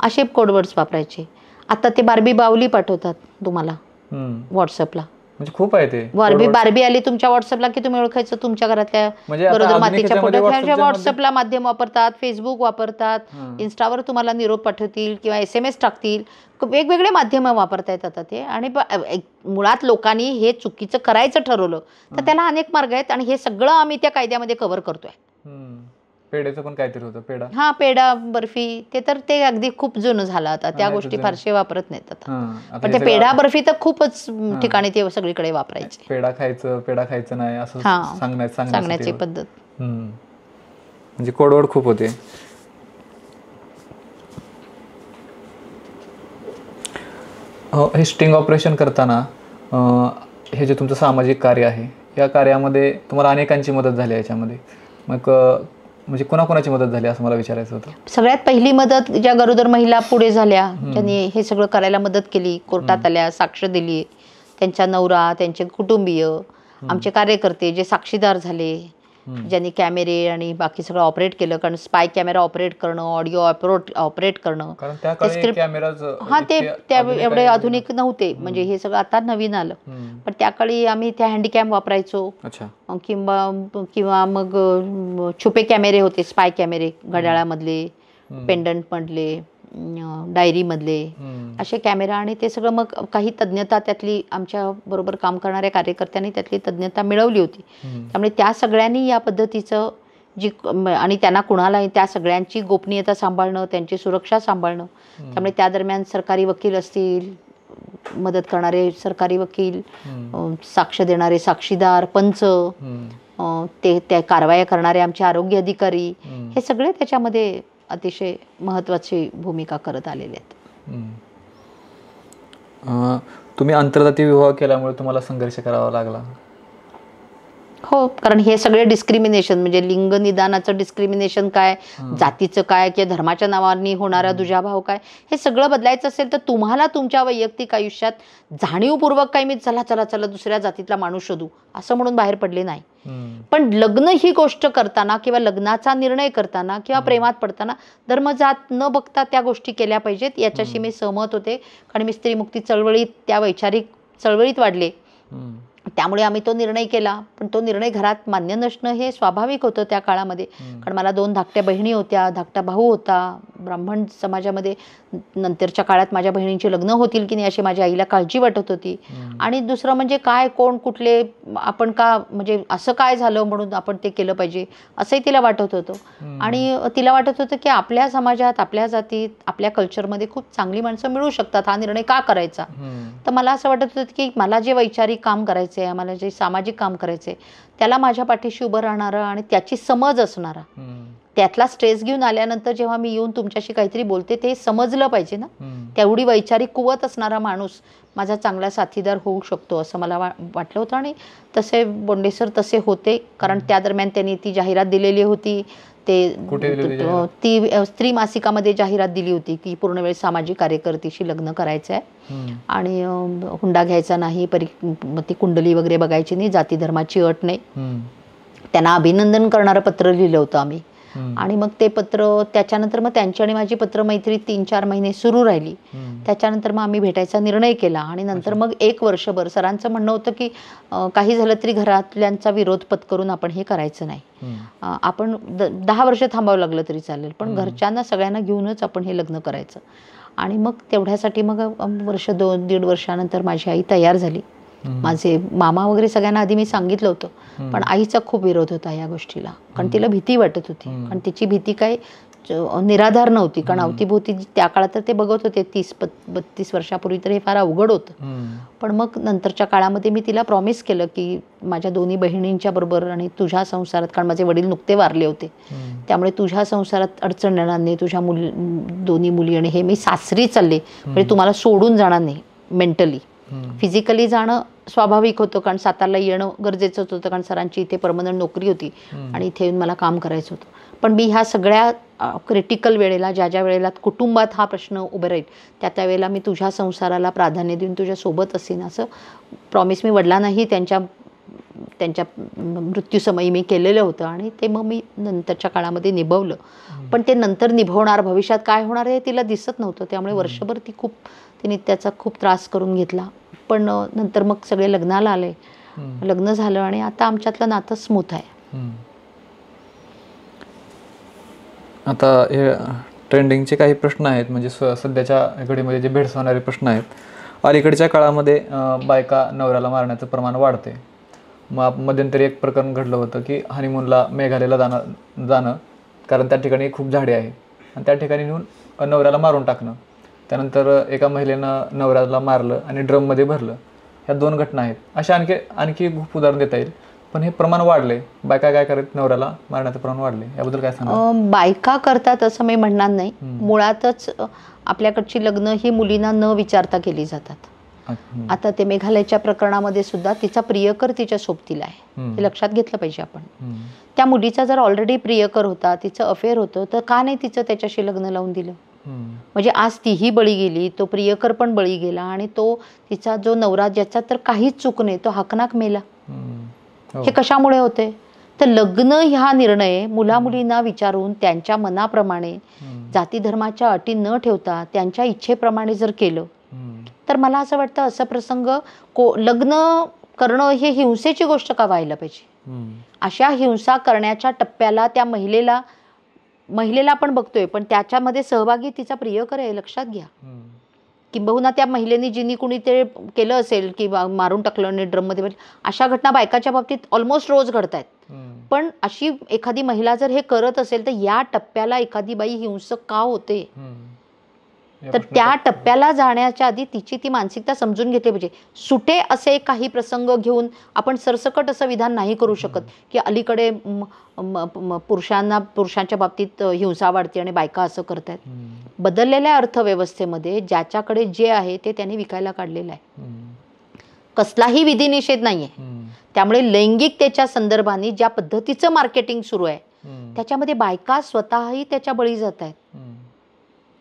असे कोडवर्ड्स वापरायचे. आता ते बार्बी बावली पाठवतात तुम्हाला व्हॉट्सअपला. म्हणजे खूप आहे ते. बार्बी आली तुमच्या व्हॉट्सअपला की तुम्ही ओळखायचं तुमच्या घरातल्या गरोदर मातेच्या फोटो. व्हॉट्सअपला माध्यम वापरतात, फेसबुक वापरतात, इन्स्टावर तुम्हाला निरोप पाठवतील किंवा SMS टाकतील. वेगवेगळे माध्यम वापरतायत आता ते. आणि मुळात लोकांनी हे चुकीचं करायचं ठरवलं तर त्याला अनेक मार्ग आहेत आणि हे सगळं आम्ही त्या कायद्यामध्ये कव्हर करतोय. पेढ्याचं पण काहीतरी होतं, पेढा. हा, पेढा, बर्फी, ते अगदी खूप जुनं झालं आता. त्या गोष्टी फारशे वापरत नाहीत आता. पण ते पेढा बर्फी तर खूपच ठिकाणी ते सगळीकडे वापरायचे. पेढा खायचं नाही असं सांगण्याची पद्धत. म्हणजे कोडवर्ड खूप होते. हे स्टिंग ऑपरेशन करताना हे जे तुमचं सामाजिक कार्य आहे, या कार्यामध्ये तुम्हाला अनेकांची मदत झाली याच्यामध्ये. मग म्हणजे कोणाकोणाची मदत झाली असं मला विचारायचं होतं. सगळ्यात पहिली मदत ज्या गरोदर महिला पुढे झाल्या, ज्यांनी हे सगळं करायला मदत केली, कोर्टात आल्या, साक्ष दिली, त्यांचा नवरा, त्यांचे कुटुंबीय, आमचे कार्यकर्ते जे साक्षीदार झाले, ज्यांनी कॅमेरे आणि बाकी सगळं ऑपरेट केलं. कारण स्पाय कॅमेरा ऑपरेट करणं, ऑडिओ ऑपरेट करणं, ते एवढे आधुनिक नव्हते. म्हणजे हे सगळं आता नवीन आलं. पण त्या काळी आम्ही त्या हँडीकॅम वापरायचो किंवा मग छुपे कॅमेरे होते, स्पाय कॅमेरे, घड्याळामधले, पेंडंट मधले, डायरी मधले असे कॅमेरा. आणि ते सगळं मग काही तज्ञता त्यातली आमच्या बरोबर काम करणाऱ्या कार्यकर्त्यांनी त्यातली तज्ञता मिळवली होती. त्यामुळे त्या सगळ्यांनी या पद्धतीचं आणि त्यांना कुणालाही त्या सगळ्यांची गोपनीयता सांभाळणं, त्यांची सुरक्षा सांभाळणं. त्यामुळे त्या दरम्यान सरकारी वकील असतील, मदत करणारे सरकारी वकील, साक्ष देणारे साक्षीदार, पंच, ते त्या कारवाया करणारे आमचे आरोग्य अधिकारी, हे सगळे त्याच्यामध्ये अतिशय महत्त्वाची भूमिका करत आलेले आहेत. तुम्ही आंतरजातीय विवाह केल्यामुळे तुम्हाला संघर्ष करावा लागला? हो, कारण हे सगळे डिस्क्रिमिनेशन म्हणजे लिंग निदानाचं डिस्क्रिमिनेशन काय, जातीचं काय, किंवा धर्माच्या नावाने होणारा दुजाभाव काय, हे सगळं बदलायचं असेल तर तुम्हाला तुमच्या वैयक्तिक आयुष्यात जाणीवपूर्वक काही मी चला दुसऱ्या जातीतला माणूस शोधू असं म्हणून बाहेर पडले नाही. पण लग्न ही गोष्ट करताना किंवा लग्नाचा निर्णय करताना किंवा प्रेमात पडताना धर्म जात न बघता त्या गोष्टी केल्या पाहिजेत, याच्याशी मी सहमत होते. कारण मी स्त्रीमुक्ती चळवळीत, त्या वैचारिक चळवळीत वाढले. त्यामुळे आम्ही तो निर्णय केला. पण तो निर्णय घरात मान्य नसणं हे स्वाभाविक होतं त्या काळामध्ये. कारण मला 2 धाकट्या बहिणी होत्या, धाकटा भाऊ होता. ब्राह्मण समाजामध्ये नंतरच्या काळात माझ्या बहिणींची लग्न होतील की नाही अशी माझ्या आईला काळजी वाटत होती. आणि दुसरं म्हणजे काय, कोण, कुठले, आपण का, म्हणजे असं काय झालं म्हणून आपण ते केलं पाहिजे असंही तिला वाटत होतं. आणि तिला वाटत होतं की आपल्या समाजात, आपल्या जातीत, आपल्या कल्चरमध्ये खूप चांगली माणसं मिळू शकतात, हा निर्णय का करायचा. तर मला असं वाटत होतं की मला जे वैचारिक काम करायचं आहे, मला जे सामाजिक काम करायचं आहे, त्याला माझ्या पाठीशी उभं राहणारं आणि त्याची समज असणारा, त्यातला स्ट्रेस घेऊन आल्यानंतर जेव्हा मी येऊन तुमच्याशी काहीतरी बोलते ते समजलं पाहिजे ना, तेवढी वैचारिक कुवत असणारा माणूस माझा चांगला साथीदार होऊ शकतो असं मला वाटलं होतं. आणि तसे बोंडे सर तसे होते, कारण त्या दरम्यान त्यांनी ती जाहिरात दिलेली होती. ती स्त्री मासिकामध्ये जाहिरात दिली होती की पूर्णवेळ सामाजिक कार्यकर्तीशी लग्न करायचं आहे आणि हुंडा घ्यायचा नाही, ती कुंडली वगैरे बघायची नाही, जाती धर्माची अट नाही. त्यांना अभिनंदन करणारं पत्र लिहिलं होतं आम्ही. आणि मग ते पत्र त्याच्यानंतर मग त्यांची आणि माझी पत्रमैत्री 3-4 महिने सुरू राहिली. त्याच्यानंतर मग आम्ही भेटायचा निर्णय केला आणि नंतर मग 1 वर्षभर सरांचं म्हणणं होतं की काही झालं तरी घरातल्यांचा विरोध पत्करून आपण हे करायचं नाही, आपण 10 वर्ष थांबावं लागलं तरी चालेल, पण घरच्यांना सगळ्यांना घेऊनच आपण हे लग्न करायचं. आणि मग तेवढ्यासाठी मग 1-2.5 वर्षानंतर माझी आई तयार झाली. माझे मामा वगैरे सगळ्यांना आधी मी सांगितलं होतं, पण आईचा खूप विरोध होता या गोष्टीला, कारण तिला भीती वाटत होती. कारण तिची भीती काय निराधार नव्हती, कारण अवतीभोवती त्या काळात तर ते बघत होते 30-32 वर्षापूर्वी तर हे फार अवघड होतं. पण मग नंतरच्या काळामध्ये मी तिला प्रॉमिस केलं की माझ्या दोन्ही बहिणींच्या बरोबर आणि तुझ्या संसारात, कारण माझे वडील नुकते वारले होते, त्यामुळे तुझ्या संसारात अडचण येणार नाही, तुझ्या दोन्ही मुली आणि हे मी सासरी चालले, म्हणजे तुम्हाला सोडून जाणार नाही. मेंटली फिजिकली जाणं स्वाभाविक होतं, कारण सातारला येणं गरजेचंच होतं, कारण सरांची इथे परमनंट नोकरी होती आणि इथे येऊन मला काम करायचं होतं. पण मी ह्या सगळ्या क्रिटिकल वेळेला, ज्या वेळेला कुटुंबात हा प्रश्न उभे राहील त्या वेळेला मी तुझ्या संसाराला प्राधान्य देऊन तुझ्यासोबत असेन असं प्रॉमिस मी वडिलांनाही त्यांच्या मृत्यूसमयी मी केलेलं होतं. आणि ते मग मी नंतरच्या काळामध्ये निभवलं. पण ते नंतर निभवणार, भविष्यात काय होणार हे तिला दिसत नव्हतं, त्यामुळे वर्षभर तिने त्याचा खूप त्रास करून घेतला. पण नंतर मग सगळे लग्नाला आले, लग्न झालं आणि आता आमच्यातलं नातं स्मूथ आहे. आता हे ट्रेंडिंगचे काही प्रश्न आहेत, म्हणजे सध्याच्या घडीमध्ये जे भेडसावणारे प्रश्न आहेत. अलीकडच्या काळामध्ये बायका नवऱ्याला मारण्याचं प्रमाण वाढते. मग मध्यंतरी एक प्रकरण घडलं होतं की हनीमूनला मेघालयला जाणं कारण त्या ठिकाणी खूप झाडे आहे आणि त्या ठिकाणी नेऊन नवऱ्याला मारून टाकणं. त्यानंतर एका महिलेनं नवऱ्याला मारलं आणि ड्रममध्ये भरलं. ह्या 2 घटना आहेत. अशा आणखी खूप उदाहरण देता येईल, पण हे प्रमाण वाढले. बायका काय करत नवऱ्याला मारण्याचं प्रमाण वाढले, याबद्दल काय सांगा? बायका करतात असं मी म्हणणार नाही. मुळातच आपल्याकडची लग्न ही मुलींना न विचारता केली जातात. आता ते मेघालयच्या प्रकरणामध्ये सुद्धा तिचा प्रियकर तिच्या सोबतीला आहे, हे लक्षात घेतलं पाहिजे आपण. त्या मुलीचा जर ऑलरेडी प्रियकर होता, तिचं अफेअर होतं, तर का नाही तिचं त्याच्याशी लग्न लावून दिलं? म्हणजे आज तीही बळी गेली, तो प्रियकर पण बळी गेला आणि तो तिचा जो नवरा ज्याचा तर काहीच चूक नाही तो हाकनाक मेला. हे कशामुळे होते? तर लग्न हा निर्णय मुलामुलींना विचारून त्यांच्या मनाप्रमाणे जाती धर्माच्या अटी न ठेवता त्यांच्या इच्छेप्रमाणे जर केलं तर मला असं वाटतं असं प्रसंग लग्न करणं हे हिंसेची गोष्ट का व्हायला पाहिजे? अशा हिंसा करण्याच्या टप्प्याला त्या महिलेला आपण बघतोय, पण त्याच्यामध्ये सहभागी तिचा प्रियकर आहे, लक्षात घ्या. किंबहुना त्या महिलेने जिनी कुणी ते केलं असेल की मारून टाकलं आणि ड्रममध्ये, अशा घटना बायकाच्या बाबतीत ऑलमोस्ट रोज घडत आहेत. पण अशी एखादी महिला जर हे करत असेल तर या टप्प्याला एखादी बाई हिंसक का होते? तर त्या टप्प्याला जाण्याच्या आधी तिची ती मानसिकता समजून घेतली पाहिजे. सुटे असे काही प्रसंग घेऊन आपण सरसकट असं विधान नाही करू शकत की अलीकडे पुरुषांच्या बाबतीत हिंसा वाढते आणि बायका असं करतात. बदललेल्या अर्थव्यवस्थेमध्ये ज्याच्याकडे जे आहे ते त्यांनी विकायला काढलेलं आहे. कसलाही विधिनिषेध नाहीये. त्यामुळे लैंगिकतेच्या संदर्भाने ज्या पद्धतीचं मार्केटिंग सुरू आहे त्याच्यामध्ये बायका स्वतःही त्याच्या बळी जात आहेत.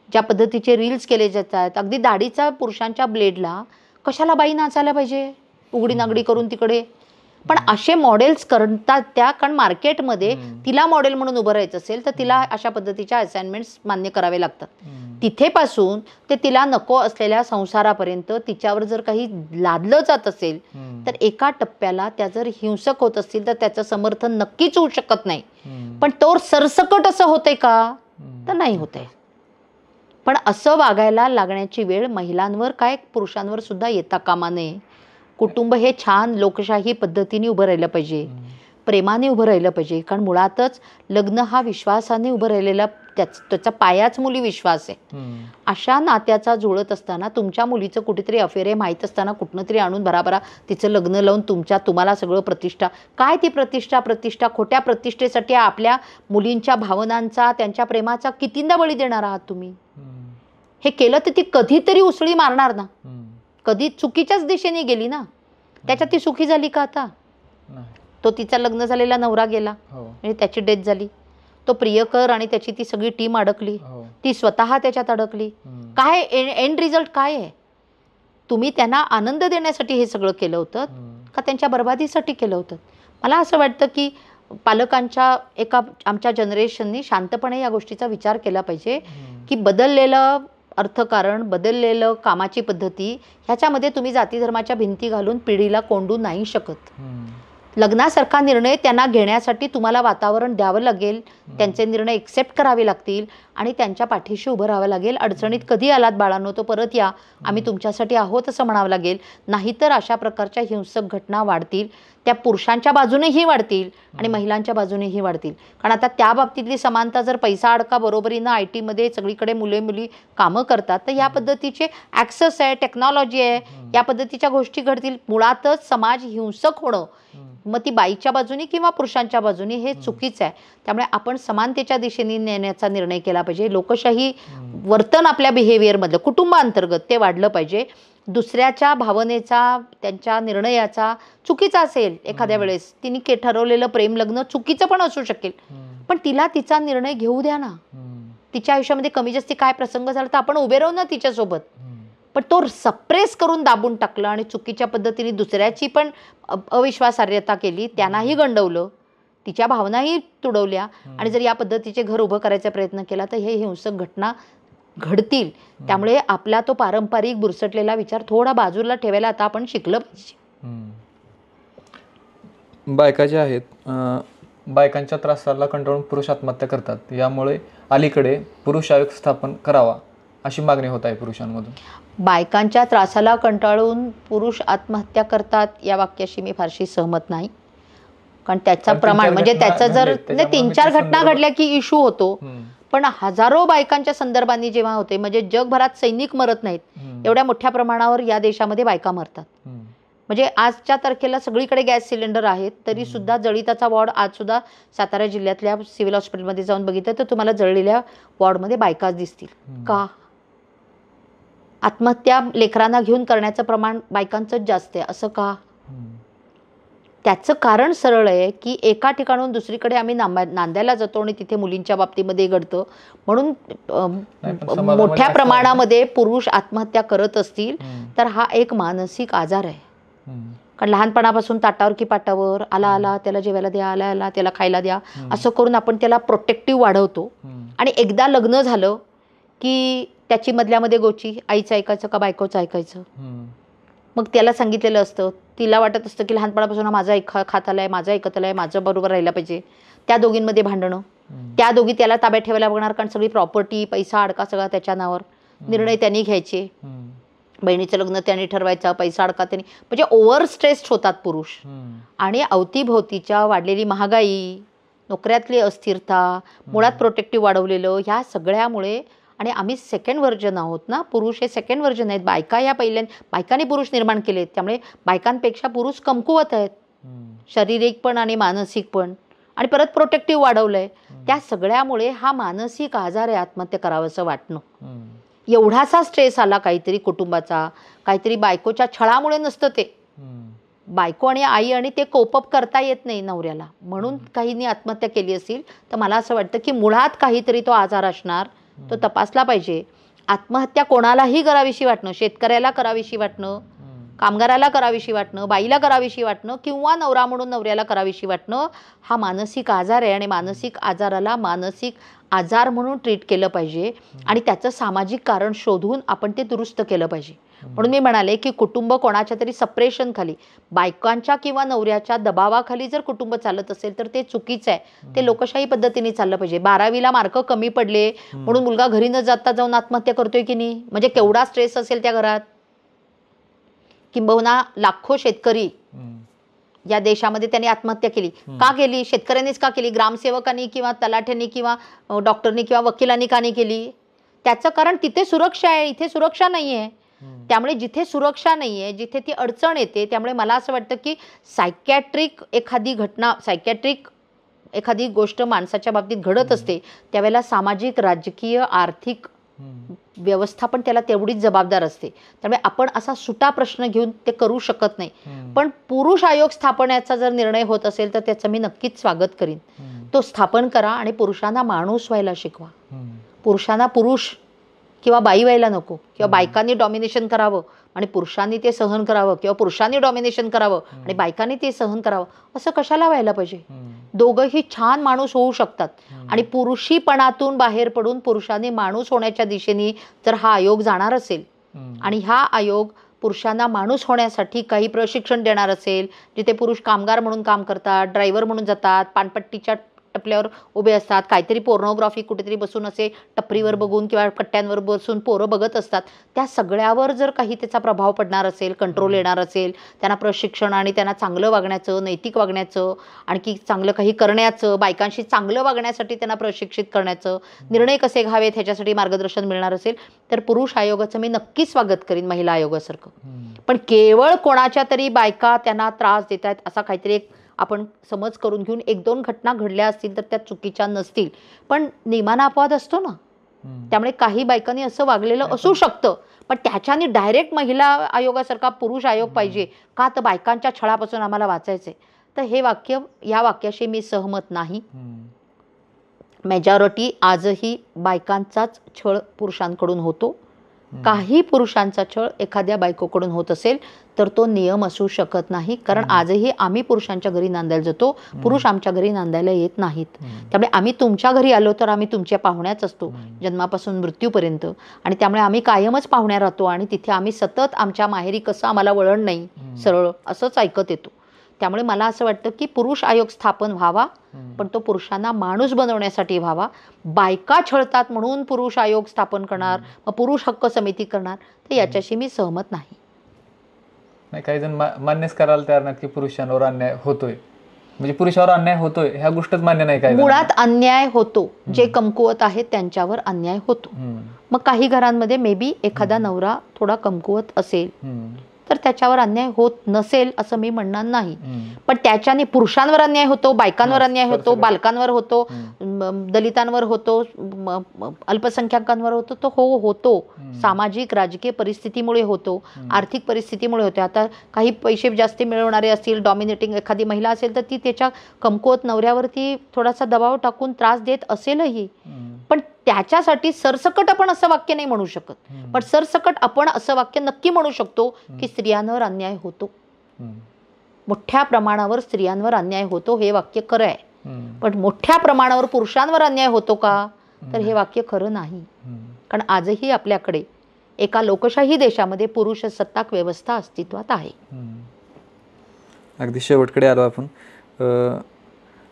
ज्या पद्धतीचे रील्स केले जातात, अगदी दाढीचा पुरुषांच्या ब्लेडला कशाला बाई नाचायला पाहिजे उघडी नागडी करून तिकडे? पण असे मॉडेल्स करतात त्या, कारण मार्केटमध्ये तिला मॉडेल म्हणून उभं राहायचं असेल तर तिला अशा पद्धतीच्या असाइनमेंट्स मान्य करावे लागतात. तिथेपासून ते तिला नको असलेल्या संसारापर्यंत तिच्यावर जर काही लादलं जात असेल तर एका टप्प्याला त्या जर हिंसक होत असतील तर त्याचं समर्थन नक्कीच होऊ शकत नाही. पण तो सरसकट असं होते का? तर नाही होते. पण असं वागायला लागण्याची वेळ महिलांवर काय पुरुषांवर सुद्धा येता कामा नये. कुटुंब हे छान लोकशाही पद्धतीने उभं राहिलं पाहिजे, प्रेमाने उभं राहिलं पाहिजे. कारण मुळातच लग्न हा विश्वासाने उभं राहिलेला त्याचा पायाच मुली विश्वास आहे. अशा नात्याचा जुळत असताना तुमच्या मुलीचं कुठेतरी अफेअर आहे माहीत असताना कुठनं तरी आणून भराभरा तिचं लग्न लावून तुम्हाला सगळं प्रतिष्ठा काय ती प्रतिष्ठा खोट्या प्रतिष्ठेसाठी आपल्या मुलींच्या भावनांचा त्यांच्या प्रेमाचा कितींदा बळी देणार आहात तुम्ही? हे केलं तर ती कधीतरी उसळी मारणार ना. कधी चुकीच्याच दिशेने गेली ना, त्याच्यात ती सुखी झाली का आता? तो तिचा लग्न झालेला नवरा गेला, म्हणजे त्याची डेथ झाली, तो प्रियकर आणि त्याची ती सगळी टीम अडकली, ती स्वतः त्याच्यात अडकली. काय एंड रिझल्ट काय आहे? तुम्ही त्यांना आनंद देण्यासाठी हे सगळं केलं होतं का त्यांच्या बर्बादीसाठी केलं होतं? मला असं वाटतं की पालकांच्या आमच्या जनरेशननी शांतपणे या गोष्टीचा विचार केला पाहिजे की बदललेलं अर्थकारण, बदललेलं कामाची पद्धती, ह्याच्यामध्ये तुम्ही जाती धर्माच्या भिंती घालून पिढीला कोंडू नाही शकत. लग्नासारखा निर्णय त्यांना घेण्यासाठी तुम्हाला वातावरण द्यावं लागेल, त्यांचे निर्णय एक्सेप्ट करावे लागतील आणि त्यांच्या पाठीशी उभं राहावं लागेल. अडचणीत कधी आलात बाळांनो तर परत या, आम्ही तुमच्यासाठी आहोत असं म्हणावं लागेल. नाहीतर अशा प्रकारच्या हिंसक घटना वाढतील, त्या पुरुषांच्या बाजूनेही वाढतील आणि महिलांच्या बाजूनेही वाढतील. कारण आता त्या बाबतीतली समानता जर पैसा अडका बरोबरीनं IT मध्ये सगळीकडे मुले मुली कामं करतात, तर या पद्धतीचे ॲक्सेस आहे, टेक्नॉलॉजी आहे, या पद्धतीच्या गोष्टी घडतील. मुळातच समाज हिंसक होणं, मग ती बाईच्या बाजूनी किंवा पुरुषांच्या बाजूनी, हे चुकीचं आहे. त्यामुळे आपण समानतेच्या दिशेने नेण्याचा निर्णय केला पाहिजे. लोकशाही वर्तन आपल्या बिहेवियरमधलं कुटुंबांतर्गत ते वाढलं पाहिजे. दुसऱ्याच्या भावनेचा, त्यांच्या निर्णयाचा चुकीचा असेल एखाद्या वेळेस, तिने ठरवलेलं प्रेम लग्न चुकीचं पण असू शकेल, पण तिला तिचा निर्णय घेऊ द्या ना. तिच्या आयुष्यामध्ये कमी जास्ती काय प्रसंग झाला तर आपण उभे राहू ना तिच्यासोबत. पण तो सप्रेस करून दाबून टाकलं आणि चुकीच्या पद्धतीने दुसऱ्याची पण अविश्वासार्हता केली, त्यांनाही गंडवलं, तिच्या भावनाही तुडवल्या आणि जर या पद्धतीचे घर उभं करायचा प्रयत्न केला तर हे हिंसक घटना घडतील. त्यामुळे आपला तो पारंपरिक बुरसटलेला विचार थोडा बाजूला ठेवायला आता आपण शिकलं पाहिजे. बायका ज्या आहेत, बायकांच्या त्रासाला कंटाळून पुरुष आत्महत्या करतात, यामुळे अलीकडे पुरुष आयोग स्थापन करावा अशी मागणी होत आहे पुरुषांमधून. बायकांच्या त्रासाला कंटाळून पुरुष आत्महत्या करतात या वाक्याशी मी फारशी सहमत नाही. कारण त्याचं प्रमाण म्हणजे त्याचं जर 3-4 घटना घडल्या की इश्यू होतो, पण हजारो बायकांच्या संदर्भाने जेव्हा होते, म्हणजे जगभरात सैनिक मरत नाहीत एवढ्या मोठ्या प्रमाणावर या देशामध्ये बायका मरतात. म्हणजे आजच्या तारखेला सगळीकडे गॅस सिलेंडर आहेत, तरी सुद्धा जळिताचा वॉर्ड आज सुद्धा सातारा जिल्ह्यातल्या सिव्हिल हॉस्पिटलमध्ये जाऊन बघितलं तर तुम्हाला जळलेल्या वॉर्डमध्ये बायकाच दिसतील. का? आत्महत्या लेकरांना घेऊन करण्याचं प्रमाण बायकांचंच जास्त आहे, असं का? त्याचं कारण सरळ आहे की एका ठिकाणून दुसरीकडे आम्ही नांदायला जातो आणि तिथे मुलींच्या बाबतीमध्ये घडतं, म्हणून मोठ्या प्रमाणामध्ये पुरुष आत्महत्या करत असतील तर हा एक मानसिक आजार आहे. कारण लहानपणापासून ताटावर की पाटावर, आला त्याला जेवायला द्या, आला त्याला खायला द्या, असं करून आपण त्याला प्रोटेक्टिव्ह वाढवतो. आणि एकदा लग्न झालं की त्याची मधल्यामध्ये गोची, आईचं ऐकायचं का बायकोचं ऐकायचं? मग त्याला सांगितलेलं असतं, तिला वाटत असतं की लहानपणापासून माझा खात आलाय, माझं ऐकत आलाय, माझं बरोबर राहिला पाहिजे. त्या दोघींमध्ये भांडणं, त्या दोघी त्याला ताब्यात ठेवायला बघणार, कारण सगळी प्रॉपर्टी, पैसा अडका सगळा त्याच्या नावावर, निर्णय त्यांनी घ्यायचे, बहिणीचं लग्न त्यांनी ठरवायचं, पैसा अडका त्यांनी, म्हणजे ओव्हर स्ट्रेस्ड होतात पुरुष. आणि अवतीभोवतीच्या वाढलेली महागाई, नोकऱ्यातली अस्थिरता, मुळात प्रोटेक्टिव्ह वाढवलेलं, ह्या सगळ्यामुळे. आणि आम्ही सेकंड व्हर्जन आहोत ना, पुरुष हे सेकंड व्हर्जन आहेत, बायका या बायकांनी पुरुष निर्माण केलेत. त्यामुळे बायकांपेक्षा पुरुष कमकुवत आहेत, शारीरिक पण आणि मानसिक पण, आणि परत प्रोटेक्टिव्ह वाढवलंय. त्या सगळ्यामुळे हा मानसिक आजार आहे आत्महत्या करावंसं वाटणं. एवढासा स्ट्रेस आला काहीतरी कुटुंबाचा, काहीतरी बायकोच्या छळामुळे नसतं ते, बायको आणि आई आणि ते कोपअप करता येत नाही नवऱ्याला, म्हणून काहींनी आत्महत्या केली असेल तर मला असं वाटतं की मुळात काहीतरी तो आजार असणार, तो तपासला पाहिजे. आत्महत्या कोणालाही करावीशी वाटणं, शेतकऱ्याला करावीशी वाटणं, कामगाराला करावीशी वाटणं, बाईला करावीशी वाटणं, किंवा नवरा म्हणून नवऱ्याला करावीशी वाटणं, हा मानसिक आजार आहे. आणि मानसिक आजाराला मानसिक आजार म्हणून ट्रीट केलं पाहिजे आणि त्याचं सामाजिक कारण शोधून आपण ते दुरुस्त केलं पाहिजे. म्हणून मी म्हणाले की कुटुंब कोणाच्या तरी सप्रेशन खाली, बायकांच्या किंवा नवऱ्याच्या दबावाखाली जर कुटुंब चालत असेल तर ते चुकीचं आहे. ते लोकशाही पद्धतीने चाललं पाहिजे. 12वीला मार्क कमी पडले म्हणून मुलगा घरी न जाता जाऊन आत्महत्या करतोय की नाही, म्हणजे केवढा स्ट्रेस असेल त्या घरात. किंबहुना लाखो शेतकरी या देशामध्ये त्यांनी आत्महत्या केली, का केली? शेतकऱ्यांनीच का केली? ग्रामसेवकांनी किंवा तलाठ्यांनी किंवा डॉक्टरनी किंवा वकिलांनी का नाही केली? त्याचं कारण तिथे सुरक्षा आहे, इथे सुरक्षा नाही आहे. त्यामुळे जिथे सुरक्षा नाही आहे, जिथे ती अडचण येते, त्यामुळे मला असं वाटतं की सायकॅट्रिक एखादी घटना, सायकॅट्रिक एखादी गोष्ट माणसाच्या बाबतीत घडत असते त्यावेळेला सामाजिक, राजकीय, आर्थिक व्यवस्था पण त्याला तेवढीच जबाबदार असते. त्यामुळे आपण असा सुटा प्रश्न घेऊन ते करू शकत नाही. पण पुरुष आयोग स्थापण्याचा जर निर्णय होत असेल तर त्याचं मी नक्कीच स्वागत करीन. तो स्थापन करा आणि पुरुषांना माणूस व्हायला शिकवा. पुरुषांना पुरुष किंवा बाई व्हायला नको, किंवा बायकांनी डॉमिनेशन करावं आणि पुरुषांनी ते सहन करावं, किंवा पुरुषांनी डॉमिनेशन करावं आणि बायकांनी ते सहन करावं, असं कशाला व्हायला पाहिजे. दोघंही छान माणूस होऊ शकतात. आणि पुरुषीपणातून बाहेर पडून पुरुषांनी माणूस होण्याच्या दिशेने जर हा आयोग जाणार असेल आणि हा आयोग पुरुषांना माणूस होण्यासाठी काही प्रशिक्षण देणार असेल, जिथे पुरुष कामगार म्हणून काम करतात, ड्रायव्हर म्हणून जातात, पानपट्टीच्या टपल्यावर उभे असतात, काहीतरी पोर्नोग्राफी कुठेतरी बसून असे टपरीवर बघून किंवा कट्ट्यांवर बसून पोरं बघत असतात, त्या सगळ्यावर जर काही त्याचा प्रभाव पडणार असेल, कंट्रोल येणार असेल, त्यांना प्रशिक्षण आणि त्यांना चांगलं वागण्याचं, नैतिक वागण्याचं, आणखी चांगलं काही करण्याचं, बायकांशी चांगलं वागण्यासाठी त्यांना प्रशिक्षित करण्याचं, निर्णय कसे घ्यावेत ह्याच्यासाठी मार्गदर्शन मिळणार असेल, तर पुरुष आयोगाचं मी नक्कीच स्वागत करीन महिला आयोगासारखं. पण केवळ कोणाच्या तरी बायका त्यांना त्रास देत आहेत असा काहीतरी एक आपण समज करून घेऊन 1-2 घटना घडल्या असतील तर त्या चुकीच्या नसतील, पण नियमाना अपवाद असतो ना. त्यामुळे काही बायकांनी असं वागलेलं असू शकतं, पण त्याच्याने डायरेक्ट महिला आयोगासारखा पुरुष आयोग पाहिजे का, तर बायकांच्या छळापासून आम्हाला वाचायचंय. तर हे वाक्य, या वाक्याशी मी सहमत नाही. मेजॉरिटी आजही बायकांचाच छळ पुरुषांकडून होतो. काही पुरुषांचा छळ एखाद्या बायकोकडून होत असेल तर तो नियम असू शकत नाही, कारण आजही आम्ही पुरुषांच्या घरी नांदायला जातो, पुरुष आमच्या घरी नांदायला येत नाहीत. त्यामुळे आम्ही तुमच्या घरी आलो तर आम्ही तुमच्या पाहुण्याच असतो जन्मापासून मृत्यूपर्यंत, आणि त्यामुळे आम्ही कायमच पाहुण्या राहतो आणि तिथे आम्ही सतत आमच्या माहेरी कसं आम्हाला वळण नाही, सरळ असंच ऐकत येतो. त्यामुळे मला असं वाटतं की पुरुष आयोग स्थापन व्हावा, पण तो पुरुषांना माणूस बनवण्यासाठी व्हावा. बायका छळतात म्हणून पुरुष आयोग स्थापन करणार, मग पुरुष हक्क समिती करणार, तर याच्याशी मी सहमत नाही. काही जण मान्यच करायला तयार नाहीत की पुरुषांवर अन्याय होतोय, म्हणजे पुरुषावर अन्याय होतोय ह्या गोष्टच मान्य नाही. काय मुळात अन्याय होतो, जे कमकुवत आहेत त्यांच्यावर अन्याय होतो. मग काही घरांमध्ये मे बी एखादा नवरा थोडा कमकुवत असेल तर त्याच्यावर अन्याय होत नसेल असं मी म्हणणार नाही, पण त्याच्याने पुरुषांवर अन्याय होतो, बायकांवर अन्याय होतो, बालकांवर होतो, दलितांवर होतो, अल्पसंख्याकांवर होतो, तो होतो. सामाजिक राजकीय परिस्थितीमुळे होतो, आर्थिक परिस्थितीमुळे होते. आता काही पैसे जास्त मिळवणारे असतील, डॉमिनेटिंग एखादी महिला असेल तर ती त्याच्या कमकुवत नवऱ्यावरती थोडासा दबाव टाकून त्रास देत असेलही, पण त्याच्यासाठी सरसकट आपण असं वाक्य नाही म्हणू शकत. पण सरसकट आपण असं वाक्य नक्की म्हणू शकतो की स्त्रियांवर अन्याय होतो, मोठ्या प्रमाणावर स्त्रियांवर अन्याय होतो, हे वाक्य खरं आहे. पण मोठ्या प्रमाणावर पुरुषांवर अन्याय होतो का, तर हे वाक्य खरं नाही. कारण आजही आपल्याकडे एका लोकशाही देशामध्ये पुरुष सत्ताक व्यवस्था अस्तित्वात आहे. अगदी शेवटकडे आलो आपण.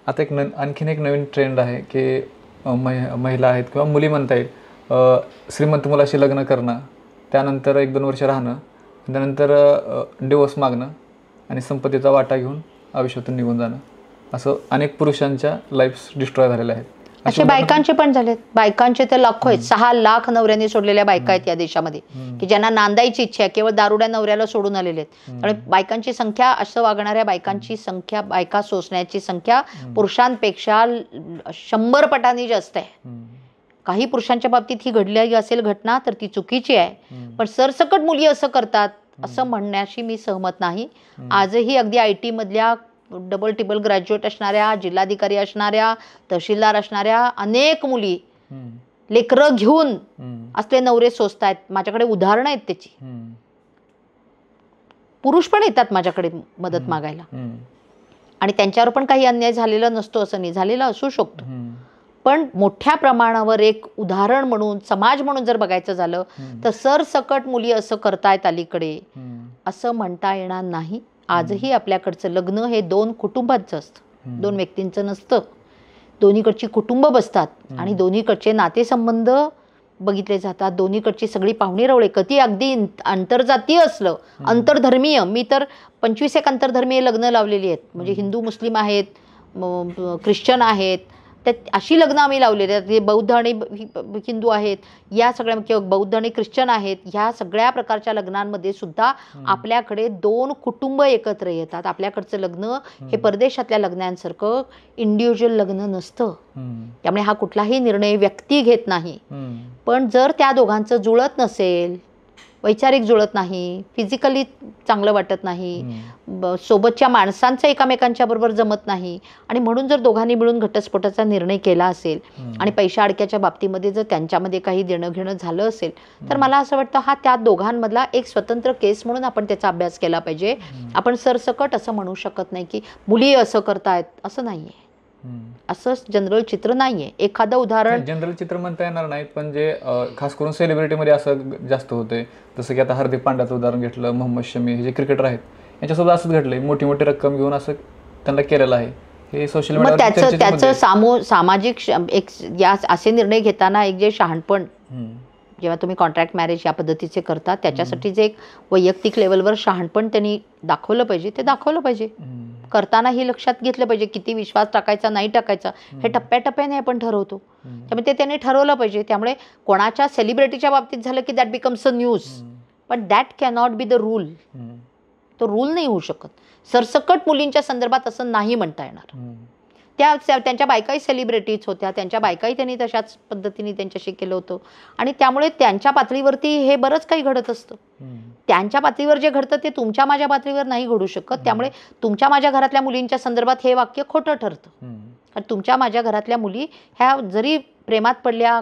आता आणखीन एक नवीन ट्रेंड आहे की महिला आहेत किंवा मुली म्हणता येईल, श्रीमंत मुलाशी लग्न करणं, त्यानंतर 1-2 वर्ष राहणं, त्यानंतर डिवोर्स मागणं आणि संपत्तीचा वाटा घेऊन आयुष्यातून निघून जाणं, असं अनेक पुरुषांच्या लाईफ डिस्ट्रॉय झालेल्या आहेत. असे बायकांचे पण झालेत. बायकांचे तर लाखो आहेत. 6 लाख नवऱ्यांनी सोडलेल्या बायका आहेत या देशामध्ये की ज्यांना नांदायची इच्छा आहे, केवळ दारुड्या नवऱ्याला सोडून आलेले आहेत. त्यामुळे बायकांची संख्या, असं वागणाऱ्या बायकांची संख्या, बायका सोसण्याची संख्या पुरुषांपेक्षा 100 पटांनी जास्त आहे. काही पुरुषांच्या बाबतीत ही घडली असेल घटना तर ती चुकीची आहे, पण सरसकट मुली असं करतात असं म्हणण्याशी मी सहमत नाही. आजही अगदी IT मधल्या डबल टिबल ग्रॅज्युएट असणाऱ्या, जिल्हाधिकारी असणाऱ्या, तहसीलदार असणाऱ्या अनेक मुली लेकरं घेऊन असले नवरे सोसतायत. माझ्याकडे उदाहरणं आहेत त्याची. पुरुष पण येतात माझ्याकडे मदत मागायला आणि त्यांच्यावर पण काही अन्याय झालेला नसतो असं नाही, झालेला असू शकतो. पण मोठ्या प्रमाणावर एक उदाहरण म्हणून, समाज म्हणून जर बघायचं झालं तर सरसकट मुली असं करतायत अलीकडे असं म्हणता येणार नाही. आजही आपल्याकडचं लग्न हे 2 कुटुंबांचं असतं, 2 व्यक्तींचं नसतं. दोन्हीकडची कुटुंब बसतात आणि दोन्हीकडचे नातेसंबंध बघितले जातात, दोन्हीकडची सगळी पाहुणे रवळे, कधी अगदी आंतरजातीय असलं, आंतरधर्मीय. मी तर 25 एक आंतरधर्मीय लग्न लावलेली आहेत, म्हणजे हिंदू मुस्लिम आहेत, ख्रिश्चन आहेत, त्या अशी लग्न आम्ही लावलेली आहेत, बौद्ध आणि हिंदू आहेत, या सगळ्या किंवा बौद्ध आणि ख्रिश्चन आहेत, ह्या सगळ्या प्रकारच्या लग्नांमध्ये सुद्धा आपल्याकडे 2 कुटुंब एकत्र येतात. आपल्याकडचं लग्न हे परदेशातल्या लग्नांसारखं इंडिव्हिज्युअल लग्न नसतं. त्यामुळे हा कुठलाही निर्णय व्यक्ती घेत नाही. पण जर त्या दोघांचं जुळत नसेल, वैचारिक जुळत नाही, फिजिकली चांगलं वाटत नाही, सोबतच्या माणसांचं एकामेकांच्या बरोबर जमत नाही, आणि म्हणून जर दोघांनी मिळून घटस्फोटाचा निर्णय केला असेल आणि पैशा अडक्याच्या बाबतीमध्ये जर त्यांच्यामध्ये काही देणं घेणं झालं असेल, तर मला असं वाटतं हा त्या दोघांमधला एक स्वतंत्र केस म्हणून आपण त्याचा अभ्यास केला पाहिजे. आपण सरसकट असं म्हणू शकत नाही की मुली असं करतायत, असं नाही आहे. असं जनरल चित्र नाहीये. एखादं उदाहरण जनरल चित्र म्हणता येणार नाही, पण जे खास करून सेलिब्रिटीमध्ये असं जास्त होतंय. जसं की आता हार्दिक पांड्याचं उदाहरण घेतलं, मोहम्मद शमी हे जे क्रिकेटर आहेत यांच्यासोबत असंच घडलंय. मोठी मोठी रक्कम घेऊन असं त्यांना केलेलं आहे. हे सोशल मीडियावर त्याचं सामाजिक एक या असे निर्णय घेताना एक जे शहाणपण, जेव्हा तुम्ही कॉन्ट्रॅक्ट मॅरेज या पद्धतीचे करता त्याच्यासाठी जे एक वैयक्तिक लेवलवर शहाणपण त्यांनी दाखवलं पाहिजे ते दाखवलं पाहिजे. करताना ही लक्षात घेतलं पाहिजे किती विश्वास टाकायचा नाही टाकायचा हे टप्प्याटप्प्याने आपण ठरवतो. त्यामुळे ते त्यांनी ठरवलं पाहिजे. त्यामुळे कोणाच्या सेलिब्रिटीच्या बाबतीत झालं की दॅट बिकम्स अ न्यूज, पण that cannot be the rule. तो रूल नाही होऊ शकत. सरसकट मुलींच्या संदर्भात असं नाही म्हणता येणार. त्यांच्या बायकाही सेलिब्रिटीज होत्या, त्यांच्या बायकाही त्यांनी तशाच पद्धतीने त्यांच्याशी केलं होतं, आणि त्यामुळे त्यांच्या पातळीवरती हे बरंच काही घडत असतं. त्यांच्या पातळीवर जे घडतं ते तुमच्या माझ्या पातळीवर नाही घडू शकत. त्यामुळे तुमच्या माझ्या घरातल्या मुलींच्या संदर्भात हे वाक्य खोटं ठरतं. कारण तुमच्या माझ्या घरातल्या मुली ह्या जरी प्रेमात पडल्या,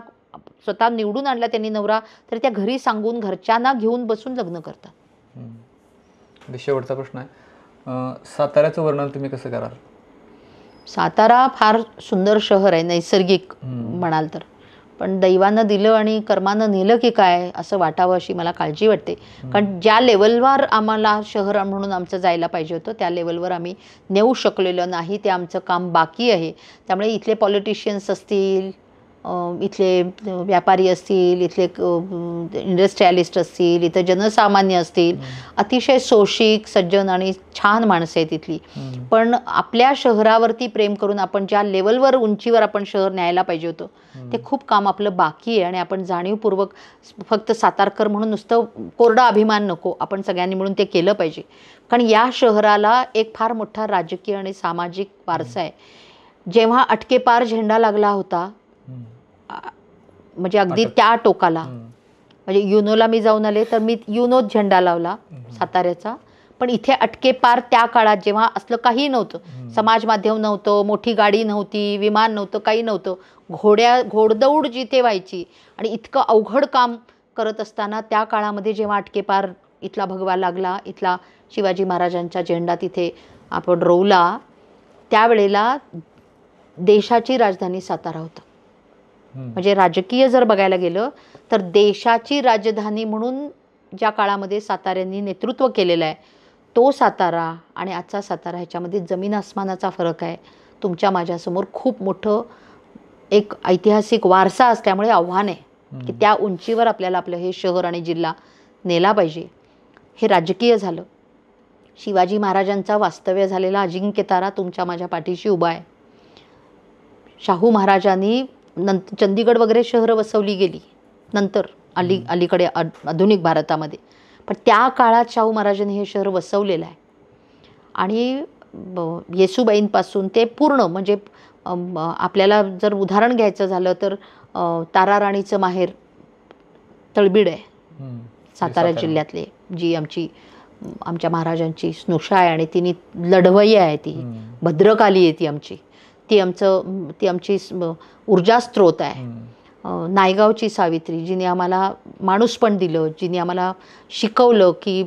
स्वतः निवडून आणला त्यांनी नवरा, तर त्या घरी सांगून घरच्यांना घेऊन बसून लग्न करतात. शेवटचा प्रश्न आहे, साताऱ्याचं वर्णन तुम्ही कसं कराल? सातारा फार सुंदर शहर आहे, नैसर्गिक म्हणाल तर, पण दैवानं दिलं आणि कर्मानं नेलं की काय असं वाटावं अशी मला काळजी वाटते. कारण ज्या लेवलवर आम्हाला शहर म्हणून आमचं जायला पाहिजे होतं त्या लेवलवर आम्ही नेऊ शकलेलं नाही. ते आमचं काम बाकी आहे. त्यामुळे इथले पॉलिटिशियन्स असतील, इथले व्यापारी असतील, इथले इंडस्ट्रियलिस्ट असतील, इथं जनसामान्य असतील, अतिशय सोशिक सज्जन आणि छान माणसं आहेत इथली. पण आपल्या शहरावरती प्रेम करून आपण ज्या लेवलवर उंचीवर आपण शहर न्यायला पाहिजे होतं ते खूप काम आपलं बाकी आहे. आणि आपण जाणीवपूर्वक फक्त सातारकर म्हणून नुसतं कोरडा अभिमान नको, आपण सगळ्यांनी मिळून ते केलं पाहिजे. कारण या शहराला एक फार मोठा राजकीय आणि सामाजिक वारसा आहे. जेव्हा अटकेपार झेंडा लागला होता, म्हणजे अगदी त्या टोकाला, म्हणजे युनोला मी जाऊन आले तर मी युनोत झेंडा लावला साताऱ्याचा. पण इथे अटकेपार त्या काळात जेव्हा असलं काही नव्हतं, समाज माध्यम नव्हतं, मोठी गाडी नव्हती, विमान नव्हतं, काही नव्हतं, घोडदौड जिथे व्हायची आणि इतकं अवघड काम करत असताना त्या काळामध्ये जेव्हा अटकेपार इथला भगवा लागला, इथला शिवाजी महाराजांचा झेंडा तिथे आपण रोवला, त्यावेळेला देशाची राजधानी सातारा होतं. म्हणजे राजकीय जर बघायला गेलं तर देशाची राजधानी म्हणून ज्या काळामध्ये साताऱ्यांनी नेतृत्व केलेलं आहे तो सातारा आणि आजचा सातारा ह्याच्यामध्ये जमीन आसमानाचा फरक आहे. तुमच्या माझ्यासमोर खूप मोठं एक ऐतिहासिक वारसा असल्यामुळे आव्हान आहे की त्या उंचीवर आपल्याला आपलं हे शहर आणि जिल्हा नेला पाहिजे. हे राजकीय झालं. शिवाजी महाराजांचा वास्तव्य झालेला अजिंक्य तारा तुमच्या माझ्या पाठीशी उभा आहे. शाहू महाराजांनी चंदीगड वगैरे शहरं वसवली गेली नंतर अलीकडे आधुनिक भारतामध्ये, पण त्या काळात शाहू महाराजांनी हे शहर वसवलेलं आहे. आणि येसूबाईंपासून ते पूर्ण म्हणजे आपल्याला जर उदाहरण घ्यायचं झालं तर ताराराणीचं माहेर तळबीड आहे सातारा जिल्ह्यातले, जी आमच्या महाराजांची स्नुषा आहे आणि तिने लढवई आहे, ती भद्रकाली आहे ती आमची ऊर्जा स्त्रोत आहे. नायगावची सावित्री, जिने आम्हाला माणूसपण दिलं, जिने आम्हाला शिकवलं की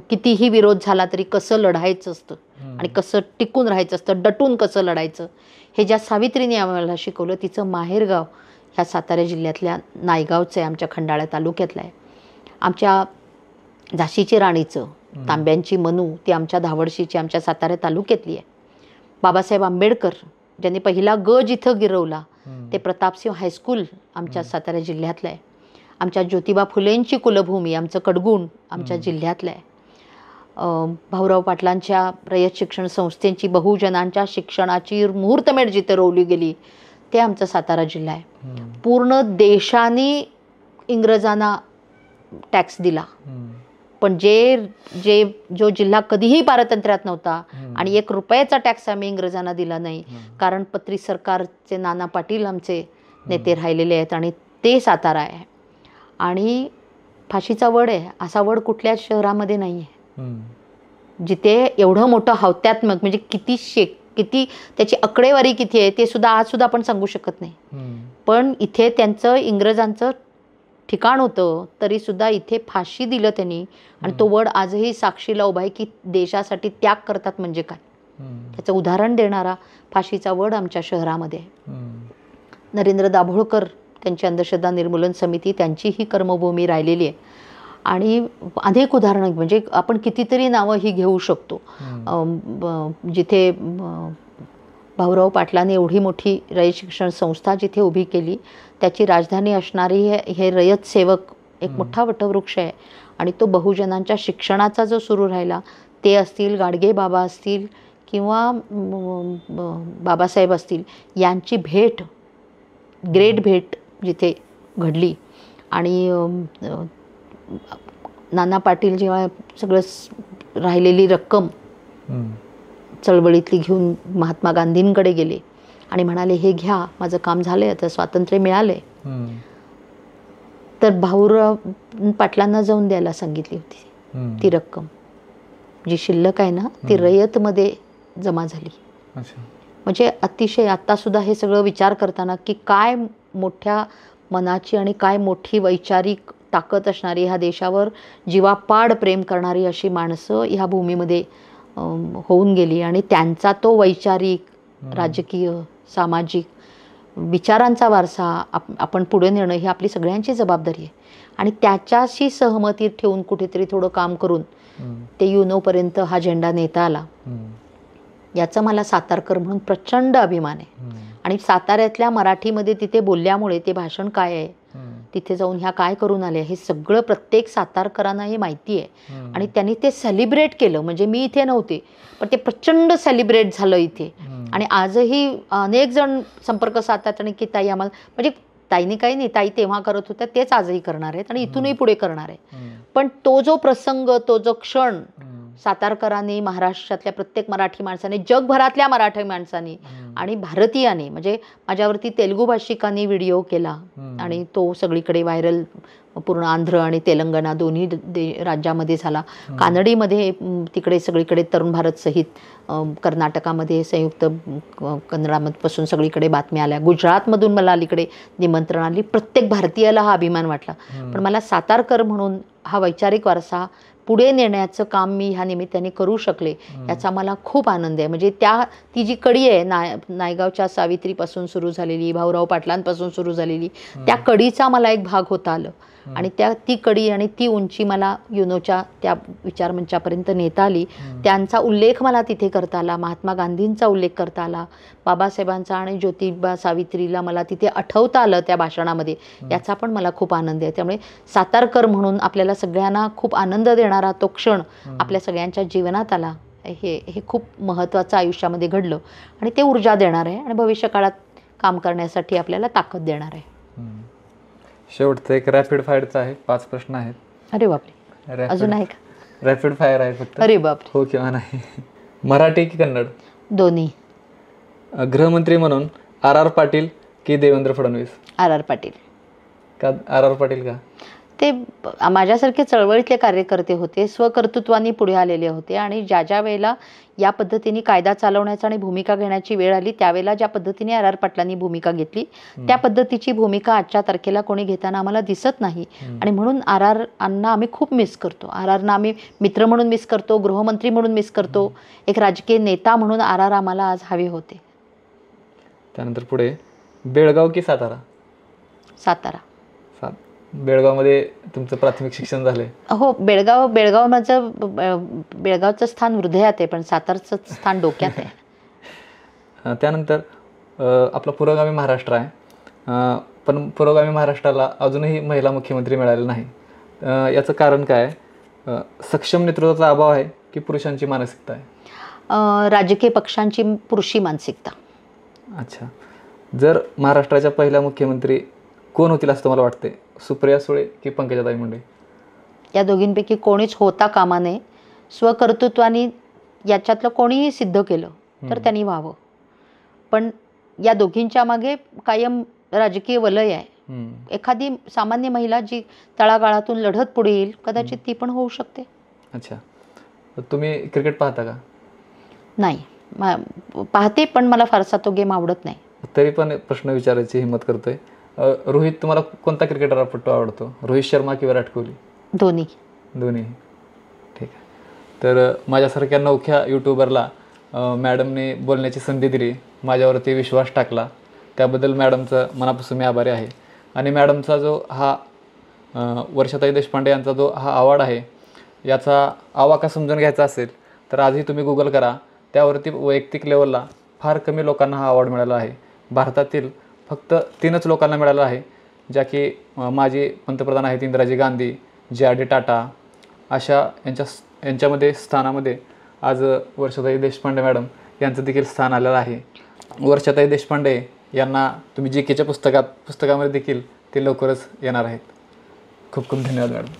कितीही विरोध झाला तरी कसं लढायचं असतं आणि कसं टिकून राहायचं असतं, डटून कसं लढायचं, हे ज्या सावित्रीने आम्हाला शिकवलं, तिचं माहेरगाव ह्या सातारा जिल्ह्यातल्या नायगावचं आहे, आमच्या खंडाळा तालुक्यातलं आहे. आमच्या झाशीची राणीचं तांब्यांची मनू ती आमच्या धावडशीची आमच्या सातारा तालुक्यातली आहे. बाबासाहेब आंबेडकर ज्यांनी पहिला गज इथं गिरवला ते प्रतापसिंह हायस्कूल आमच्या सातारा जिल्ह्यातलं आहे. आमच्या ज्योतिबा फुलेंची कुलभूमी आमचं कडगुण आमच्या जिल्ह्यातलं आहे. भाऊराव पाटलांच्या रयत शिक्षण संस्थेची बहुजनांच्या शिक्षणाची मुहूर्तमेढ जिथे रोवली गेली ते आमचा सातारा जिल्हा आहे. पूर्ण देशाने इंग्रजांना टॅक्स दिला, पण जो जिल्हा कधीही पारतंत्र्यात नव्हता आणि 1 रुपयाचा टॅक्स आम्ही इंग्रजांना दिला नाही, कारण पत्री सरकारचे नाना पाटील आमचे नेते राहिलेले आहेत आणि ते सातारा आहे. आणि फाशीचा वड आहे असा वड कुठल्याच शहरामध्ये नाही आहे, जिथे एवढं मोठं हौत्यात्मक म्हणजे किती त्याची आकडेवारी किती आहे ते सुद्धा आज सुद्धा आपण सांगू शकत नाही. पण इथे त्यांचं इंग्रजांचं ठिकाण होतं तरी सुद्धा इथे फाशी दिलं त्यांनी. आणि तो वड आजही साक्षीला उभा आहे की देशासाठी त्याग करतात म्हणजे काय, त्याचं उदाहरण देणारा फाशीचा वड आमच्या शहरामध्ये आहे. नरेंद्र दाभोळकर त्यांची अंधश्रद्धा निर्मूलन समिती त्यांची ही कर्मभूमी राहिलेली आहे. आणि अनेक उदाहरणं म्हणजे आपण कितीतरी नावं ही घेऊ शकतो, जिथे भाऊराव पाटलांनी एवढी मोठी रयत शिक्षण संस्था जिथे उभी केली, त्याची राजधानी असणारी हे रयत सेवक एक मोठा वटवृक्ष आहे. आणि तो बहुजनांच्या शिक्षणाचा जो सुरू राहिला, ते असतील गाडगे बाबा असतील किंवा बाबासाहेब असतील, यांची भेट ग्रेट भेट जिथे घडली. आणि नाना पाटील जेव्हा सगळं राहिलेली रक्कम चळवळीतली घेऊन महात्मा गांधींकडे गेले आणि म्हणाले, हे घ्या, माझं काम झालंय, आता स्वातंत्र्य मिळालंय, तर भाऊराव पाटलांना जाऊन द्यायला सांगितली होती. ती रक्कम जी शिल्लक आहे ना, ती रयतमध्ये जमा झाली. म्हणजे अतिशय आत्तासुद्धा हे सगळं विचार करताना की काय मोठ्या मनाची आणि काय मोठी वैचारिक ताकद असणारी, ह्या देशावर जीवापाड प्रेम करणारी अशी माणसं ह्या भूमीमध्ये होऊन गेली. आणि त्यांचा तो वैचारिक, राजकीय, सामाजिक विचारांचा वारसा आपण पुढे नेणं ही आपली सगळ्यांची जबाबदारी आहे. आणि त्याच्याशी सहमती ठेवून कुठेतरी थोडं काम करून ते युनोपर्यंत हा झेंडा नेता आला, याचा मला सातारकर म्हणून प्रचंड अभिमान आहे. आणि साताऱ्यातल्या मराठीमध्ये तिथे बोलल्यामुळे ते भाषण काय आहे, तिथे जाऊन ह्या काय करून आले, हे सगळं प्रत्येक सातारकरांना हे माहिती आहे. आणि त्यांनी ते सेलिब्रेट केलं. म्हणजे मी इथे नव्हते, पण ते प्रचंड सेलिब्रेट झालं इथे. आणि आजही अनेक जण संपर्क साधतात आणि की ताई आम्हाला, म्हणजे ताईने काही नाही, ताई तेव्हा करत होत्या तेच आजही करणार आहेत आणि इथूनही पुढे करणार आहे. पण तो जो प्रसंग, तो जो क्षण सातारकरांनी, महाराष्ट्रातल्या प्रत्येक मराठी माणसाने, जगभरातल्या मराठी माणसांनी आणि भारतीयांनी, म्हणजे माझ्यावरती तेलुगू भाषिकांनी व्हिडिओ केला आणि तो सगळीकडे व्हायरल, पूर्ण आंध्र आणि तेलंगणा दोन्ही राज्यामध्ये झाला. कानडीमध्ये तिकडे सगळीकडे तरुण भारत सहित, कर्नाटकामध्ये संयुक्त कन्नडापासून सगळीकडे बातम्या आल्या, गुजरातमधून मला अलीकडे निमंत्रण आली. प्रत्येक भारतीयाला हा अभिमान वाटला. पण मला सातारकर म्हणून हा वैचारिक वारसा पुढे नेण्याचं काम मी ह्या निमित्ताने करू शकले, याचा मला खूप आनंद आहे. म्हणजे ती जी कडी आहे नायगावच्या सावित्रीपासून सुरू झालेली, भाऊराव पाटलांपासून सुरू झालेली, त्या कडीचा मला एक भाग होता आलं. आणि ती कडी आणि ती उंची मला युनोच्या त्या विचारमंचापर्यंत नेता आली. त्यांचा उल्लेख मला तिथे करता आला, महात्मा गांधींचा उल्लेख करता आला, बाबासाहेबांचा आणि ज्योतिबा सावित्रीला मला तिथे आठवता आलं त्या भाषणामध्ये, याचा पण मला खूप आनंद आहे. त्यामुळे सातारकर म्हणून आपल्याला सगळ्यांना खूप आनंद देणारा तो क्षण आपल्या सगळ्यांच्या जीवनात आला, हे खूप महत्त्वाचं आयुष्यामध्ये घडलं आणि ते ऊर्जा देणार आहे आणि भविष्यकाळात काम करण्यासाठी आपल्याला ताकद देणार आहे. शेवटचं एक रॅपिड फायरचं आहे, 5 प्रश्न आहेत. अरे बापरे, अजून आहे का? रॅपिड फायर आहे फक्त. अरे बापरे. हो किंवा नाही. मराठी की कन्नड? दोन्ही. गृहमंत्री म्हणून RR पाटील की देवेंद्र फडणवीस? RR पाटील. का RR पाटील का? ते माझ्यासारखे चळवळीतले कार्यकर्ते होते, स्वकर्तृत्वाने पुढे आलेले होते. आणि ज्या वेळेला या पद्धतीने कायदा चालवण्याचा आणि भूमिका घेण्याची वेळ आली, त्यावेळेला ज्या पद्धतीने RR पाटलांनी भूमिका घेतली, त्या पद्धतीची भूमिका आजच्या तारखेला कोणी घेताना आम्हाला दिसत नाही. आणि म्हणून RRना आम्ही खूप मिस करतो. RRना आम्ही मित्र म्हणून मिस करतो, गृहमंत्री म्हणून मिस करतो, एक राजकीय नेता म्हणून RR आम्हाला आज हवे होते. त्यानंतर पुढे बेळगाव की सातारा? सातारा. बेळगावमध्ये तुमचं प्राथमिक शिक्षण झालंय? हो, बेळगाव माझं, बेळगावचं स्थान हृदयात आहे, पण सातारचं स्थान डोक्यात आहे. त्यानंतर आपला पुरोगामी महाराष्ट्र आहे, पण पुरोगामी महाराष्ट्राला अजूनही महिला मुख्यमंत्री मिळाले नाही. याचं कारण काय? सक्षम नेतृत्वाचा अभाव आहे की पुरुषांची मानसिकता आहे? राजकीय पक्षांची पुरुषी मानसिकता. अच्छा. जर महाराष्ट्राच्या पहिल्या मुख्यमंत्री कोण होतील असं तुम्हाला वाटते, सुप्रिया सुळे की पंकजाताई मुंडे? या दोघींपैकी कोणीच होता कामा नये. स्वकर्तृत्वाने याच्यातलं कोणीही सिद्ध केलं तर त्यांनी व्हावं. पण या दोघींच्या मागे कायम राजकीय वलय आहे. एखादी सामान्य महिला जी तळागाळातून लढत पुढे येईल कदाचित ती पण होऊ शकते. अच्छा, तुम्ही क्रिकेट पाहता का? नाही, पाहते पण मला फारसा तो गेम आवडत नाही. तरी पण प्रश्न विचारायची हिंमत करतोय. रोहित, तुम्हाला कोणता क्रिकेटपटू आवडतो, रोहित शर्मा की विराट कोहली? दोन्ही. दोन्ही. ठीक आहे. तर माझ्यासारख्या नवख्या यूट्यूबरला मॅडमने बोलण्याची संधी दिली, माझ्यावरती विश्वास टाकला, त्याबद्दल मॅडमचं मनापासून मी आभारी आहे. आणि मॅडमचा जो हा वर्षाताई देशपांडे यांचा जो हा अवॉर्ड आहे, याचा आवाका समजून घ्यायचा असेल तर आजही तुम्ही गुगल करा. त्यावरती वैयक्तिक लेवलला फार कमी लोकांना हा अवॉर्ड मिळाला आहे. भारतातील फक्त 3च लोकांना मिळाला आहे, ज्या की माजी पंतप्रधान आहेत इंदिराजी गांधी, JRD टाटा, अशा यांच्यामध्ये स्थानामध्ये आज वर्षाताई देशपांडे मॅडम यांचं देखील स्थान आलेलं आहे. वर्षाताई देशपांडे यांना तुम्ही GKच्या पुस्तकामध्ये देखील ते लवकरच येणार आहेत. खूप खूप धन्यवाद मॅडम.